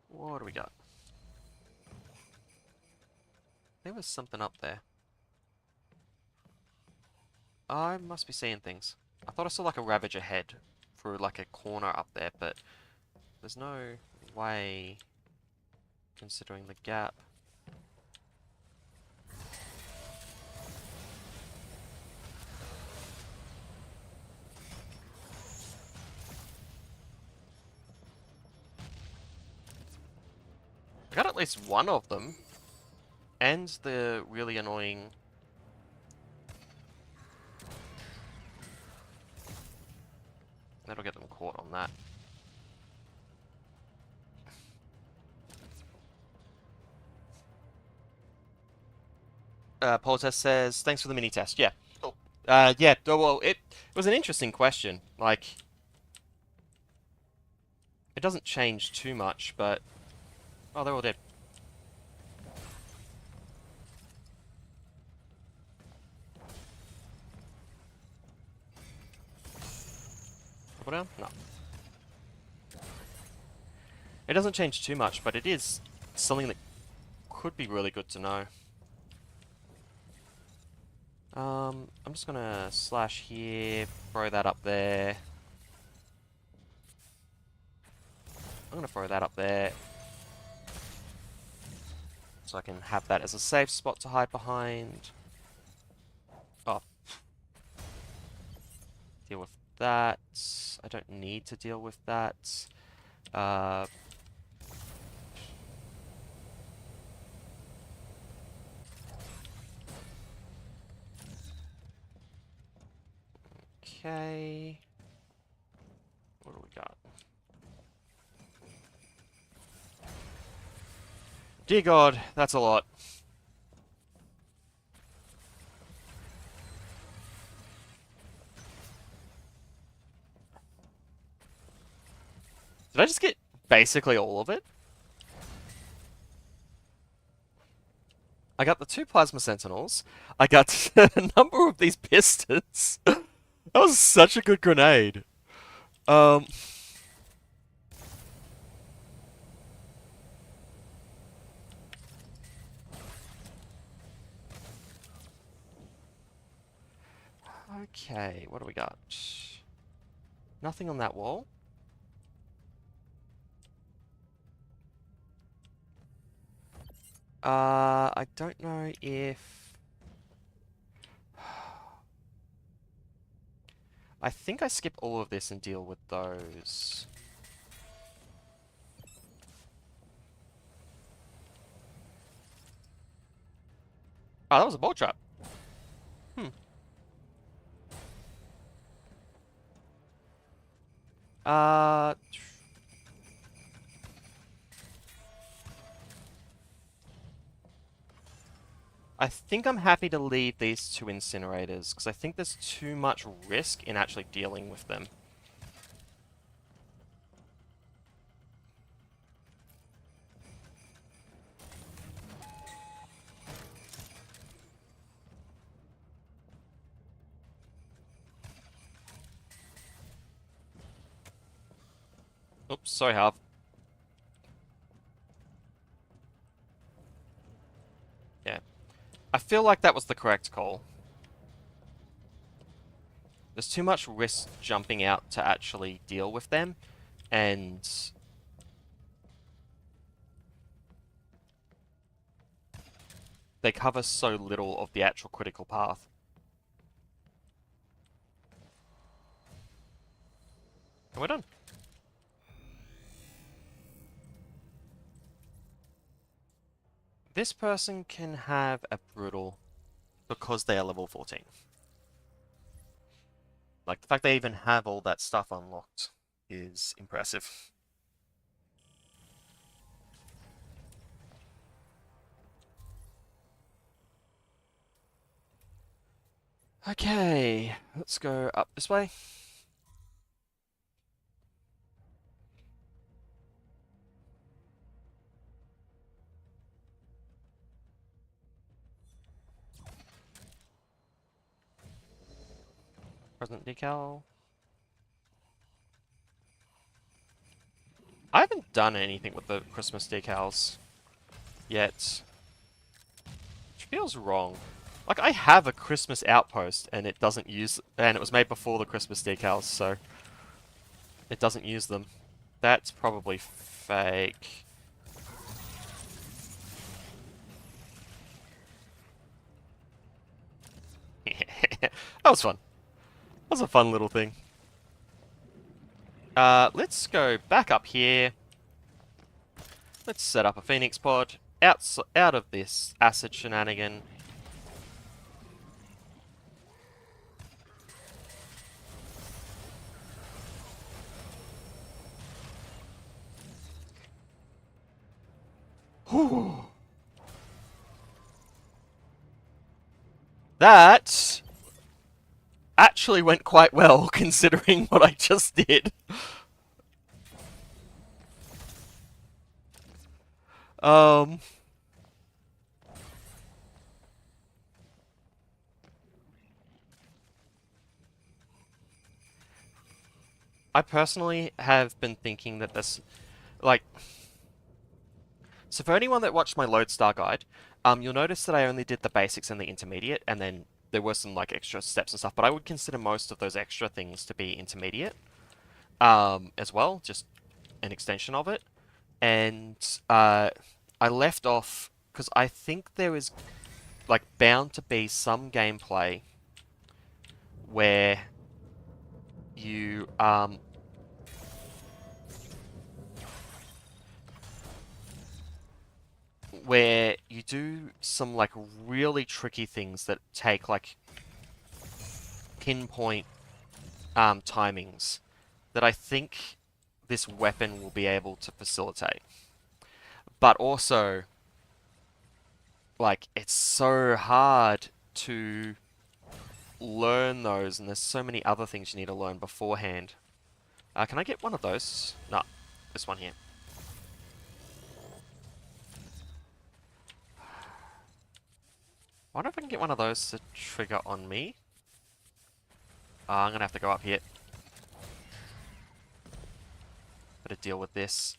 What do we got? There was something up there. I must be seeing things. I thought I saw like a Ravager head through like a corner up there, but there's no way considering the gap. I got at least one of them. And the really annoying... That'll get them caught on that. Poltest says, thanks for the mini test. Yeah. Cool. Yeah, well, it was an interesting question. Like, it doesn't change too much, but... Oh, they're all dead. Double down? No. It doesn't change too much, but it is something that could be really good to know. I'm just gonna slash here, throw that up there. I'm gonna throw that up there. So I can have that as a safe spot to hide behind. Oh. Deal with that. I don't need to deal with that. Okay. What do we got? Dear God, that's a lot. Did I just get basically all of it? I got the 2 Plasma Sentinels. I got a number of these pistons. That was such a good grenade. Okay, what do we got? Nothing on that wall. I don't know if... I think I skip all of this and deal with those. Oh, that was a ball trap. Hmm. I think I'm happy to leave these 2 incinerators, because I think there's too much risk in actually dealing with them. Oops, sorry, Harv. Yeah. I feel like that was the correct call. There's too much risk jumping out to actually deal with them, and... they cover so little of the actual critical path. And we're done. this person can have a brutal because they are level 14. Like, the fact they even have all that stuff unlocked is impressive. Okay, let's go up this way. Present decal. I haven't done anything with the Christmas decals yet. Which feels wrong. Like, I have a Christmas outpost and it doesn't use... And it was made before the Christmas decals, so... It doesn't use them. That's probably fake. That was fun. That was a fun little thing. Let's go back up here. Let's set up a Phoenix pod. Out of this acid shenanigan. Whew. That actually went quite well, considering what I just did. I personally have been thinking that this, like... So for anyone that watched my Lodestar guide, you'll notice that I only did the basics and the intermediate, and then there were some like extra steps and stuff, but I would consider most of those extra things to be intermediate as well, just an extension of it. And I left off because I think there is like bound to be some gameplay where you do some like really tricky things that take like pinpoint timings that I think this weapon will be able to facilitate. But also, like, it's so hard to learn those, and there's so many other things you need to learn beforehand. Can I get one of those? No, this one here. I wonder if I can get one of those to trigger on me. I'm gonna have to go up here. Better deal with this.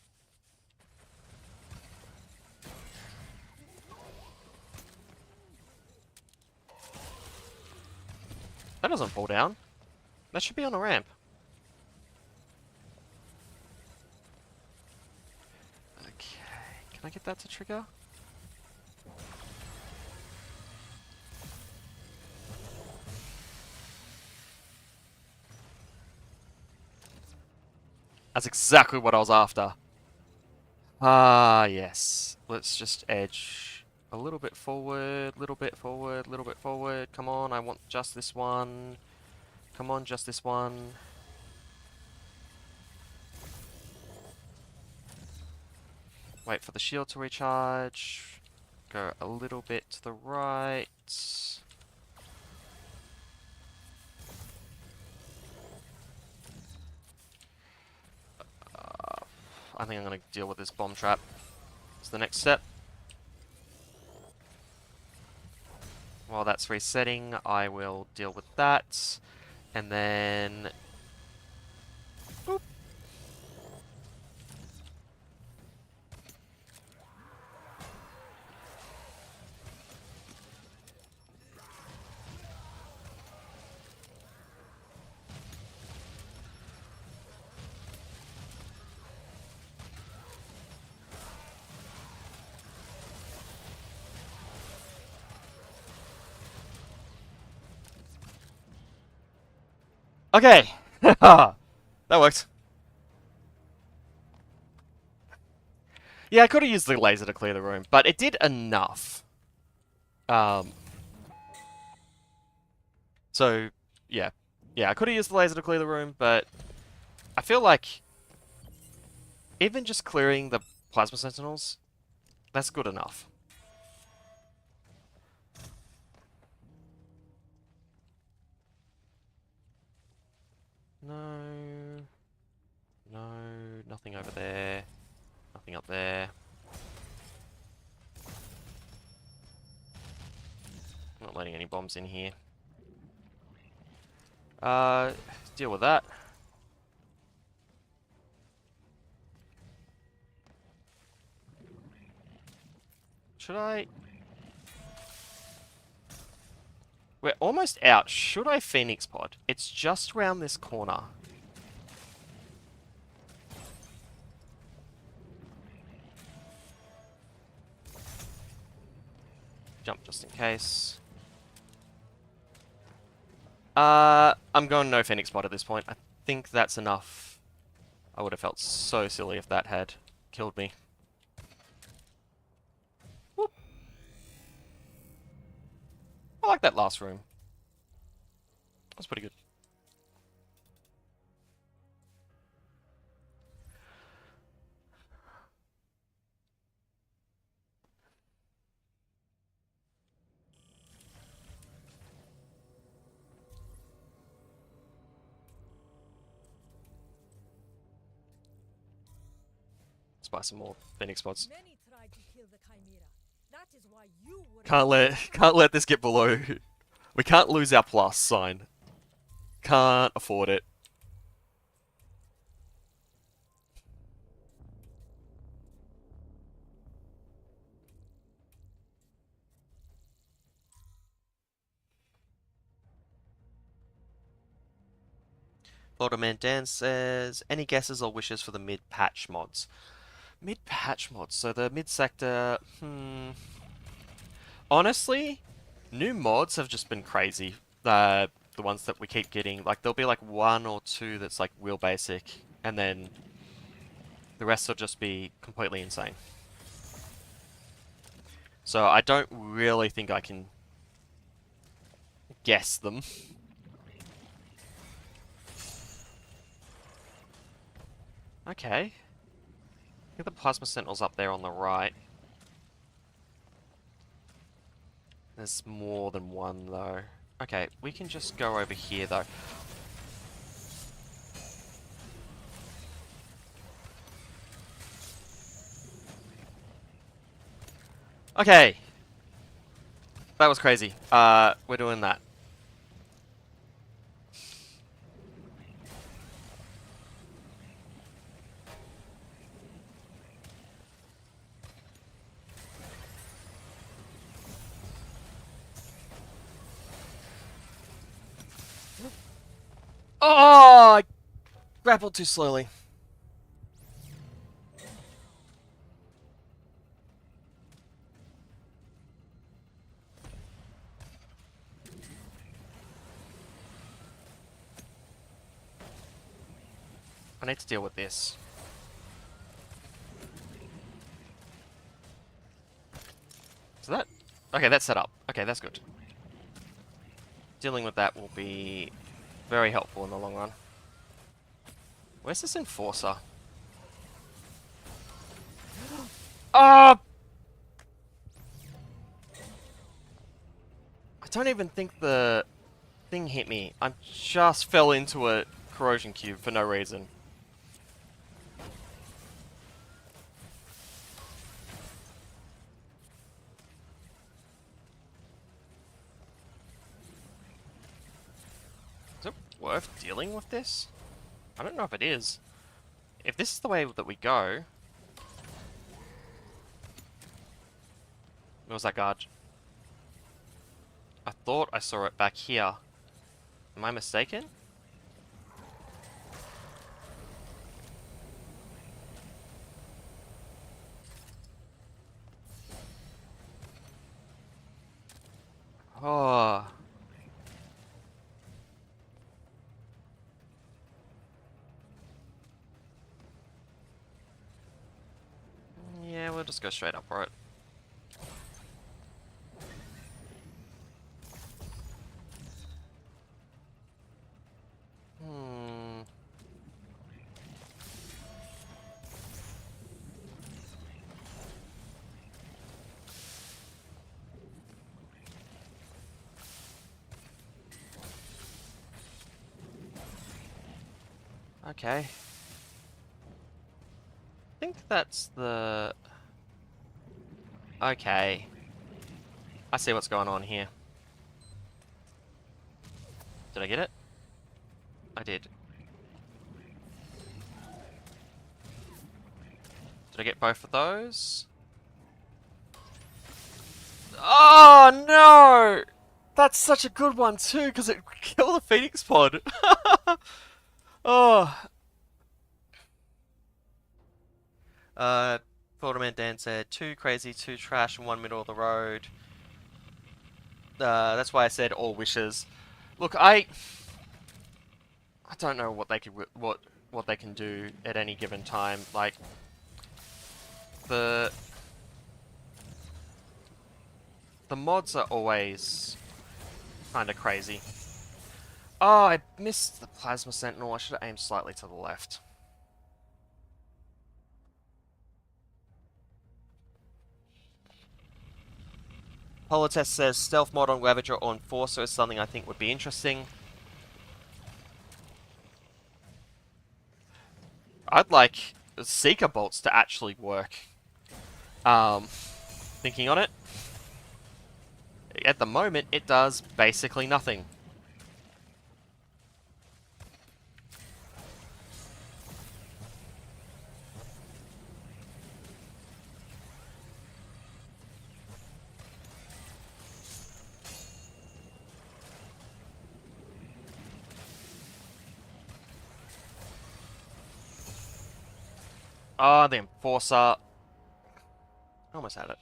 That doesn't fall down. That should be on a ramp. Okay, can I get that to trigger? That's exactly what I was after. Ah, yes. Let's just edge a little bit forward, little bit forward, little bit forward. Come on, I want just this one. Come on, just this one. Wait for the shield to recharge. Go a little bit to the right. I think I'm going to deal with this bomb trap. It's the next step. While that's resetting, I will deal with that. And then... Boop. Okay! That worked. Yeah, I could have used the laser to clear the room, but it did enough. So, yeah. Yeah, I could have used the laser to clear the room, but I feel like even just clearing the plasma sentinels, that's good enough. No. No, nothing over there. Nothing up there. Not letting any bombs in here. Deal with that. Should I? We're almost out. Should I Phoenix Pod? It's just round this corner. Jump just in case. I'm going no Phoenix Pod at this point. I think that's enough. I would have felt so silly if that had killed me. Whoop. I like that last room. That's pretty good. Let's buy some more Phoenix Pods. Many tried to kill the Chimera. That is why you were Can't let this get below. We can't lose our plus sign. Can't afford it. Florida Man Dan says, any guesses or wishes for the mid-patch mods? Mid-patch mods, so the mid-sector, Honestly, new mods have just been crazy. The ones that we keep getting, like there'll be like one or two that's like real basic, and then the rest will just be completely insane. So I don't really think I can guess them. Okay. I think the plasma sentinel's up there on the right. There's more than one though. Okay, we can just go over here though. Okay. That was crazy. We're doing that. Oh, I grappled too slowly. I need to deal with this. So that... Okay, that's set up. Okay, that's good. Dealing with that will be very helpful in the long run. Where's this enforcer? Oh! I don't even think the thing hit me. I just fell into a corrosion cube for no reason. Is it worth dealing with this? I don't know if it is. If this is the way that we go... Where was that guard? I thought I saw it back here. Am I mistaken? Oh. just go straight up for it. Okay. I think that's the... Okay. I see what's going on here. Did I get it? I did. Did I get both of those? Oh no! That's such a good one too, because it killed the Phoenix pod. Oh. Floridaman Dan said, 2 crazy, 2 trash, and 1 middle of the road. That's why I said all wishes. Look, I don't know what they could what they can do at any given time. Like the mods are always kind of crazy. Oh, I missed the Plasma Sentinel. I should have aimed slightly to the left. Politest says, stealth mod on Ravager or Enforcer is something I think would be interesting. I'd like Seeker Bolts to actually work. Thinking on it. At the moment, it does basically nothing. Oh, the Enforcer. I almost had it.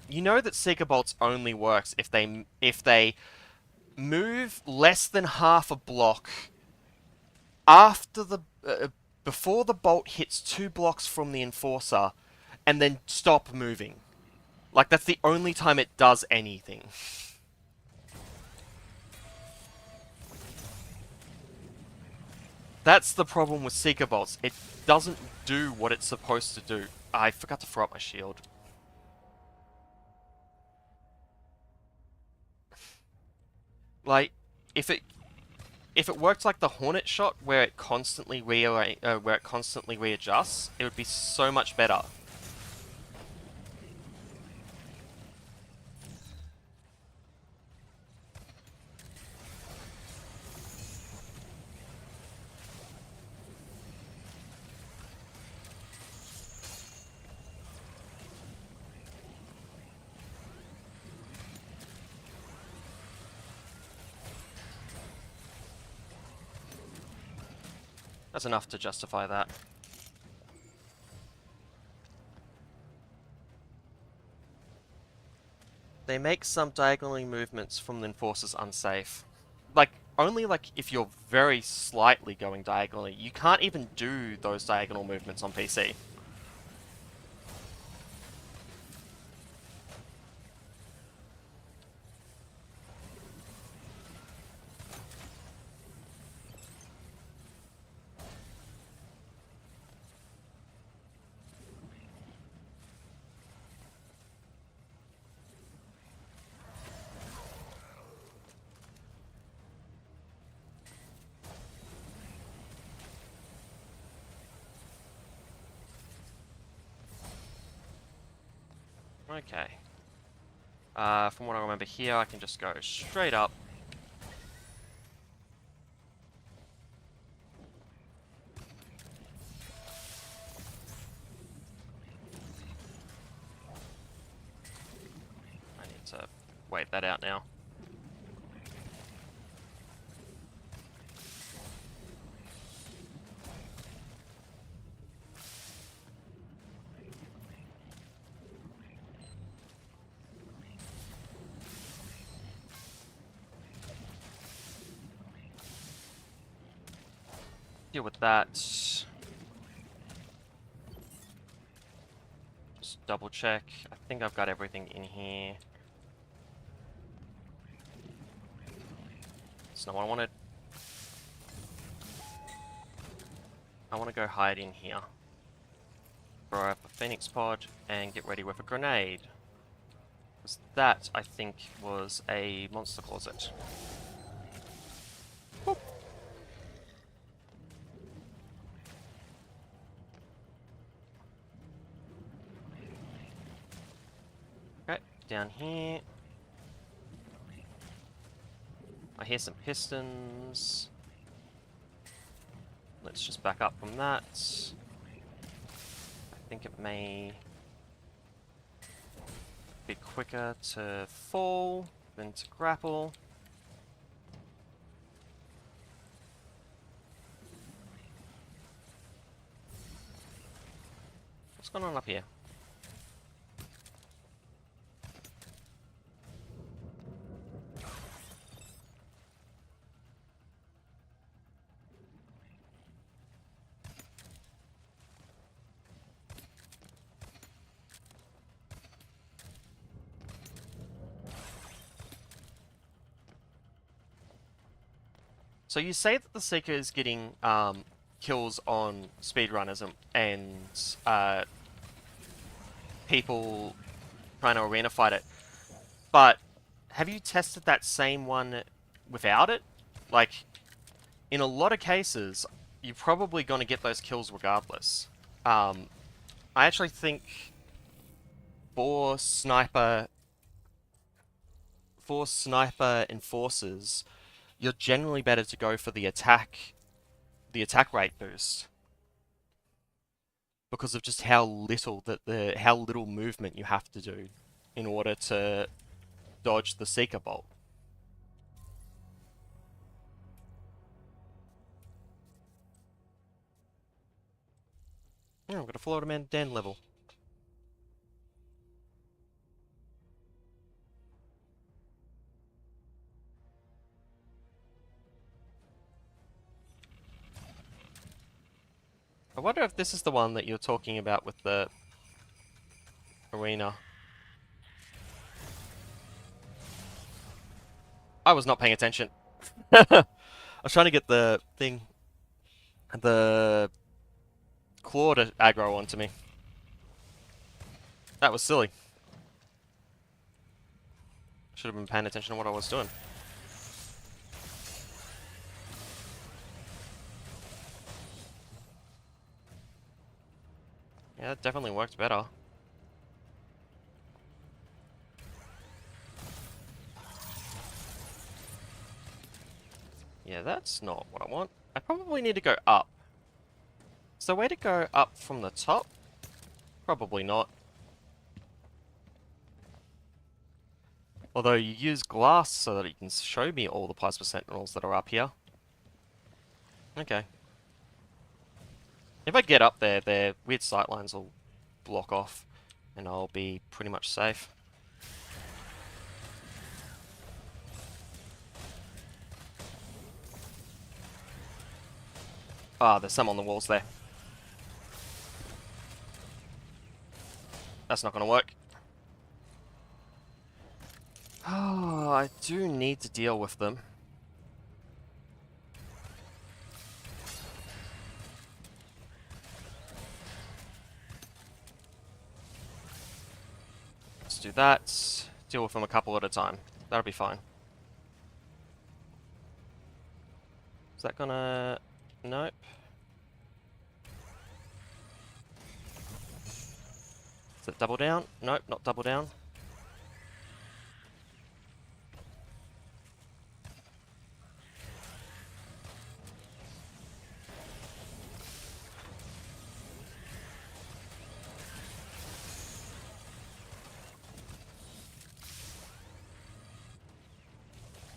You know that Seeker Bolts only works if they move less than half a block after the before the bolt hits 2 blocks from the Enforcer, and then stop moving. Like, that's the only time it does anything. That's the problem with Seeker Bolts. It doesn't do what it's supposed to do. I forgot to throw up my shield. Like, if it worked like the Hornet shot, where it constantly readjusts, it would be so much better. That's enough to justify that. They make some diagonally movements from the Enforcers unsafe. Like, only like if you're very slightly going diagonally. You can't even do those diagonal movements on PC. Okay. From what I remember here, I can just go straight up. I need to wait that out now. Deal with that. Just double check. I think I've got everything in here. That's not what I wanted. I want to go hide in here. Throw up a Phoenix pod and get ready with a grenade. Because that, I think, was a monster closet. Boop. Okay, down here. I hear some pistons. Let's just back up from that. I think it may be quicker to fall than to grapple. What's going on up here? So you say that the Seeker is getting kills on speedrunners and people trying to arena fight it, but have you tested that same one without it? Like, in a lot of cases, you're probably going to get those kills regardless. I actually think for sniper enforcers, you're generally better to go for the attack rate boost because of just how little movement you have to do in order to dodge the Seeker bolt. Yeah, I've got a Florida Man Den level. I wonder if this is the one that you're talking about with the arena. I was not paying attention. I was trying to get the thing, the claw to aggro onto me. That was silly. Should have been paying attention to what I was doing. Yeah, that definitely worked better. Yeah, that's not what I want. I probably need to go up. Is there a way to go up from the top? Probably not. Although you use glass so that it can show me all the plasma sentinels that are up here. Okay. If I get up there, their weird sightlines will block off, and I'll be pretty much safe. Ah, there's some on the walls there. That's not gonna work. Oh, I do need to deal with them. Let's do that. Deal with them a couple at a time. That'll be fine. Is that gonna... Nope. Is it double down? Nope, not double down.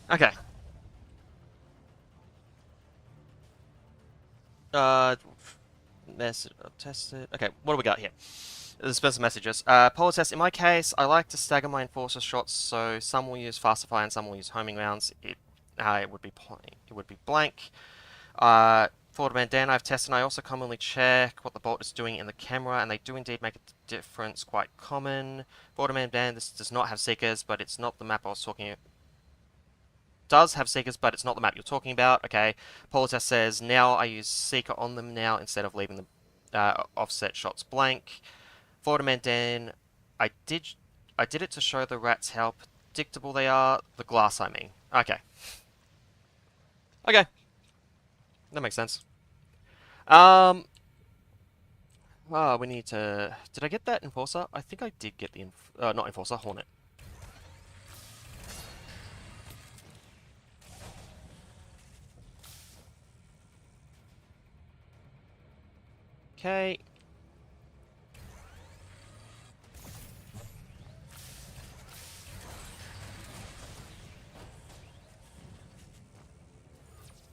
Okay. Message, test it. Okay, what do we got here? There's been some messages. Polar test. In my case, I like to stagger my enforcer shots, so some will use faster fire and some will use homing rounds. It would be blank. Forward Dan I've tested, and I also commonly check what the bolt is doing in the camera, and they do indeed make a difference, quite common. Forward Dan, this does not have seekers, but it's not the map I was talking about. Does have seekers, but it's not the map you're talking about. Okay, Politest says, now I use seeker on them now instead of leaving the offset shots blank. Forward Dan, I did it to show the rats how predictable they are. The glass, I mean. Okay. Okay. That makes sense. Oh, we need to... Did I get that Enforcer? I think I did get the... not Enforcer, Hornet. Okay.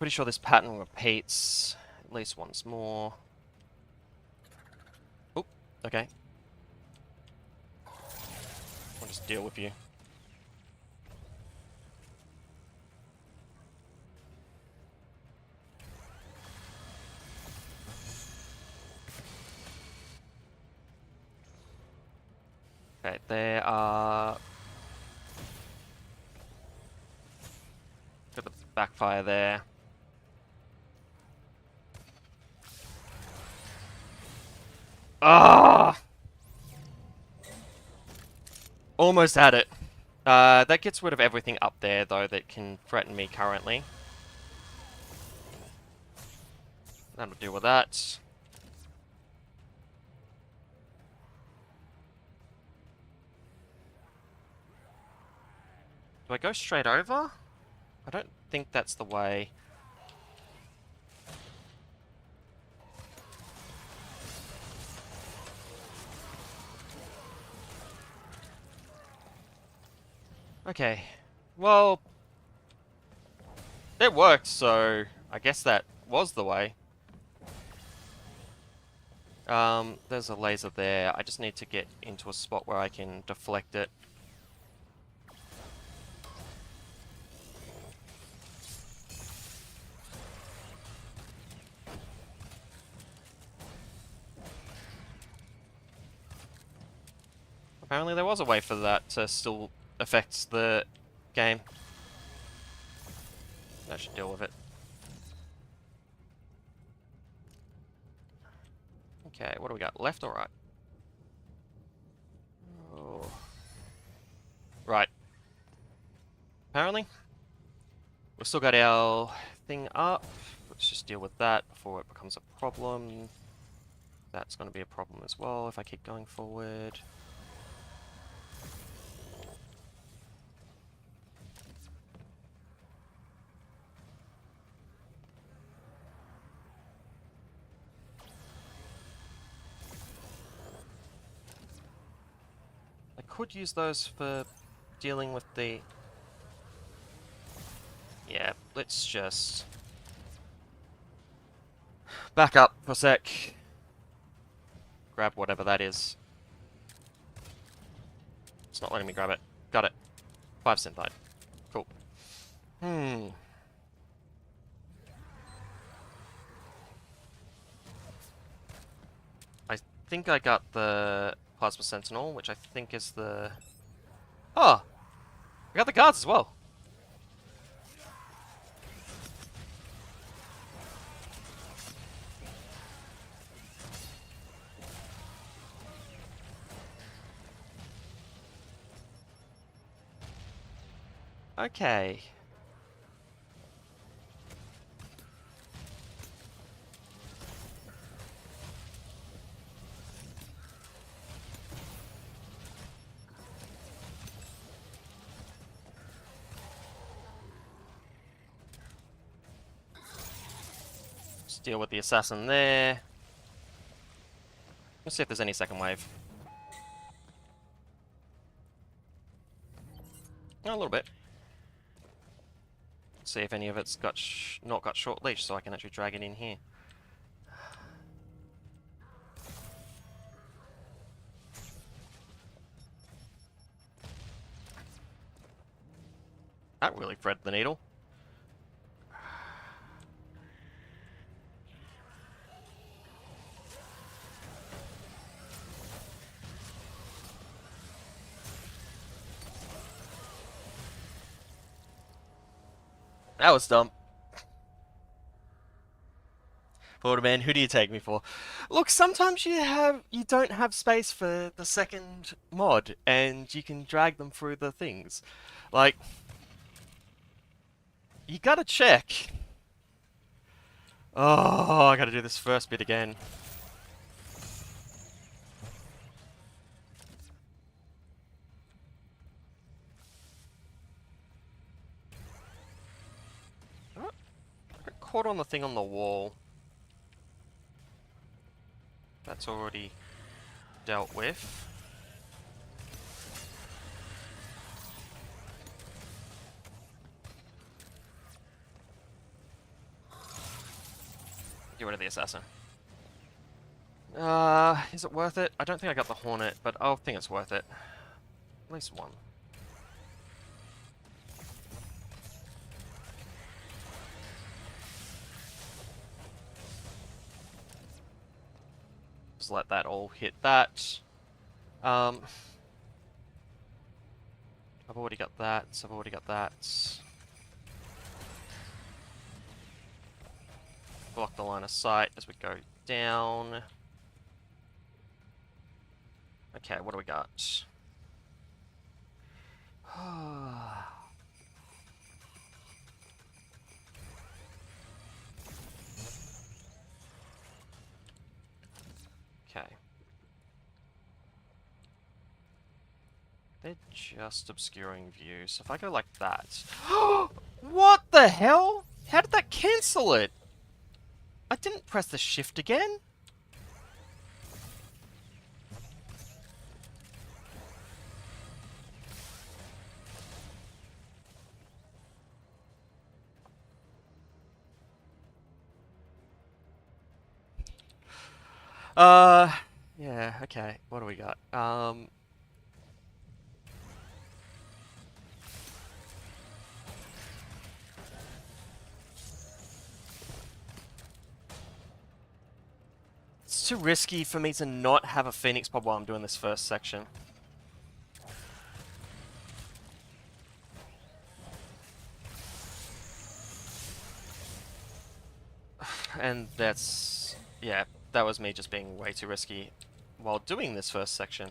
Pretty sure this pattern repeats at least once more. Oop, okay. I'll just deal with you. Okay, there are... Got the backfire there. Ah! Almost had it. That gets rid of everything up there, though, that can threaten me currently. That'll deal with that. Do I go straight over? I don't think that's the way. Okay. Well, it worked, so I guess that was the way. There's a laser there. I just need to get into a spot where I can deflect it. Apparently there was a way for that to still affect the game. That should deal with it. Okay, what do we got? Left or right? Oh. Right. Apparently. We've still got our thing up. Let's just deal with that before it becomes a problem. That's going to be a problem as well if I keep going forward. I could use those for dealing with the... Yeah, let's just... back up for a sec. Grab whatever that is. It's not letting me grab it. Got it. 5 synthite. Cool. I think I got the Plasma Sentinel, which I think is the... Oh! I got the guards as well! Okay. Just deal with the assassin there. Let's see if there's any second wave. A little bit. See if any of it's got not got short leash, so I can actually drag it in here. That really threaded the needle. That was dumb. Man, who do you take me for? Look, sometimes you don't have space for the second mod, and you can drag them through the things. Like, you gotta check. Oh, I gotta do this first bit again. Oh, I got caught on the thing on the wall. That's already dealt with. Get rid of the assassin. Is it worth it? I don't think I got the hornet, but I think it's worth it. At least one. Just let that all hit that. I've already got that, so I've already got that. Block the line of sight as we go down. Okay, what do we got? Okay. They're just obscuring view, so if I go like that... What the hell? How did that cancel it? I didn't press the shift again? Yeah, okay. What do we got? It's too risky for me to not have a Phoenix PoB while I'm doing this first section. And that's... yeah, that was me just being way too risky while doing this first section.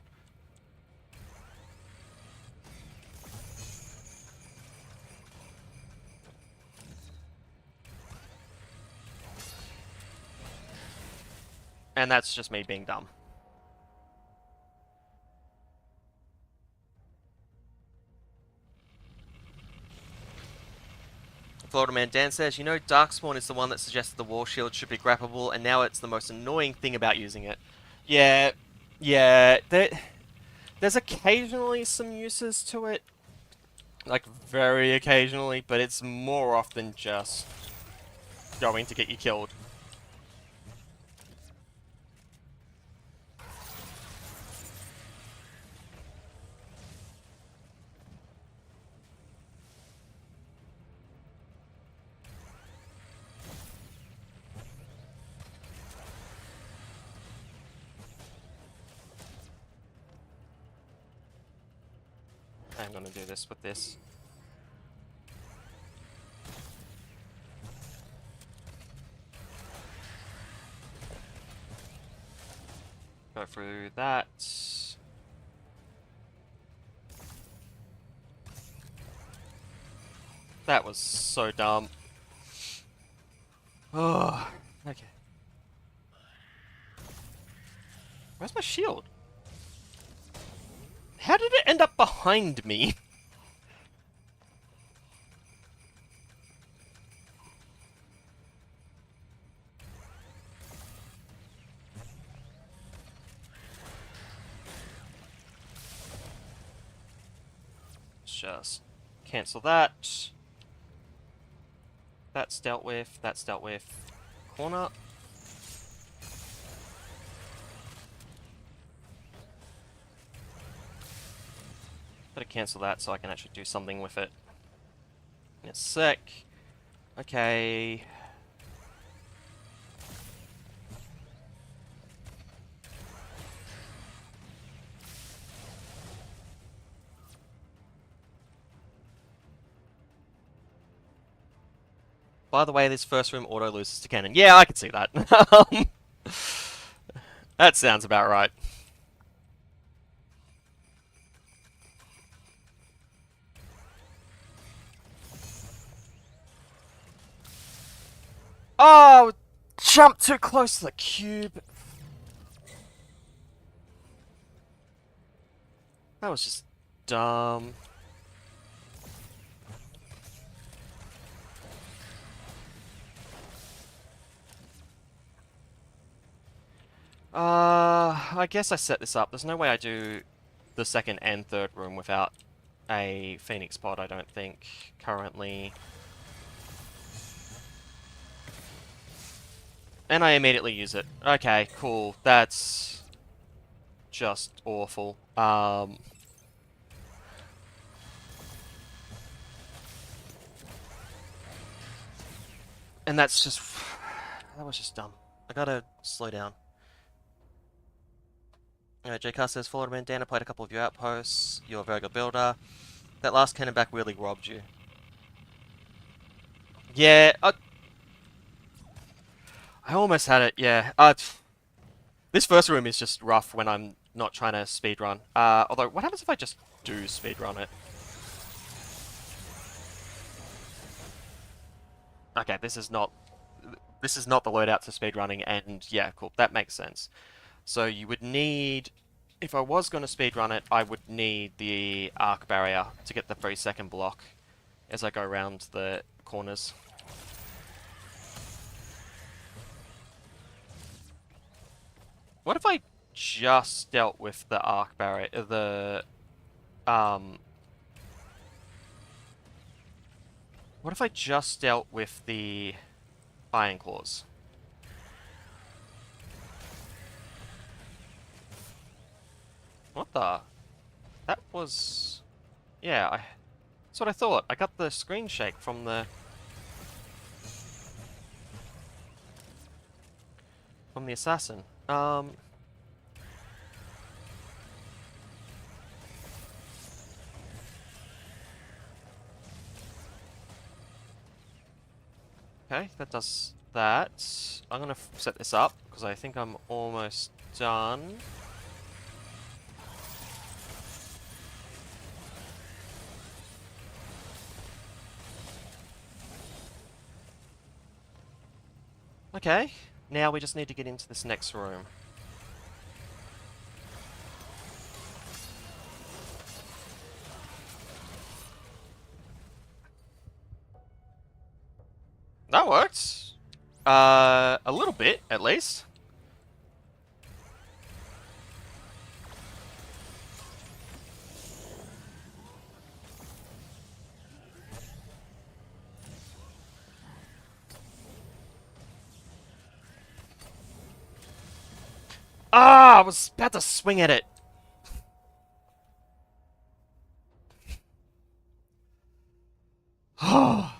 And that's just me being dumb. Florida Man Dan says, you know, Darkspawn is the one that suggested the wall shield should be grappable, and now it's the most annoying thing about using it. Yeah, there's occasionally some uses to it. Like, very occasionally, but it's more often just going to get you killed. I'm gonna do this with this. Go through that. That was so dumb. Oh, okay. Where's my shield? How did it end up behind me? Just cancel that. That's dealt with. That's dealt with. Corner. Better cancel that so I can actually do something with it in a sec. Okay. By the way, this first room auto loses to cannon. Yeah, I can see that. That sounds about right. Oh, jump too close to the cube. That was just dumb. I guess I set this up. There's no way I do the second and third room without a Phoenix pod, I don't think, currently. And I immediately use it. Okay, cool. That's just awful. And that's just... that was just dumb. I gotta slow down. JCast says, followed me and Dan, I played a couple of your outposts. You're a very good builder. That last cannon back really robbed you. Yeah, I almost had it, yeah. This first room is just rough when I'm not trying to speedrun. Although, what happens if I just do speedrun it? Okay, this is not the loadout to speedrunning, and yeah, cool, that makes sense. So you would need, if I was going to speedrun it, I would need the arc barrier to get the 3-second block as I go around the corners. What if I just dealt with the arc barrier, what if I just dealt with the iron claws? What the? That was... yeah, that's what I thought. I got the screen shake from the... from the assassin. Okay, that does that. I'm gonna set this up, because I think I'm almost done. Okay, now we just need to get into this next room. That worked. A little bit, at least. Ah, I was about to swing at it. Oh.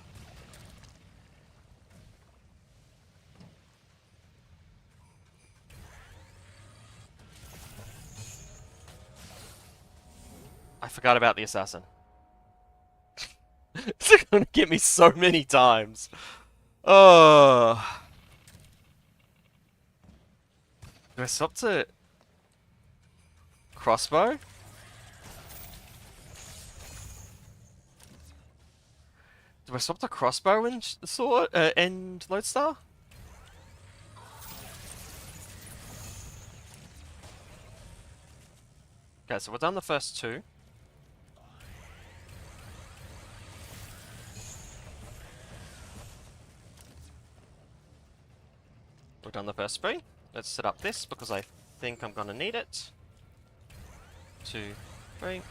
I forgot about the assassin. It's gonna get me so many times. Oh. Do I swap to crossbow? Do I swap to crossbow and sword and Lodestar? Okay, so we've done the first two. We've done the first three. Let's set up this because I think I'm gonna need it. 2, 3.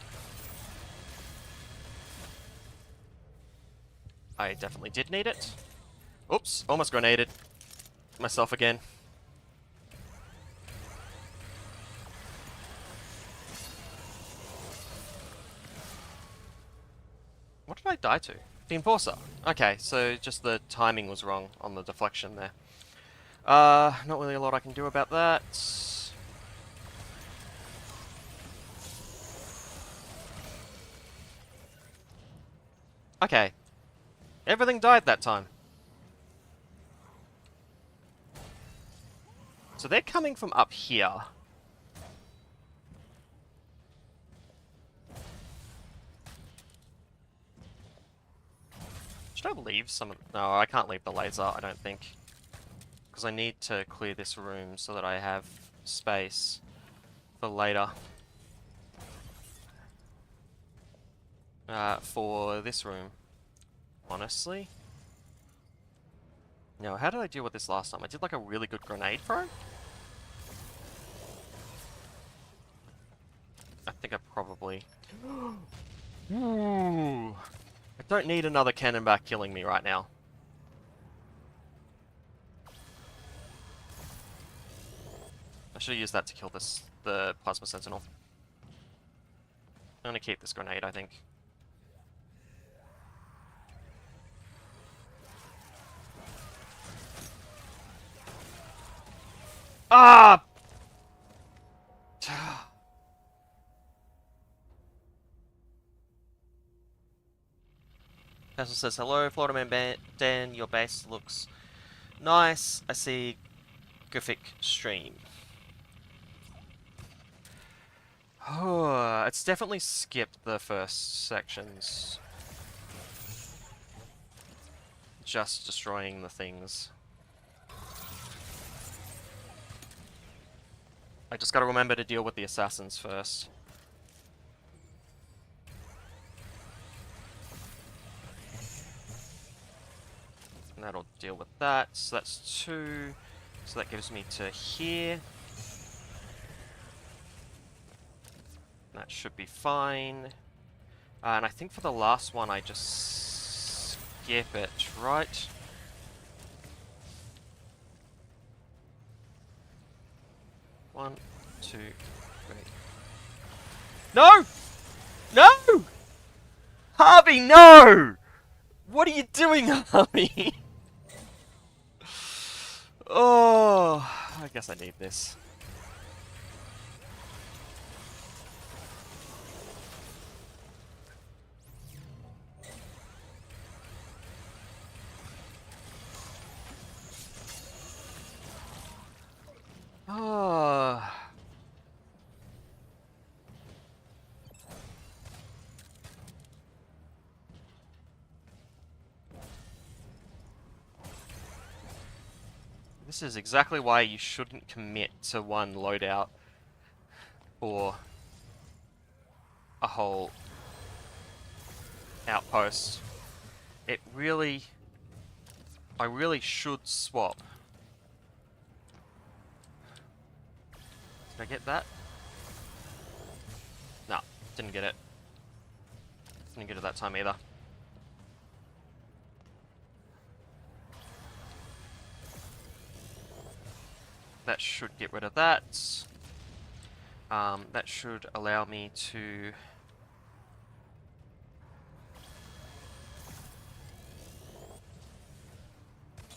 I definitely did need it. Oops, almost grenaded myself again. What did I die to? The Enforcer. Okay, so just the timing was wrong on the deflection there. Not really a lot I can do about that. Okay. Everything died that time. So they're coming from up here. Should I leave some of... No, I can't leave the laser, I don't think. Because I need to clear this room so that I have space for later. For this room. Honestly. Now, how did I deal with this last time? I did like a really good grenade throw? I think I probably... Ooh. I don't need another cannon back killing me right now. I should have used that to kill the Plasma Sentinel. I'm gonna keep this grenade, I think. Ah! Castle says, hello, Florida Man Dan, your base looks nice. I see graphic stream. Oh, it's definitely skipped the first sections. Just destroying the things. I just gotta remember to deal with the assassins first. And that'll deal with that. So that's 2. So that gives me to here. That should be fine. And I think for the last one I just skip it, right? One, two, three. No! No! Harvey, no! What are you doing, Harvey? Oh, I guess I need this. Oh. This is exactly why you shouldn't commit to one loadout or a whole outpost. I really should swap. Did I get that? No, didn't get it. Didn't get it that time either. That should get rid of that. That should allow me to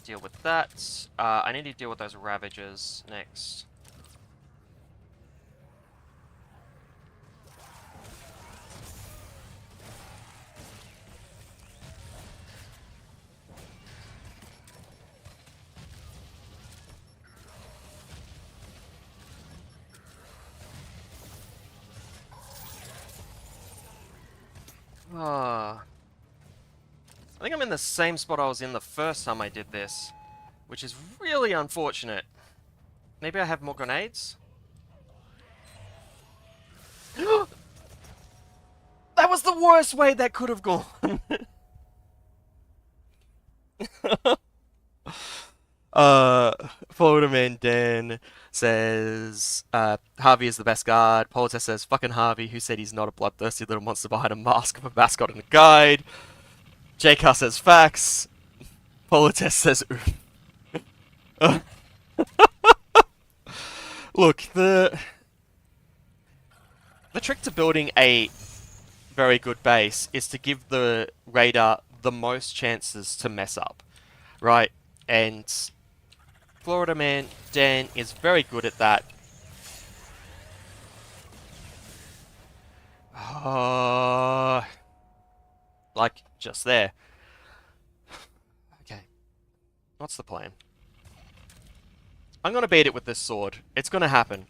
deal with that. I need to deal with those Ravagers next. I think I'm in the same spot I was in the first time I did this, which is really unfortunate. Maybe I have more grenades? That was the worst way that could have gone! Florida Man Dan says, Harvey is the best guard. Politess says, fucking Harvey, who said he's not a bloodthirsty little monster behind a mask of a mascot and a guide. JK says, facts. Politess says, oof. Look, the trick to building a very good base is to give the raider the most chances to mess up, right? And Florida Man Dan is very good at that. Like just there. Okay, what's the plan? I'm gonna beat it with this sword. It's gonna happen.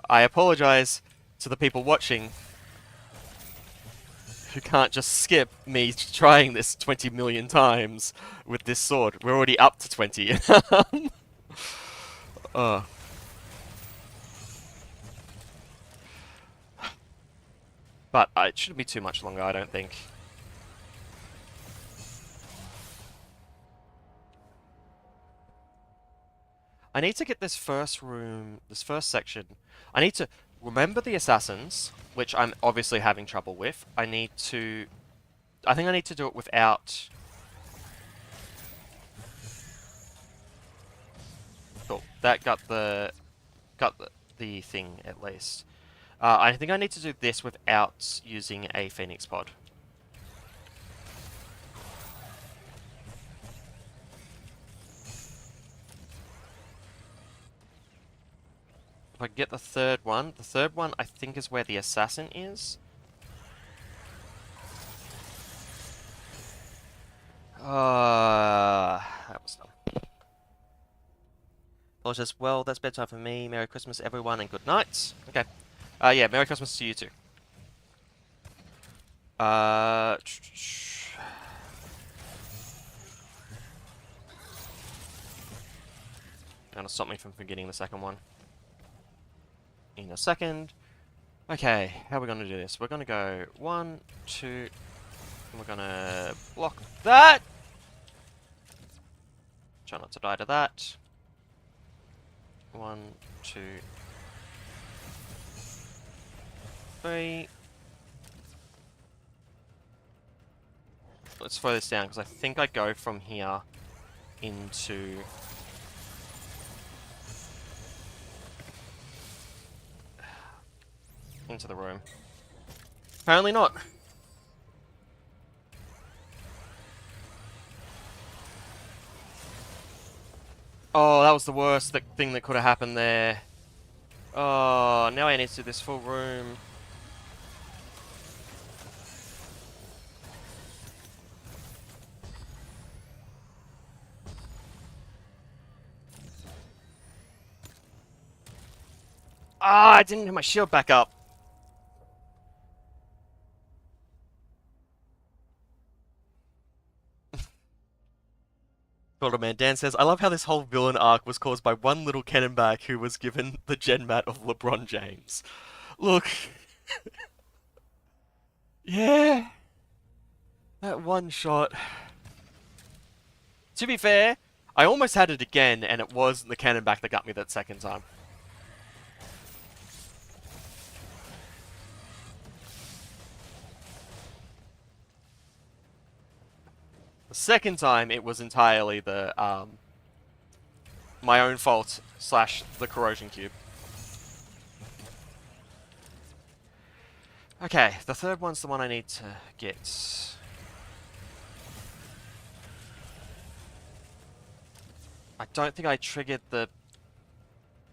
I apologize to the people watching who can't just skip me trying this 20 million times with this sword. We're already up to 20. uh. But it shouldn't be too much longer, I don't think. I need to get this first room, this first section. I need to remember the assassins, which I'm obviously having trouble with. I think I need to do it without... Cool. That got the thing at least. I think I need to do this without using a Phoenix pod. If I get the third one I think is where the assassin is. That was dumb. Apologies. Well, that's bedtime for me. Merry Christmas, everyone, and good night. Okay. Yeah, Merry Christmas to you too. Gonna stop me from forgetting the second one. In a second. Okay, how are we gonna do this? We're gonna go 1, 2, and we're gonna block that! Try not to die to that. 1, 2, 3. Let's throw this down, because I think I go from here into... into the room. Apparently not. Oh, that was the worst thing that could have happened there. Oh, now I need to do this full room. Ah, I didn't have my shield back up. Man, Dan says, I love how this whole villain arc was caused by one little Cannonback who was given the gen mat of LeBron James. Look. Yeah. That one shot. To be fair, I almost had it again, and it was the Cannonback that got me that second time. The second time, it was entirely the, my own fault / the corrosion cube. Okay, the third one's the one I need to get. I don't think I triggered the...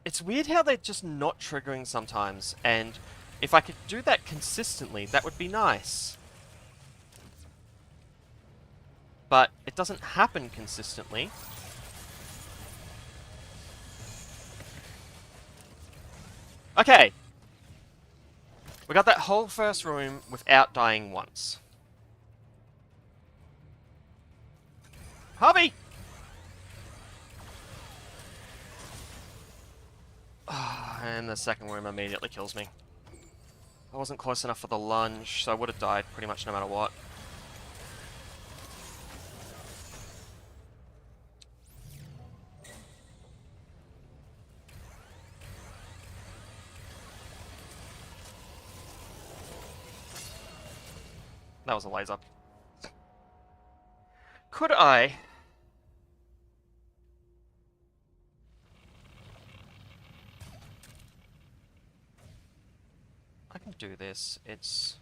It's weird how they're just not triggering sometimes, and if I could do that consistently, that would be nice. But it doesn't happen consistently. Okay. We got that whole first room without dying once. Hubby! And the second room immediately kills me. I wasn't close enough for the lunge, so I would have died pretty much no matter what. That was a laser. Could I... I can do this. It's...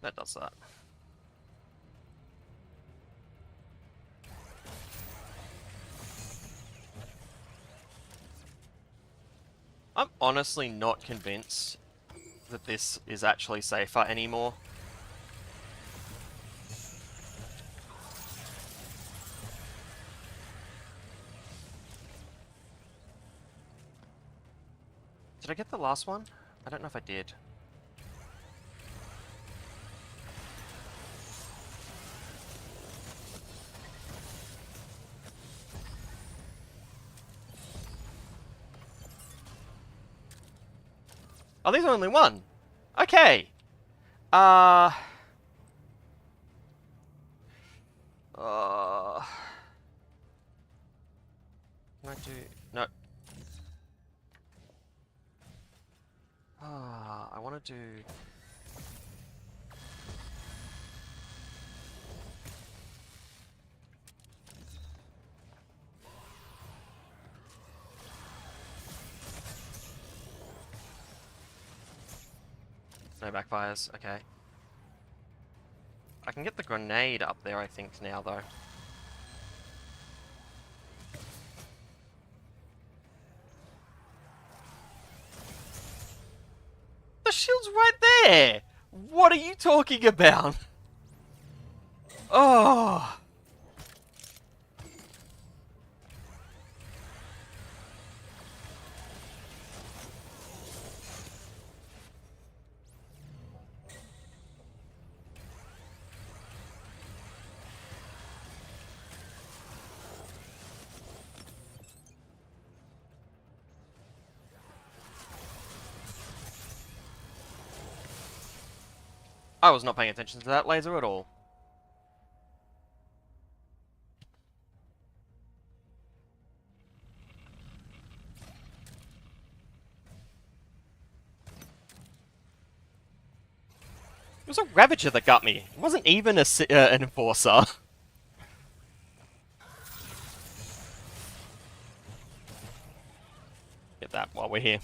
That does that. I'm honestly not convinced that this is actually safer anymore. Did I get the last one? I don't know if I did. Oh, these are only one. Okay. Can I do... No. I want to do... No backfires, okay. I can get the grenade up there, I think, now, though. The shield's right there! What are you talking about? Oh! I was not paying attention to that laser at all. It was a Ravager that got me. It wasn't even an Enforcer. Get that while we're here.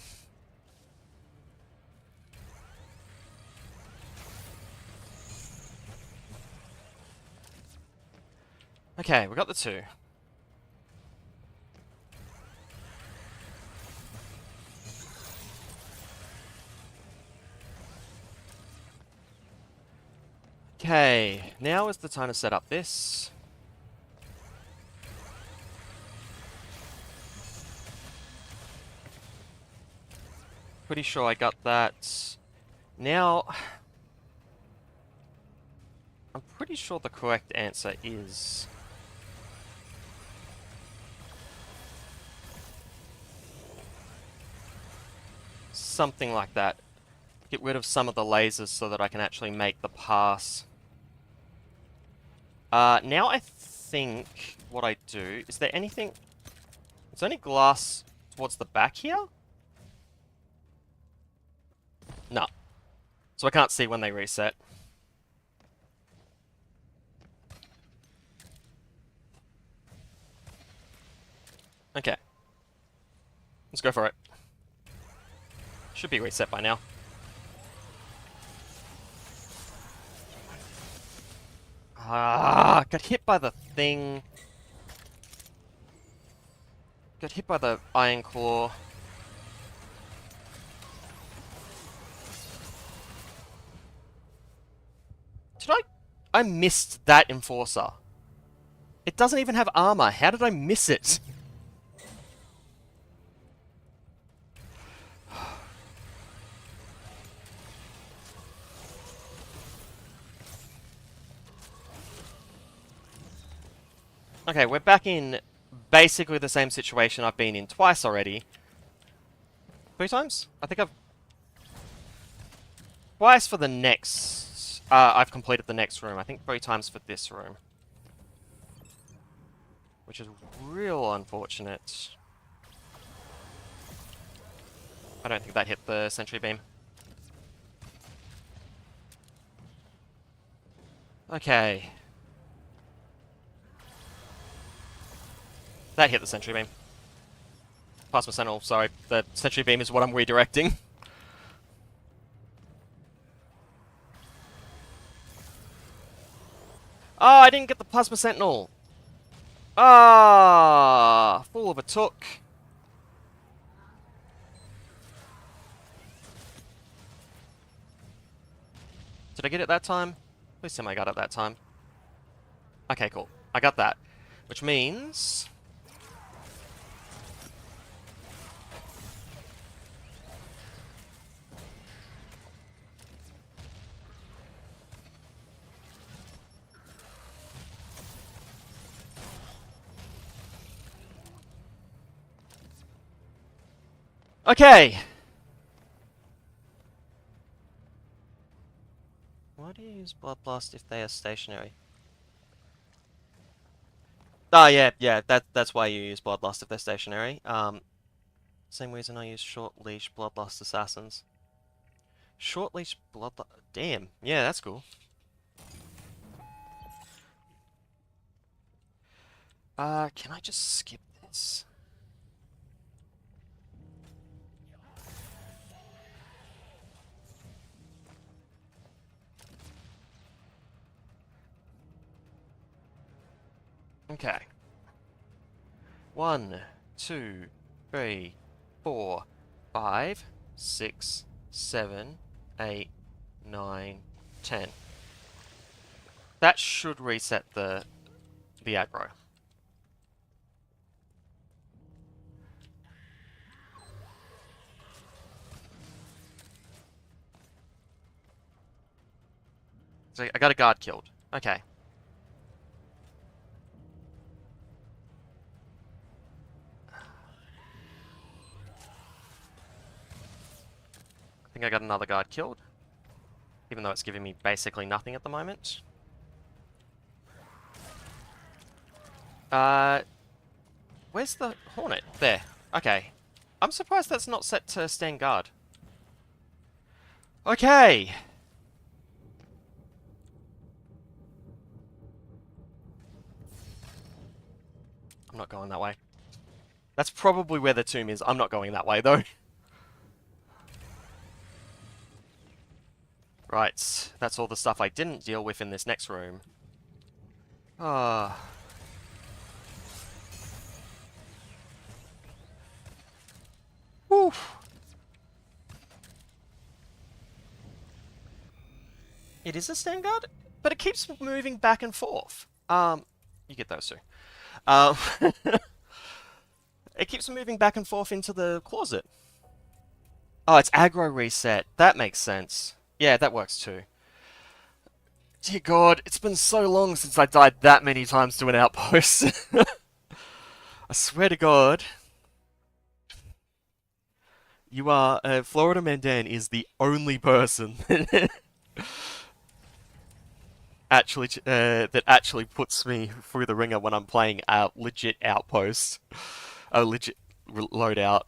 Okay, we got the two. Okay, now is the time to set up this. Pretty sure I got that. Now, I'm pretty sure the correct answer is... something like that. Get rid of some of the lasers so that I can actually make the pass. Now I think what I do... Is there anything... Is there any glass towards the back here? No. So I can't see when they reset. Okay. Let's go for it. Should be reset by now. Got hit by the thing. Got hit by the Iron Claw. Did I missed that Enforcer. It doesn't even have armor. How did I miss it? Okay, we're back in basically the same situation I've been in twice already. 3 times? I think I've... Twice for the next... I've completed the next room. I think 3 times for this room. Which is real unfortunate. I don't think that hit the sentry beam. Okay. That hit the sentry beam. Plasma Sentinel, sorry. The sentry beam is what I'm redirecting. Oh, I didn't get the Plasma Sentinel! Ah, fool of a took. Did I get it that time? Please tell me I got it that time. Okay, cool. I got that. Which means... Okay. Why do you use Blood Blast if they are stationary? Oh yeah, that's why you use Bloodlust if they're stationary. Same reason I use Short Leash Bloodlust Assassins. Short Leash Bloodlust... Damn, yeah, that's cool. Can I just skip this? Okay. 1, 2, 3, 4, 5, 6, 7, 8, 9, 10. That should reset the aggro. So I got a guard killed. Okay. I think I got another guard killed. Even though it's giving me basically nothing at the moment. Where's the Hornet? There. Okay. I'm surprised that's not set to stand guard. Okay. I'm not going that way. That's probably where the tomb is. I'm not going that way, though. Right. That's all the stuff I didn't deal with in this next room. Ah. Whew. It is a stand guard, but it keeps moving back and forth. You get those two. It keeps moving back and forth into the closet. Oh, it's aggro reset. That makes sense. Yeah, that works too. Dear God, it's been so long since I died that many times to an outpost. I swear to God. You are, Florida Mandan is the only person actually that actually puts me through the ringer when I'm playing a legit outpost, a legit loadout.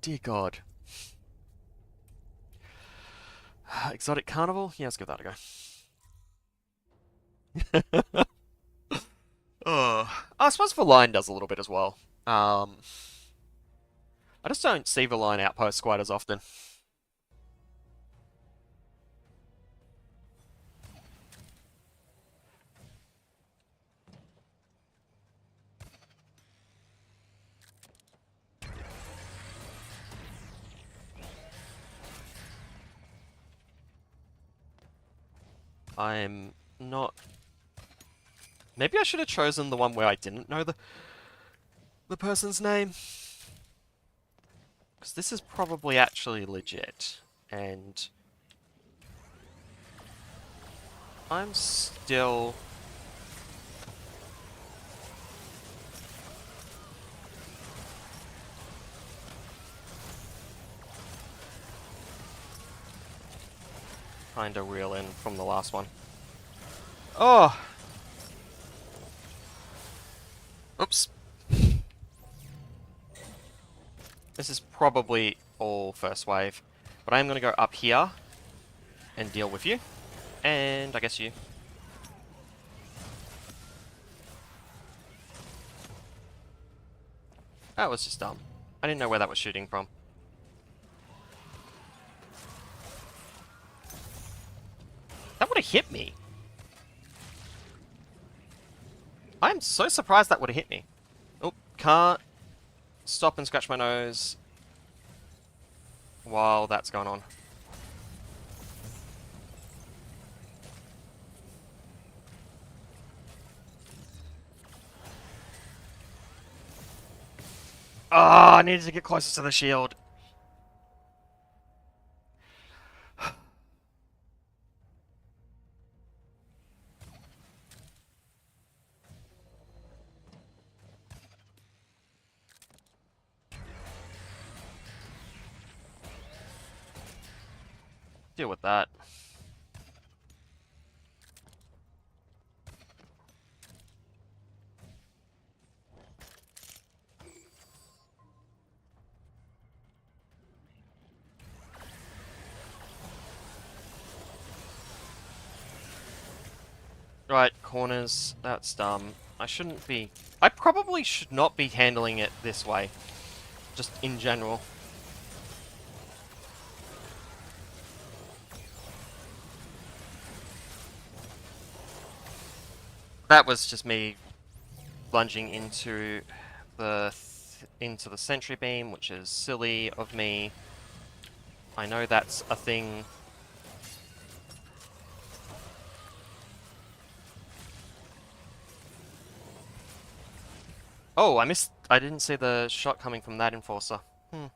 Dear God. ExoticCarnival? Yeah, let's give that a go. Oh, I suppose the Lynd does a little bit as well. I just don't see the Lynd outposts quite as often. I'm not... Maybe I should have chosen the one where I didn't know the person's name. Because this is probably actually legit. And... I'm still... kinda reel in from the last one. Oh! Oops. This is probably all first wave. But I am going to go up here and deal with you. And I guess you. That was just dumb. I didn't know where that was shooting from. That would have hit me. I'm so surprised that would have hit me. Oh, can't stop and scratch my nose while that's going on. Oh, I needed to get closer to the shield. deal with that. Right, corners. That's dumb. I shouldn't be... I probably should not be handling it this way. Just in general. That was just me lunging into the sentry beam, which is silly of me. I know that's a thing. Oh, I missed... I didn't see the shot coming from that enforcer. I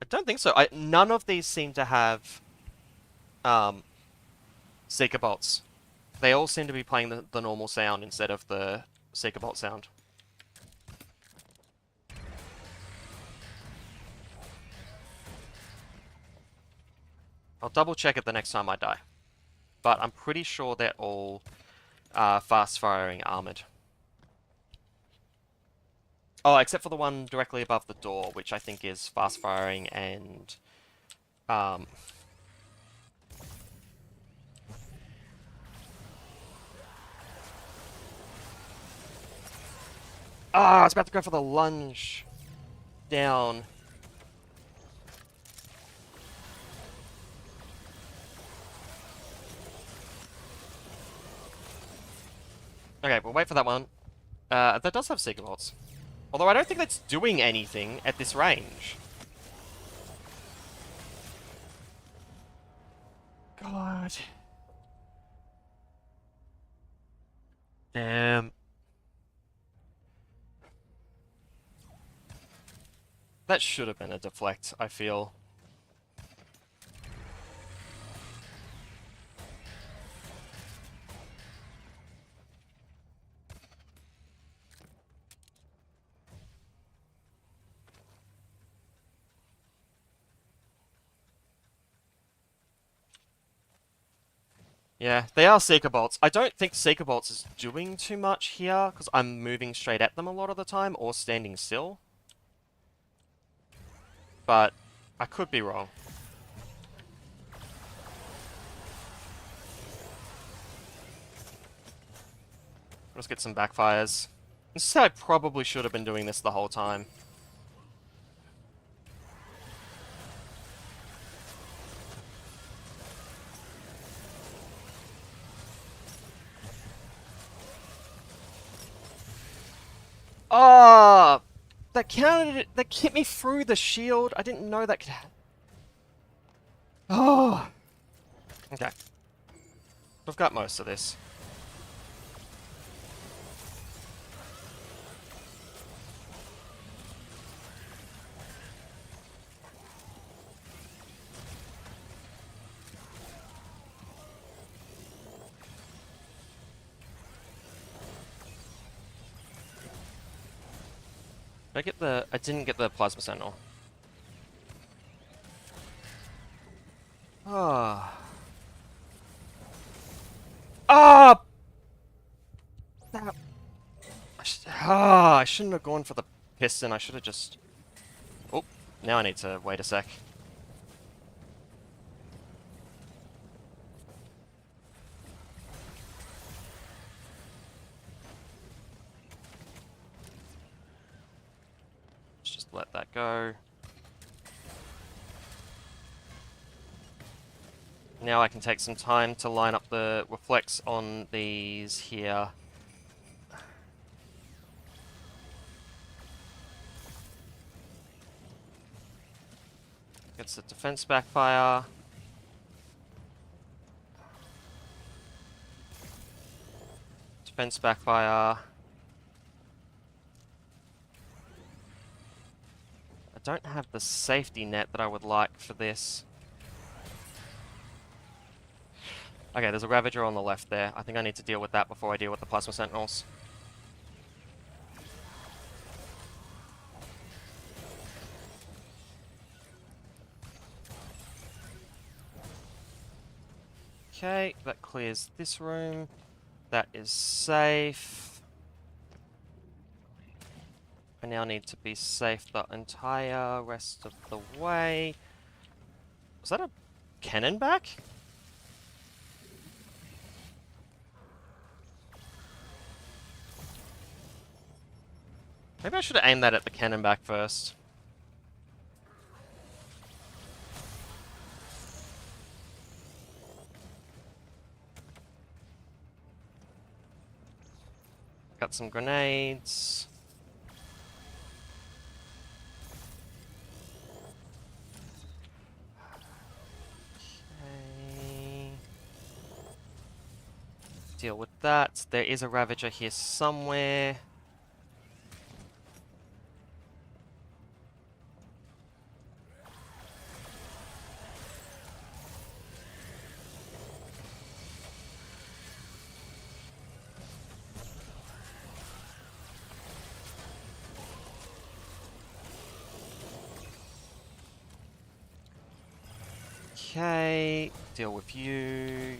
don't think so. None of these seem to have Seeker bolts. They all seem to be playing the normal sound instead of the Seeker bolt sound. I'll double check it the next time I die. But I'm pretty sure they're all fast-firing armored. Oh, except for the one directly above the door, which I think is fast-firing and... Ah, I was about to go for the lunge down. Okay, we'll wait for that one. That does have Seeker bolts. Although I don't think that's doing anything at this range. God. Damn. That should have been a deflect, I feel. Yeah, they are Seeker bolts. I don't think Seeker bolts is doing too much here, because I'm moving straight at them a lot of the time, or standing still. But I could be wrong. Let's get some backfires. This is how I probably should have been doing this the whole time. Oh! That counted it. That hit me through the shield. I didn't know that could happen. Oh! Okay. We've got most of this. I didn't get the plasma sentinel. Ah. Ah! I shouldn't have gone for the piston. I should have just... Oh, now I need to wait a sec. Let that go. Now I can take some time to line up the reflex on these here. Gets the defense backfire. Defense backfire. Don't have the safety net that I would like for this. Okay, there's a Ravager on the left there. I think I need to deal with that before I deal with the Plasma Sentinels. Okay, that clears this room. That is safe. I now need to be safe the entire rest of the way. Was that a cannon back? Maybe I should have aimed that at the cannon back first. Got some grenades. Okay. Deal with that. There is a Ravager here somewhere. Okay, deal with you.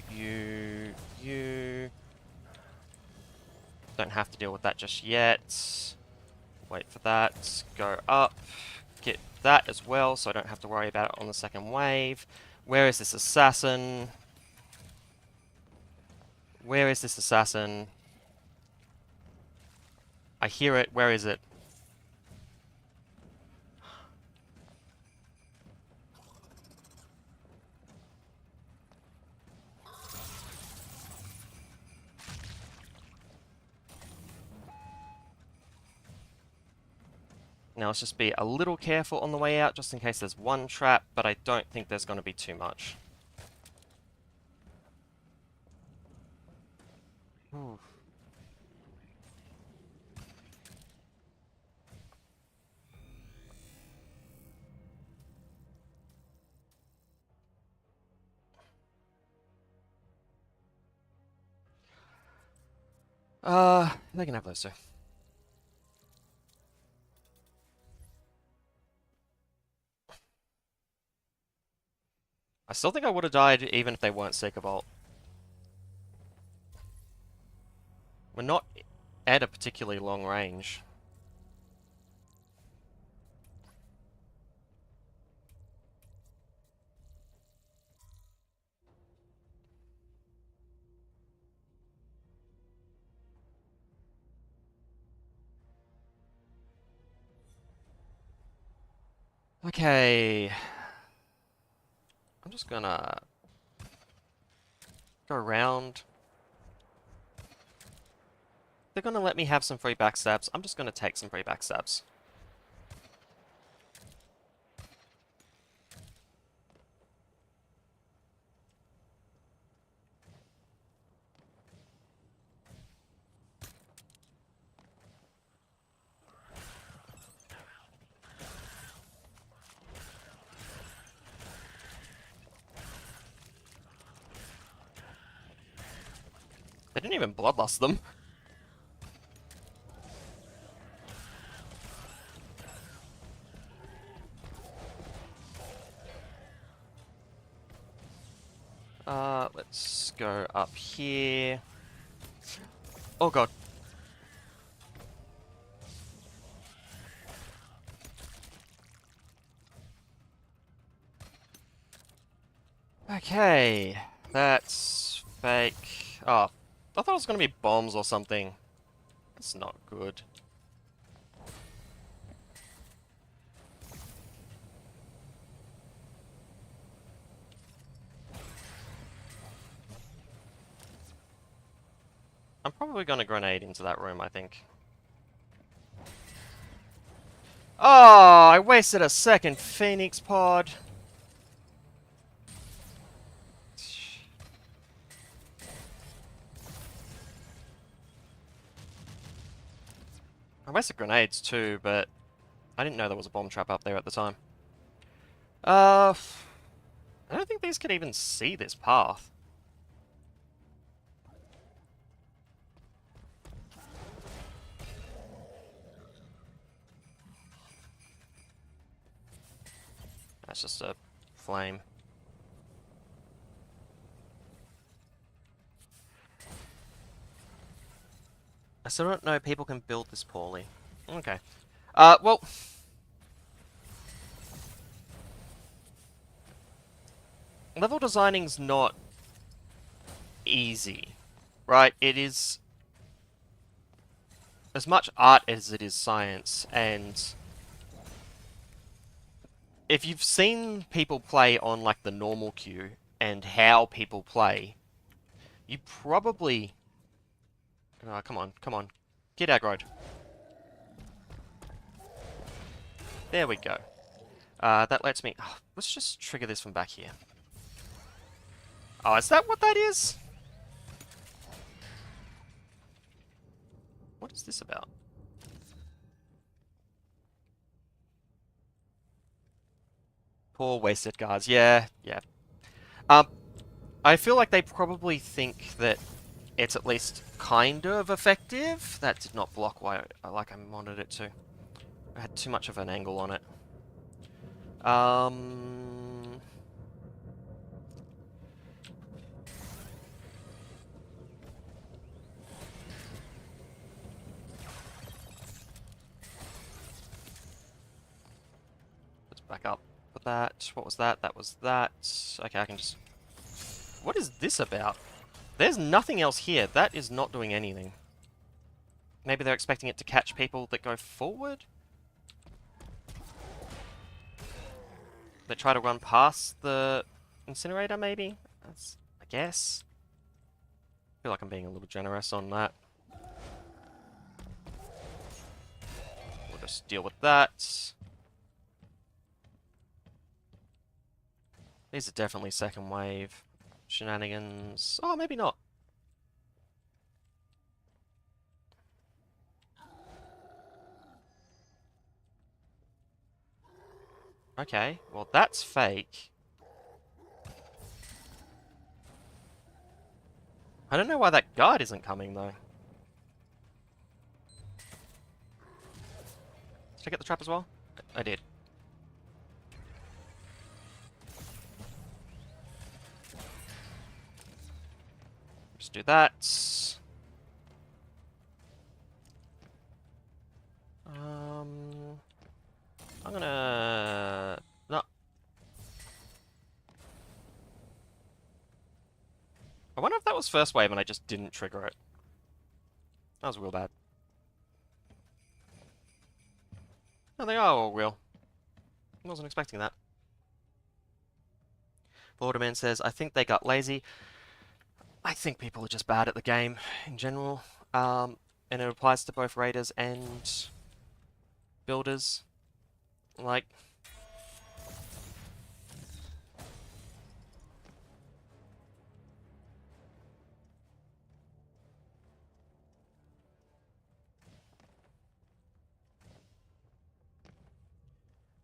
Don't have to deal with that just yet. Wait for that. Go up. Get that as well, so I don't have to worry about it on the second wave. Where is this assassin? Where is this assassin? I hear it. Where is it? Now let's just be a little careful on the way out, just in case there's one trap, but I don't think there's going to be too much. Ooh. They can have those two. I still think I would have died even if they weren't Seeker Bolt. We're not at a particularly long range. Okay. I'm just gonna go around. They're gonna let me have some free backstabs. I'm just gonna take some free backstabs. They didn't even bloodlust them. Let's go up here. Oh god. Okay, that's fake. Oh, I thought it was gonna be bombs or something. That's not good. I'm probably gonna grenade into that room, I think. Oh, I wasted a second Phoenix pod. I wasted grenades too, but I didn't know there was a bomb trap up there at the time. I don't think these could even see this path. That's just a flame. I still don't know people can build this poorly. Okay. Well... Level designing's not easy, right? It is as much art as it is science, and if you've seen people play on like the normal queue and how people play, you probably... come on, come on. Get aggroed. There we go. That lets me... Oh, let's just trigger this from back here. Oh, is that what that is? What is this about? Poor wasted guards. Yeah, yeah. I feel like they probably think that it's at least kind of effective. That did not block like I wanted it to. I had too much of an angle on it. Let's back up for that. What was that? That was that. Okay, I can just... What is this about? There's nothing else here. That is not doing anything. Maybe they're expecting it to catch people that go forward? They try to run past the incinerator, maybe? That's, I guess. I feel like I'm being a little generous on that. We'll just deal with that. These are definitely second wave shenanigans. Oh, maybe not. Okay, well that's fake. I don't know why that guard isn't coming though. Did I get the trap as well? I did. Just do that. I'm gonna... No. I wonder if that was first wave and I just didn't trigger it. That was real bad. No, they are all real. I wasn't expecting that. Lorderman says, I think they got lazy. I think people are just bad at the game in general. And it applies to both raiders and builders. Like...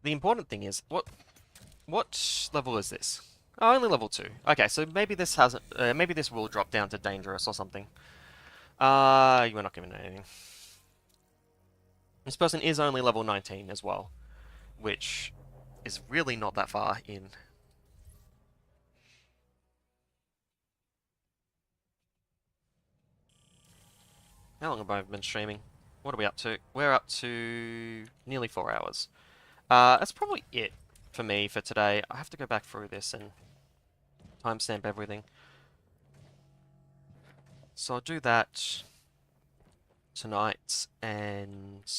The important thing is, what level is this? Oh, only level 2. Okay, so maybe this hasn't, maybe this will drop down to dangerous or something. You are not giving it anything. This person is only level 19 as well, which is really not that far in. How long have I been streaming? What are we up to? We're up to nearly 4 hours. That's probably it for me for today. I have to go back through this and timestamp everything. So I'll do that tonight, and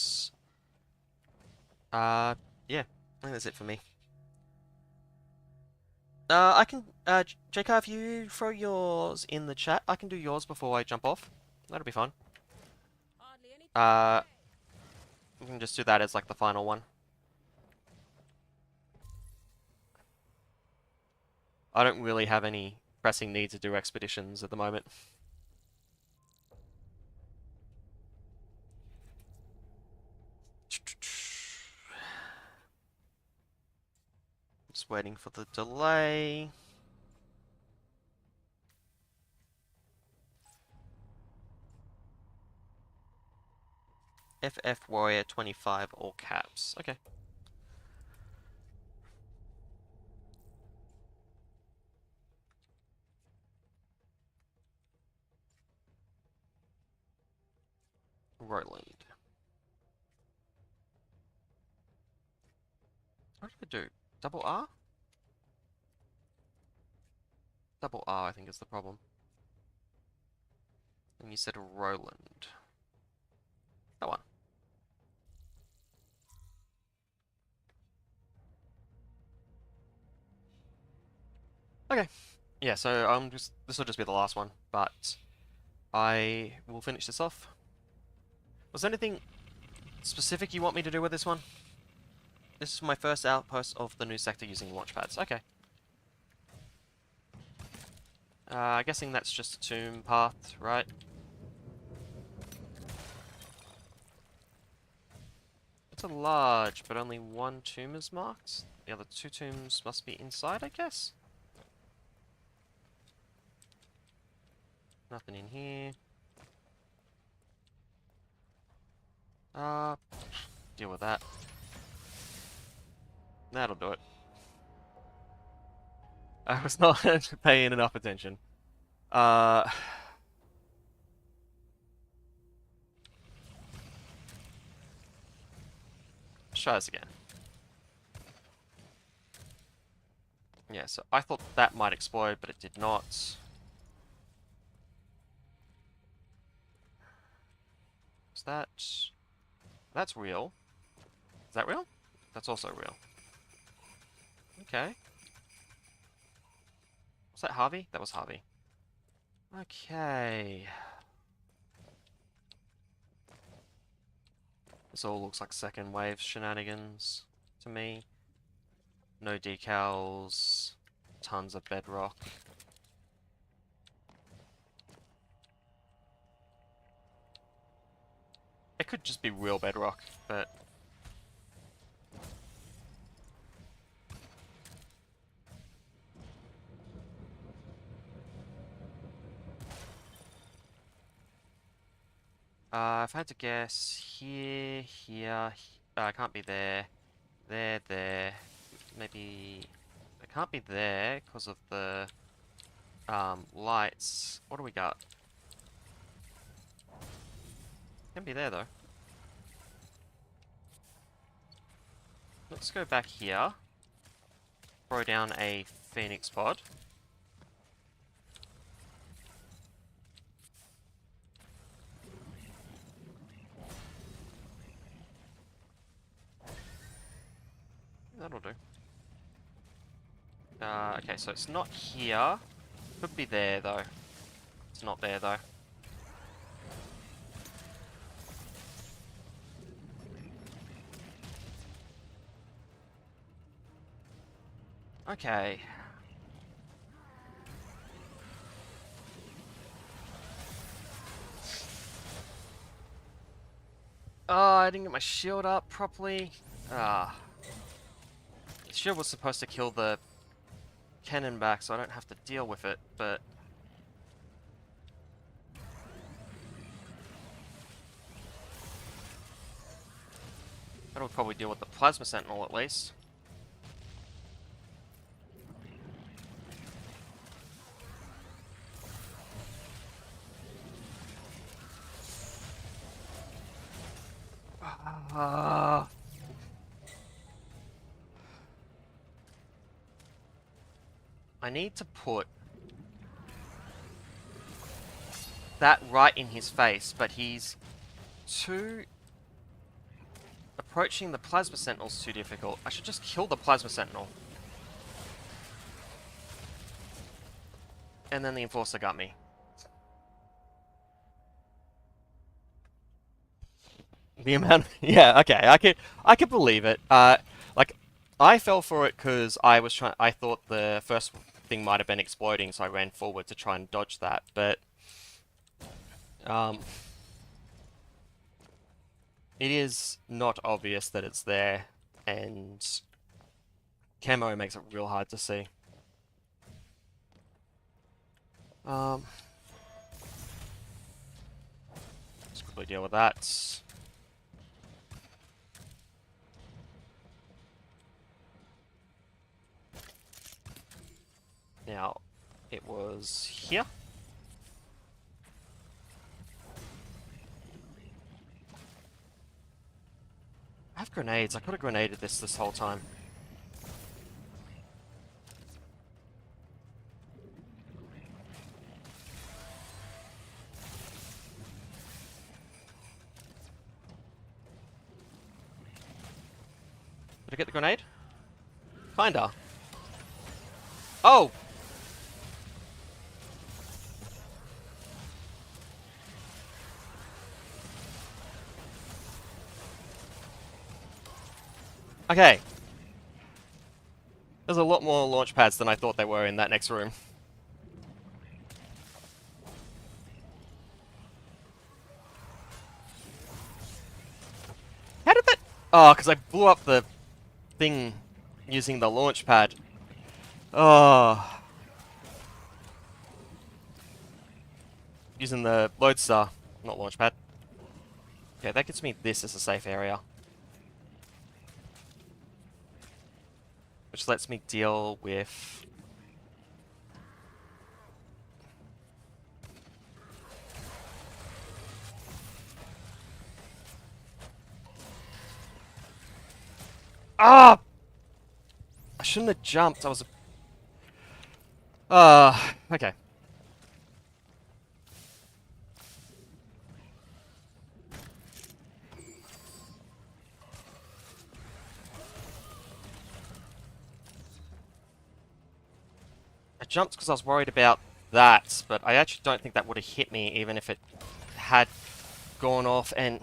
yeah, I think that's it for me. I can, JK, if you throw yours in the chat, I can do yours before I jump off. That'll be fun. We can just do that as like the final one. I don't really have any pressing need to do expeditions at the moment. Just waiting for the delay. FF Warrior 25, all caps. Okay. Roland. What did I do? Double R? Double R, I think, is the problem. And you said Roland. That one. Okay. Yeah, so this will just be the last one, but I will finish this off. Was there anything specific you want me to do with this one? This is my first outpost of the new sector using launch pads. Okay. Guessing that's just a tomb path, right? It's a large, but only one tomb is marked. The other two tombs must be inside, I guess? Nothing in here. Deal with that. That'll do it. I was not paying enough attention. Let's try this again. Yeah, so I thought that might explode, but it did not. Is that... That's real. Is that real? That's also real. Okay. Was that Harvey? That was Harvey. Okay. This all looks like second wave shenanigans to me. No decals. Tons of bedrock. It could just be real bedrock, but... if I had to guess, here, can't be there, there, maybe, it can't be there because of the, lights. What do we got? Can be there though. Let's go back here, throw down a Phoenix pod. That'll do. Okay, so it's not here. Could be there though. It's not there though. Okay. Oh, I didn't get my shield up properly. Ah. The shield was supposed to kill the cannon back so I don't have to deal with it, but... That'll probably deal with the plasma sentinel at least. I need to put that right in his face, but he's too... Approaching the plasma sentinel's too difficult. I should just kill the plasma sentinel. And then the enforcer got me. The amount... Yeah, okay, I could believe it. Like, I fell for it because I thought the first thing might have been exploding, so I ran forward to try and dodge that, but... It is not obvious that it's there, and camo makes it real hard to see. Let's quickly deal with that. Now, it was here. have grenades. I could have grenaded this whole time. Did I get the grenade? Kinda. Oh! Okay. There's a lot more launch pads than I thought there were in that next room. How did that... Oh, because I blew up the thing using the launch pad. Oh. Using the Lodestar, not launch pad. Okay, that gets me this as a safe area. Which lets me deal with... Ah! I shouldn't have jumped, I was... Okay. I jumped because I was worried about that, but I actually don't think that would have hit me even if it had gone off and...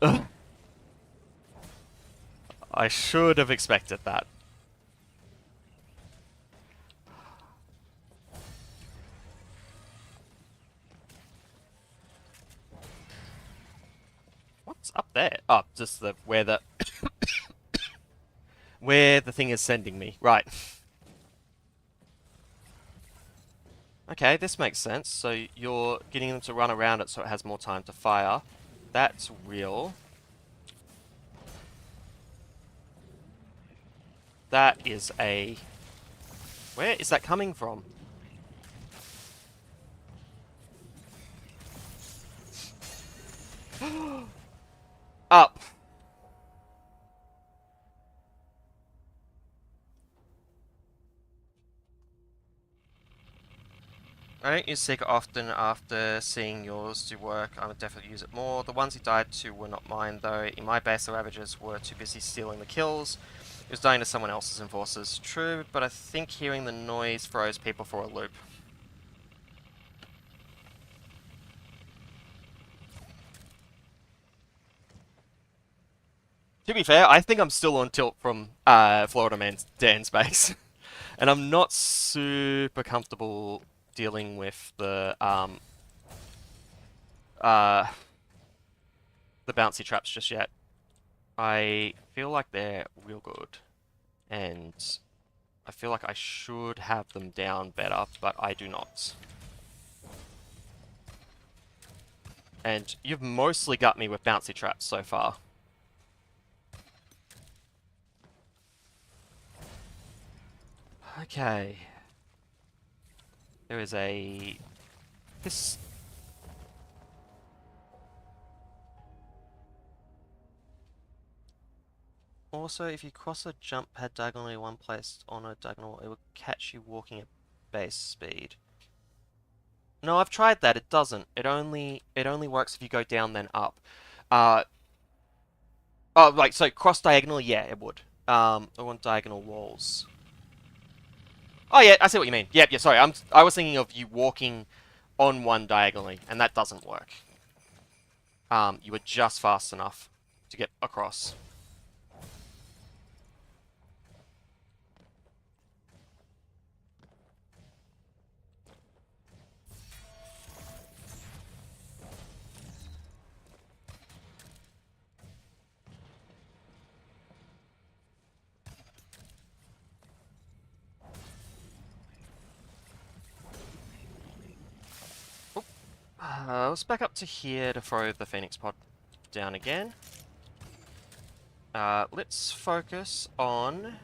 Ugh. I should have expected that. What's up there? Oh, just the where the where the thing is sending me. Right. Okay, this makes sense. So you're getting them to run around it so it has more time to fire. That's real. That is a... Where is that coming from? Up. I don't use Seeker often after seeing yours do work. I would definitely use it more. The ones he died to were not mine though. In my base the Ravagers were too busy stealing the kills. It was dying to someone else's enforcers. True, but I think hearing the noise throws people for a loop. To be fair, I think I'm still on tilt from Florida Dan's base. And I'm not super comfortable dealing with the bouncy traps just yet. I feel like they're real good. And I feel like I should have them down better, but I do not. And you've mostly got me with bouncy traps so far. Okay. There is a... This... Also, if you cross a jump pad diagonally one placed on a diagonal, it will catch you walking at base speed. No, I've tried that. It doesn't. It only works if you go down then up. Oh, like so cross diagonally, yeah, it would. I want diagonal walls. Oh yeah, I see what you mean. Yeah, sorry. I was thinking of you walking on one diagonally, and that doesn't work. You were just fast enough to get across. Let's back up to here to throw the Phoenix pod down again. Let's focus on...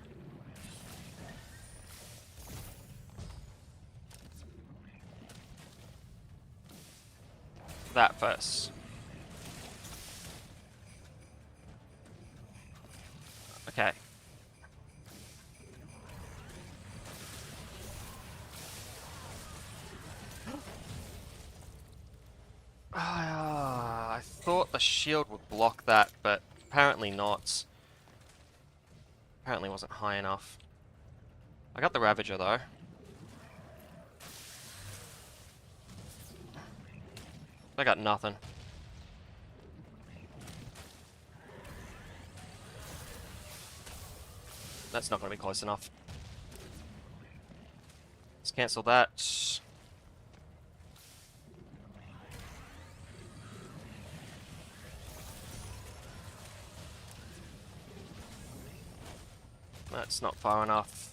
that first. a shield would block that, but apparently not. Apparently wasn't high enough. I got the Ravager though. I got nothing. That's not going to be close enough. Let's cancel that. That's not far enough.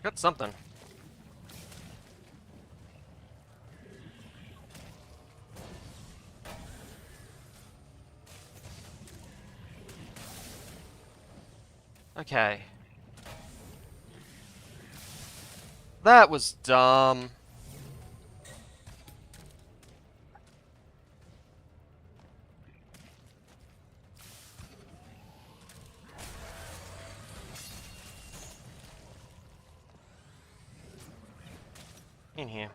Got something. Okay. That was dumb. In here.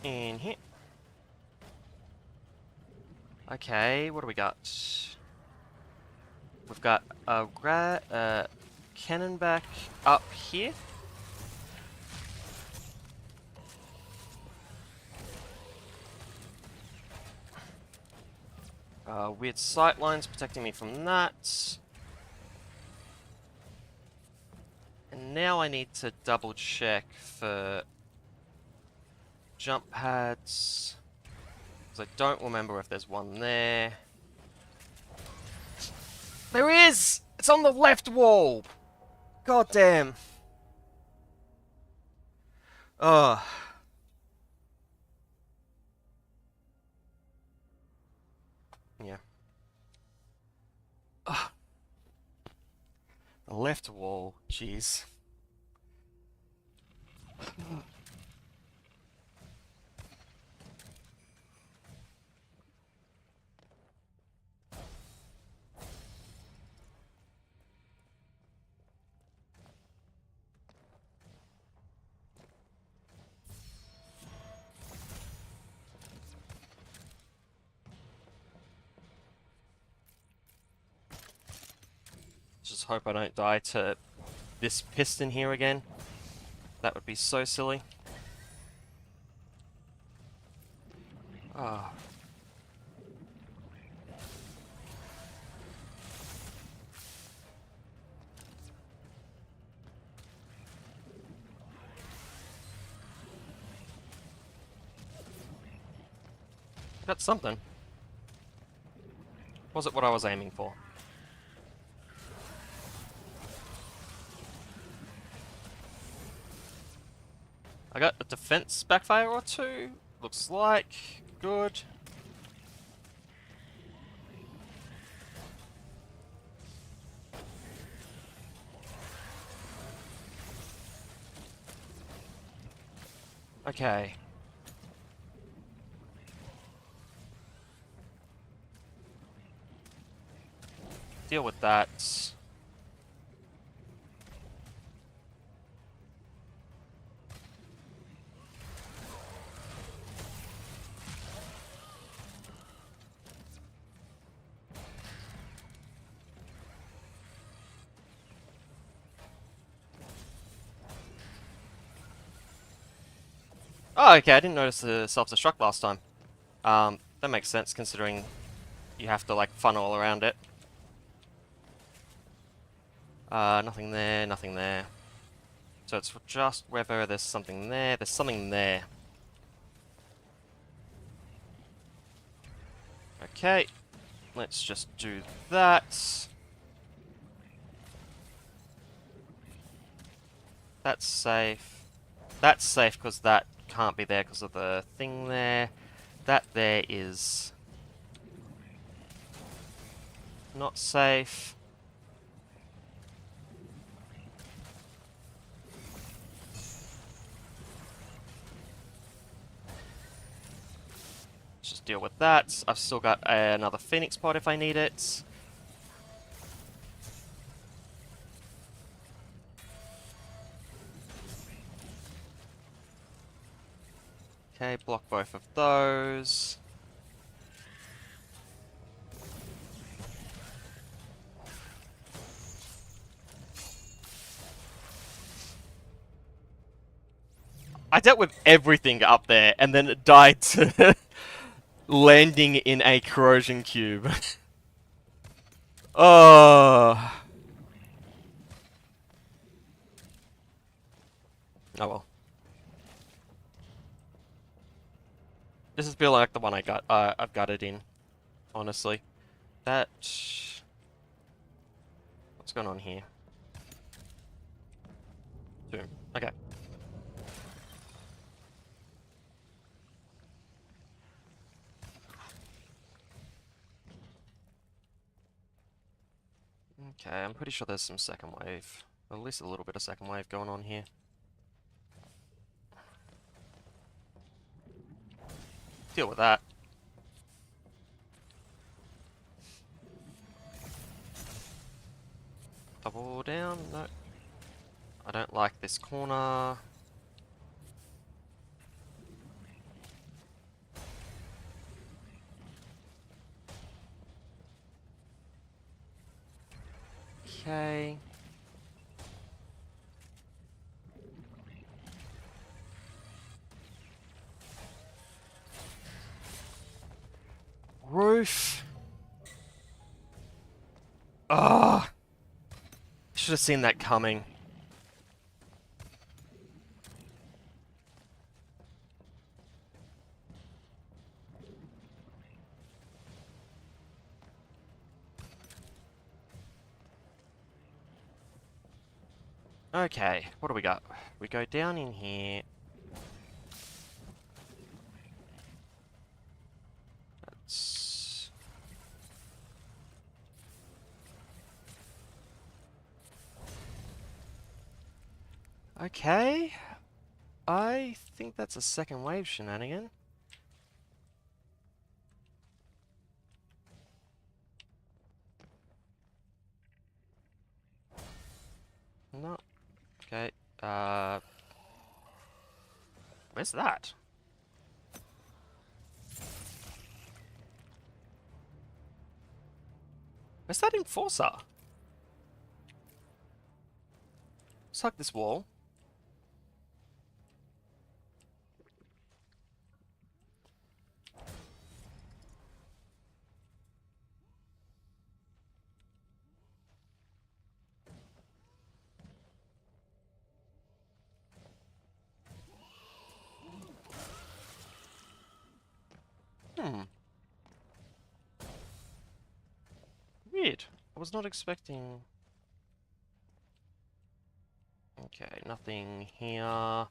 In here. Okay, what do we got? We've got a cannon back up here. Weird sight lines protecting me from that. And now I need to double check for jump pads. Because I don't remember if there's one there. There is! It's on the left wall! God damn. Ugh. Yeah. Ugh. The left wall, jeez. Just hope I don't die to this piston here again. That would be so silly. Ah. That's something. Was it what I was aiming for? I got a defense backfire or two. Looks like good. Okay. Deal with that. Oh, okay, I didn't notice the self-destruct last time. That makes sense considering you have to, like, funnel around it. Nothing there, nothing there. So it's just whether there's something there. There's something there. Okay, let's just do that. That's safe. That's safe because that can't be there because of the thing there. That there is not safe. Let's just deal with that. I've still got another Phoenix pod if I need it. Okay, block both of those. I dealt with everything up there and then it died to landing in a corrosion cube. Oh. Oh well. This is feel like the one I've got it in, honestly. That. What's going on here? Boom. Okay. Okay, I'm pretty sure there's some second wave. Or at least a little bit of second wave going on here. Deal with that. Double down? No. I don't like this corner. Okay. Roof. Ah. Should have seen that coming. Okay, what do we got? We go down in here. That's... Okay. I think that's a second wave shenanigan. No. Okay. Where's that? Where's that enforcer? Let's hug this wall. Weird. I was not expecting... Okay, nothing here.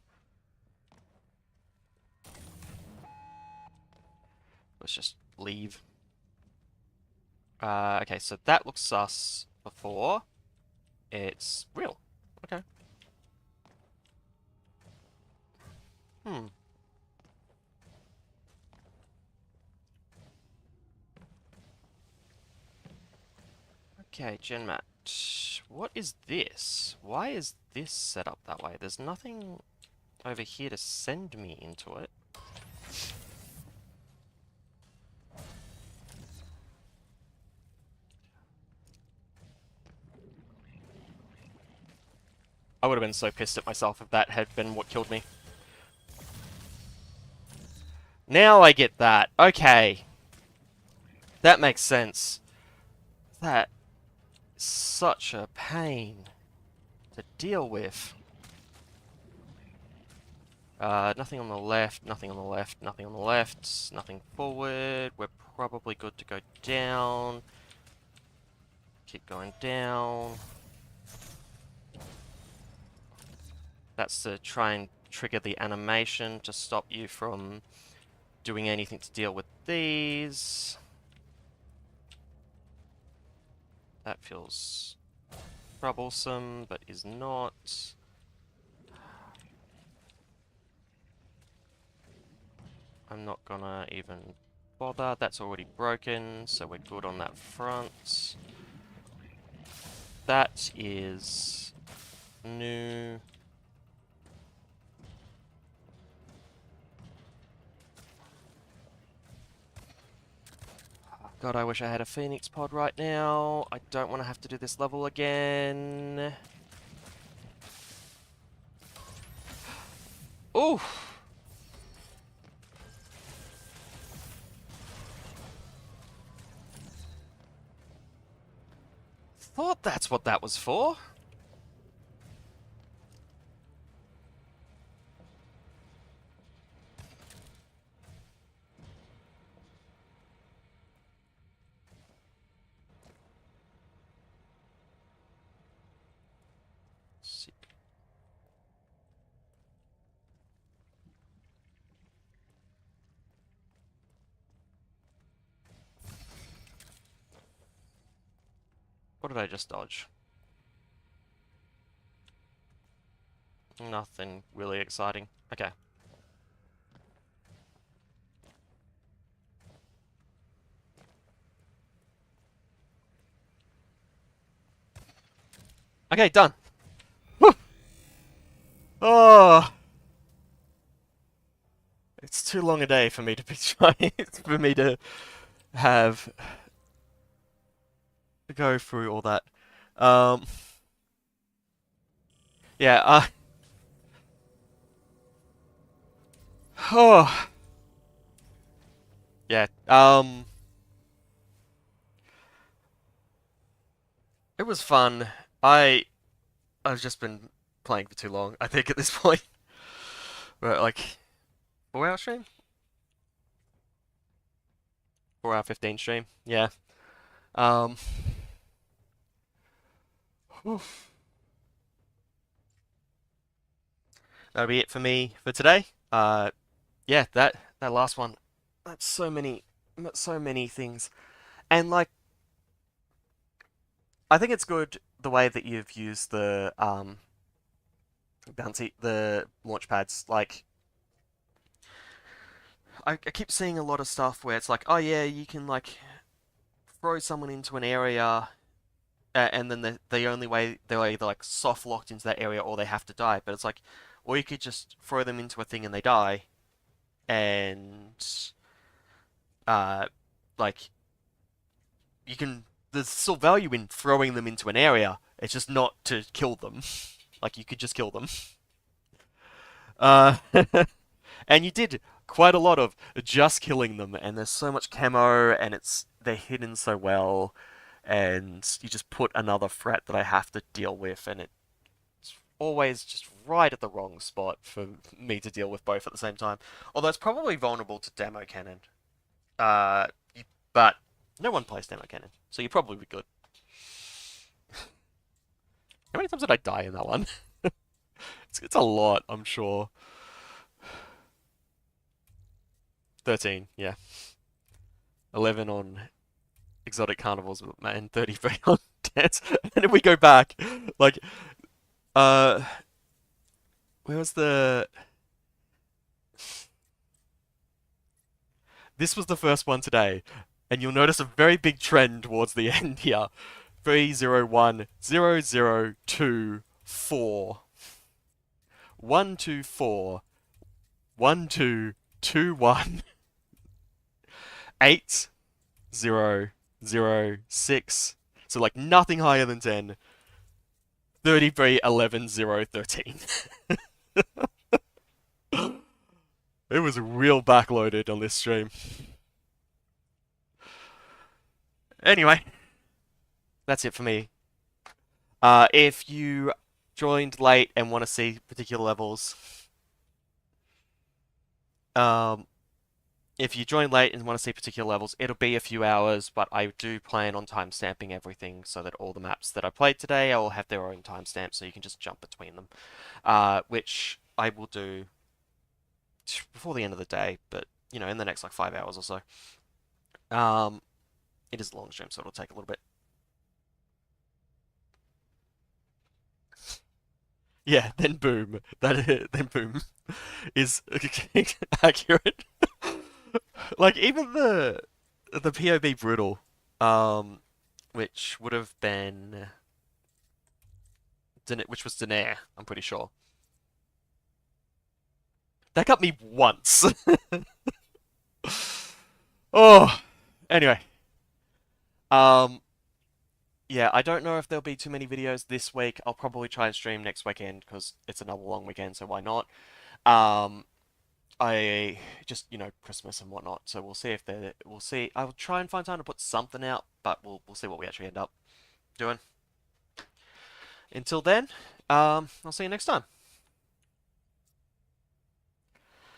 Let's just leave. Okay, so that looks sus before. It's real. Okay. Okay, GenMat. What is this? Why is this set up that way? There's nothing over here to send me into it. I would have been so pissed at myself if that had been what killed me. Now I get that. Okay. That makes sense. That is such a pain to deal with. Nothing on the left, nothing on the left, nothing on the left, nothing forward. We're probably good to go down. Keep going down. That's to try and trigger the animation to stop you from doing anything to deal with these. That feels troublesome, but is not. I'm not gonna even bother. That's already broken, so we're good on that front. That is new. God, I wish I had a Phoenix pod right now. I don't want to have to do this level again. Ooh! Thought that's what that was for. See. What did I just dodge? Nothing really exciting. Okay. Okay, done. Woo! Oh, it's too long a day for me to be trying for me to have to go through all that. Yeah. Oh. Yeah. It was fun. I've just been playing for too long, I think, at this point. But like 4 hour stream? 4 hour 15 stream. Yeah. Um oof. That'll be it for me for today. Yeah, that last one. That's so many things. And like I think it's good the way that you've used the the launch pads. Like I keep seeing a lot of stuff where it's like, oh yeah, you can like throw someone into an area, and then the only way they're either like soft locked into that area or they have to die. But it's like, or you could just throw them into a thing and they die, and uh, like you can. There's still value in throwing them into an area. It's just not to kill them. Like you could just kill them. Uh, and you did quite a lot of just killing them, and there's so much camo, and they're hidden so well, and you just put another threat that I have to deal with, and it's always just right at the wrong spot for me to deal with both at the same time. Although it's probably vulnerable to demo cannon. Uh, but no one plays demo cannon, so you're probably good. How many times did I die in that one? It's a lot, I'm sure. 13, yeah. 11 on Exotic Carnivals and 33 on Dance. And if we go back, like, where was the... This was the first one today, and you'll notice a very big trend towards the end here. 301002 124 1221 8006. So like nothing higher than 10. 3311 It was real backloaded on this stream. Anyway, that's it for me. If you joined late and want to see particular levels, if you join late and want to see particular levels, it'll be a few hours, but I do plan on timestamping everything so that all the maps that I played today will have their own timestamp, so you can just jump between them, which I will do before the end of the day, but you know, in the next like 5 hours or so. It is a long stream, so it'll take a little bit. Yeah, then boom. Then boom is accurate. Like even the PoB brutal, which would have been which was Denair, I'm pretty sure. That got me once. Oh, anyway, Um, yeah, I don't know if there'll be too many videos this week. I'll probably try and stream next weekend because it's another long weekend, so why not? Um, I just, Christmas and whatnot. So we'll see if we'll see. I'll try and find time to put something out, but we'll see what we actually end up doing. Until then, I'll see you next time.